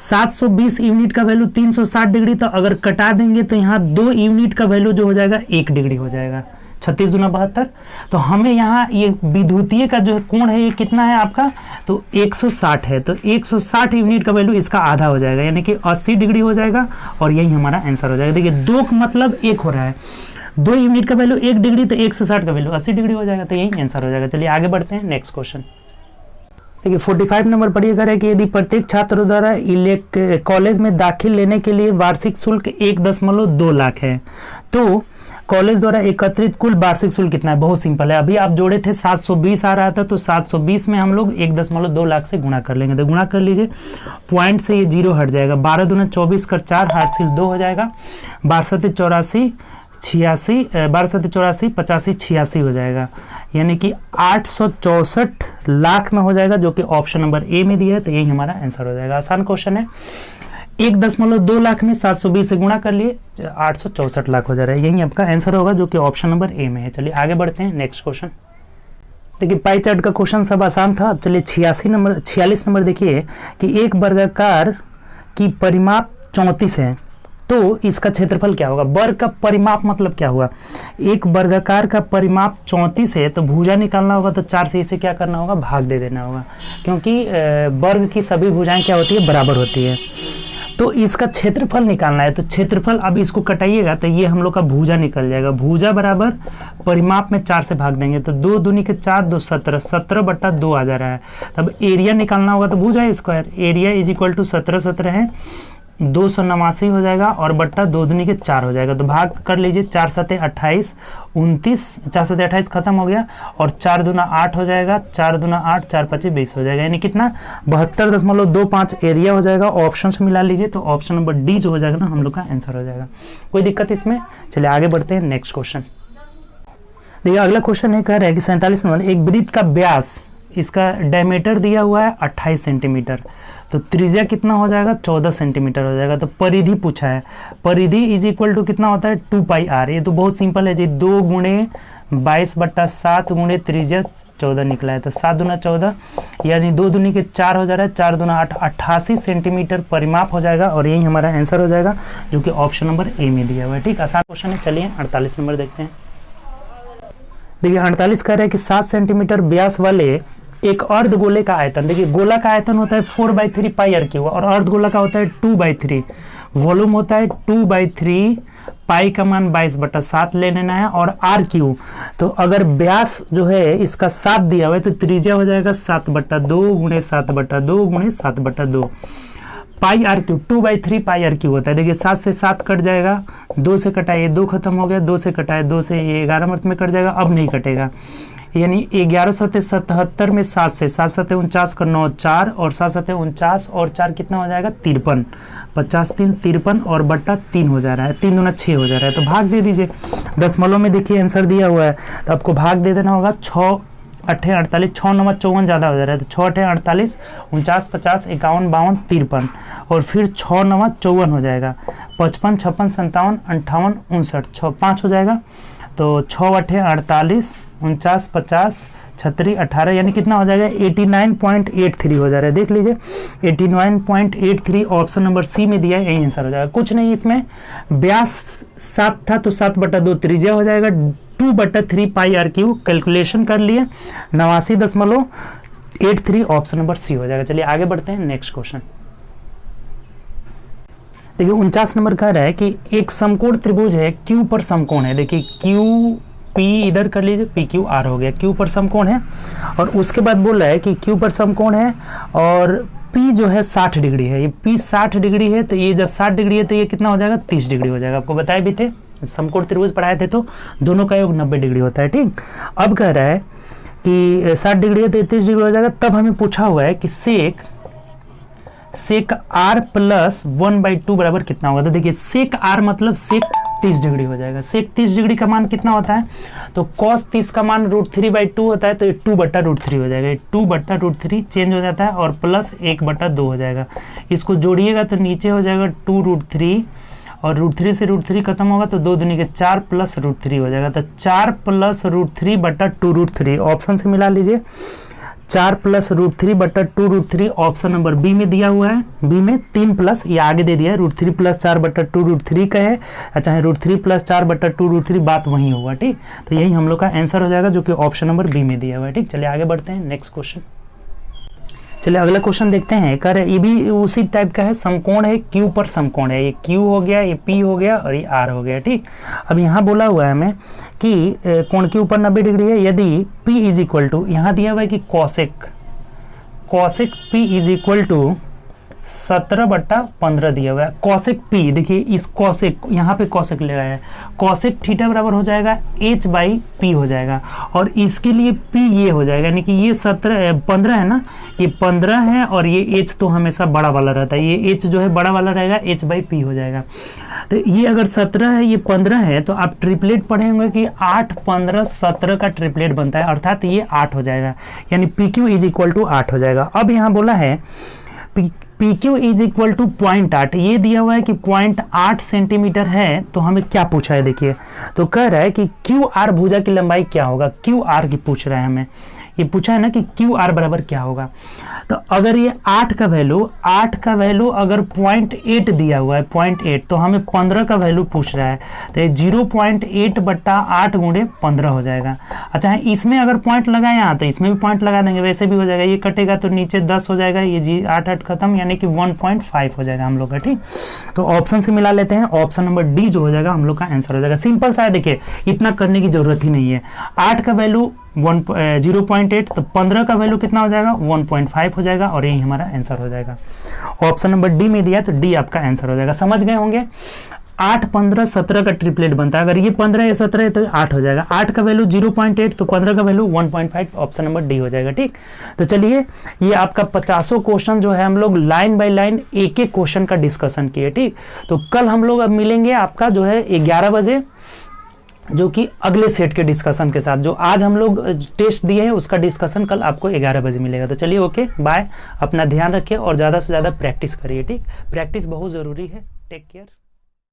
720 यूनिट का वैल्यू 360 डिग्री, तो अगर कटा देंगे तो यहाँ 2 यूनिट का वैल्यू जो हो जाएगा 1 डिग्री हो जाएगा। 36 दूना 72। तो हमें यहाँ ये विद्युतीय का जो कोण है ये कितना है आपका, तो 160 है, तो 160 यूनिट का वैल्यू इसका आधा हो जाएगा, यानी कि 80 डिग्री हो जाएगा, और यही हमारा आंसर हो जाएगा। देखिए 2 मतलब 1 हो रहा है, 2 यूनिट का वैल्यू 1 डिग्री, तो 160 का वैल्यू 80 डिग्री हो जाएगा, तो यही आंसर हो जाएगा। चलिए आगे बढ़ते हैं नेक्स्ट क्वेश्चन। देखिए 45 नंबर पढ़िएगा है कि यदि प्रत्येक छात्र द्वारा कॉलेज में दाखिल लेने के लिए वार्षिक शुल्क 1.2 लाख है, तो कॉलेज द्वारा एकत्रित कुल वार्षिक शुल्क कितना है। बहुत सिंपल है, अभी आप जोड़े थे 720 आ रहा था, तो 720 में हम लोग 1.2 लाख से गुणा कर लेंगे, तो गुणा कर लीजिए, पॉइंट से ये 0 हट जाएगा, 12 दूना 24 कर 4 हासिल 2 हो जाएगा, 12 84 86, 12 84 85 86 हो जाएगा, यानी कि 864 लाख में हो जाएगा, जो कि ऑप्शन नंबर ए में दिया है, तो यही हमारा आंसर हो जाएगा। आसान क्वेश्चन है। 1.2 लाख में 720 से गुणा कर लिए, 864 लाख हो जा रहा है, यही आपका आंसर होगा, जो कि ऑप्शन नंबर ए में है। चलिए आगे बढ़ते हैं नेक्स्ट क्वेश्चन। देखिए पाई चार्ट का क्वेश्चन सब आसान था। अब चलिए 46 नंबर देखिए कि एक वर्गाकार की परिमाप 34 है, तो इसका क्षेत्रफल क्या होगा। वर्ग का परिमाप मतलब क्या हुआ, एक वर्गाकार का परिमाप 34 है, तो भुजा निकालना होगा, तो 4 से इसे क्या करना होगा, भाग दे देना होगा, क्योंकि वर्ग की सभी भुजाएं क्या होती है, बराबर होती है। तो इसका क्षेत्रफल निकालना है। तो क्षेत्रफल, अब इसको कटाइएगा तो ये हम लोग का भुजा निकल जाएगा। भुजा बराबर परिमाप में 4 से भाग देंगे तो 2 दूनी के 4, 2 17, 17/2 आ जा रहा है। तब एरिया निकालना होगा तो भुजा square, area is equal to 17 17 है 289 हो जाएगा और बट्टा 2 दूनी के 4 हो जाएगा। तो भाग कर लीजिए, 4 7 28 29, 4 7 28 खत्म हो गया और 4 दूना 8 हो जाएगा, 4 दूना 8, 4 5 20 हो जाएगा, यानी कितना 72.25 एरिया हो जाएगा। ऑप्शन से मिला लीजिए तो ऑप्शन नंबर डी जो हो जाएगा ना हम लोग का आंसर हो जाएगा। कोई दिक्कत इसमें? चलिए आगे बढ़ते हैं नेक्स्ट क्वेश्चन। देखिए अगला क्वेश्चन है, कह रहा है कि 47 नंबर, एक वृत्त का व्यास, इसका डायमीटर दिया हुआ है 28 सेंटीमीटर, तो त्रिज्या कितना हो जाएगा 14 सेंटीमीटर हो जाएगा। तो परिधि पूछा है, परिधि इज इक्वल टू कितना होता है 2πr। ये तो बहुत सिंपल है जी, 2 × 22/7 × त्रिज्या 14 निकला है। तो 7 दूना 14 यानी 2 दूनी के 4 हो जा रहा है, 4 दूना 8, 88 सेंटीमीटर परिमाप हो जाएगा और यही हमारा आंसर हो जाएगा जो कि ऑप्शन नंबर ए में दिया हुआ है। ठीक, आसान क्वेश्चन है। चलिए 48 नंबर देखते हैं। देखिए 48 कह रहा है कि 7 सेंटीमीटर व्यास वाले एक अर्धगोले का आयतन, देखिए गोला का आयतन होता है 4/3 πr³ और अर्धगोला का होता है 2/3, वॉल्यूम होता है 2/3, पाई का मान 22/7 ले लेना है और r³ तो अगर व्यास जो है इसका 7 दिया हुआ है तो त्रिज्या हो जाएगा 7/2 × 7/2 × 7/2 πr³, 2/3 πr³ होता है। देखिए 7 से 7 कट जाएगा, 2 से कटाए 2 खत्म हो गया, 2 से कटाए 2 से ये 11 मिनट में कट जाएगा, अब नहीं कटेगा, यानी 11 7 77 में 7 से 7 7 49 का 9 4 और 7 7 49 और 4 कितना हो जाएगा 53, 50 3 53 और बट्टा 3 हो जा रहा है, 3 दूना 6 हो जा रहा है। तो भाग दे दीजिए, दशमलव में देखिए आंसर दिया हुआ है तो आपको भाग दे देना होगा। 6 8 48, 6 9 54 ज़्यादा हो जा रहा है तो 6 8 48, 49 50 51 52 53 और फिर 6 9 54 हो जाएगा, 55 56 57 58 59 5 हो जाएगा। तो 6 8 48 49 50 36 18 यानी कितना हो जाएगा 89.83 हो जा रहा है। देख लीजिए 89.83 ऑप्शन नंबर सी में दिया है, यही आंसर हो जाएगा। कुछ नहीं, इसमें व्यास 7 था तो 7/2 त्रिज्या हो जाएगा, 2/3 πr³ कैलकुलेशन कर लिए, 89.83 ऑप्शन नंबर सी हो जाएगा। चलिए आगे बढ़ते हैं नेक्स्ट क्वेश्चन। देखिए 49 नंबर कह रहा है कि एक समकोण त्रिभुज है, क्यू पर समकोण है। देखिए क्यू पी इधर कर लीजिए, पी क्यू आर हो गया, क्यू पर समकोण है और उसके बाद बोल रहा है कि क्यू पर समकोण है और पी जो है 60 डिग्री है। ये पी 60 डिग्री है तो ये जब 60 डिग्री है तो ये कितना हो जाएगा 30 डिग्री हो जाएगा। आपको बताए भी थे, समकोण त्रिभुज पढ़ाए थे तो दोनों का योग 90 डिग्री होता है। ठीक, अब कह रहा है कि 60 डिग्री है तो 30 डिग्री हो जाएगा। तब हमें पूछा हुआ है कि सेक r + 1/2 बराबर कितना होगा। तो देखिए सेक r मतलब सेक 30 डिग्री हो जाएगा। सेक 30 डिग्री का मान कितना होता है तो cos 30 का मान √3/2 होता है तो ये 2/√3 हो जाएगा, 2/√3 चेंज हो जाता है और प्लस 1/2 हो जाएगा। इसको जोड़िएगा तो नीचे हो जाएगा 2√3 और √3 से √3 खत्म होगा तो 2 दूनी के 4 + √3 हो जाएगा। तो 4 + √3/2√3 ऑप्शन से मिला लीजिए, 4 + √3/2√3 ऑप्शन नंबर बी में दिया हुआ है। बी में 3 प्लस ये आगे दे दिया है, √3 + 4/2√3 का है, चाहे √3 + 4/2√3 बात वही होगा। ठीक, तो यही हम लोग का आंसर हो जाएगा जो कि ऑप्शन नंबर बी में दिया हुआ है। ठीक, चलिए आगे बढ़ते हैं नेक्स्ट क्वेश्चन। चलिए अगला क्वेश्चन देखते हैं। कह रहे ये भी उसी टाइप का है, समकोण है, क्यू पर समकोण है। ये क्यू हो गया, ये पी हो गया और ये आर हो गया। ठीक, अब यहाँ बोला हुआ है हमें कि कोण के ऊपर 90 डिग्री है यदि P इज इक्वल टू, यहाँ दिया हुआ है कि cosec P is equal to 17/15 दिया हुआ है। कॉसेक P, देखिए इस कॉसेक, यहाँ पे कॉसेक ले रहा है, कॉसेक थीटा बराबर हो जाएगा H/P हो जाएगा और इसके लिए P ये हो जाएगा, यानी कि ये 15 है ना, ये 15 है और ये H तो हमेशा बड़ा वाला रहता है, ये H जो है बड़ा वाला रहेगा, H/P हो जाएगा। तो ये अगर 17 है, ये 15 है तो आप ट्रिपलेट पढ़े होंगे कि 8 15 17 का ट्रिपलेट बनता है, अर्थात ये 8 हो जाएगा, यानी PQ इज इक्वल टू 8 हो जाएगा। अब यहाँ बोला है PQ इज इक्वल टू 0.8, ये दिया हुआ है कि 0.8 सेंटीमीटर है। तो हमें क्या पूछा है देखिए, तो कह रहा है कि QR भुजा की लंबाई क्या होगा, QR की पूछ रहा है हमें, ये पूछा है ना कि क्यू आर बराबर क्या होगा। तो अगर ये 8 का वैल्यू अगर 0.8 दिया हुआ है 0.8, तो हमें 15 का वैल्यू पूछ रहा है, तो ये 0.8 बट्टा 8 गुणे 15 हो जाएगा। अच्छा है, इसमें अगर पॉइंट लगाए यहाँ तो इसमें भी पॉइंट लगा देंगे, वैसे भी हो जाएगा, ये कटेगा तो नीचे 10 हो जाएगा, ये 8 खत्म, यानी कि 1.5 हो जाएगा हम लोग का। ठीक, तो ऑप्शन से मिला लेते हैं, ऑप्शन नंबर डी जो हो जाएगा हम लोग का आंसर हो जाएगा। सिंपल सा है, देखिए इतना करने की जरूरत ही नहीं है। 8 का वैल्यू 0.8, तो 15 का वैल्यू कितना हो जाएगा 1.5 हो जाएगा, और यही हमारा आंसर हो जाएगा। ऑप्शन नंबर डी में दिया तो डी आपका आंसर हो जाएगा। समझ गए होंगे, 8, 15, 17 का ट्रिपलेट बनता है। अगर ये 15 या 17 है तो 8 हो जाएगा। 8 का वैल्यू 0.8, तो 15 का वैल्यू 1.5, ऑप्शन नंबर डी हो जाएगा। ठीक, तो चलिए ये आपका 50 क्वेश्चन जो है हम लोग लाइन बाय लाइन एक एक क्वेश्चन का डिस्कशन किए। ठीक, तो कल हम लोग अब मिलेंगे आपका जो है 11 बजे, जो कि अगले सेट के डिस्कशन के साथ। जो आज हम लोग टेस्ट दिए हैं उसका डिस्कशन कल आपको 11 बजे मिलेगा। तो चलिए ओके बाय, अपना ध्यान रखिए और ज़्यादा से ज़्यादा प्रैक्टिस करिए। ठीक, प्रैक्टिस बहुत ज़रूरी है। Take care.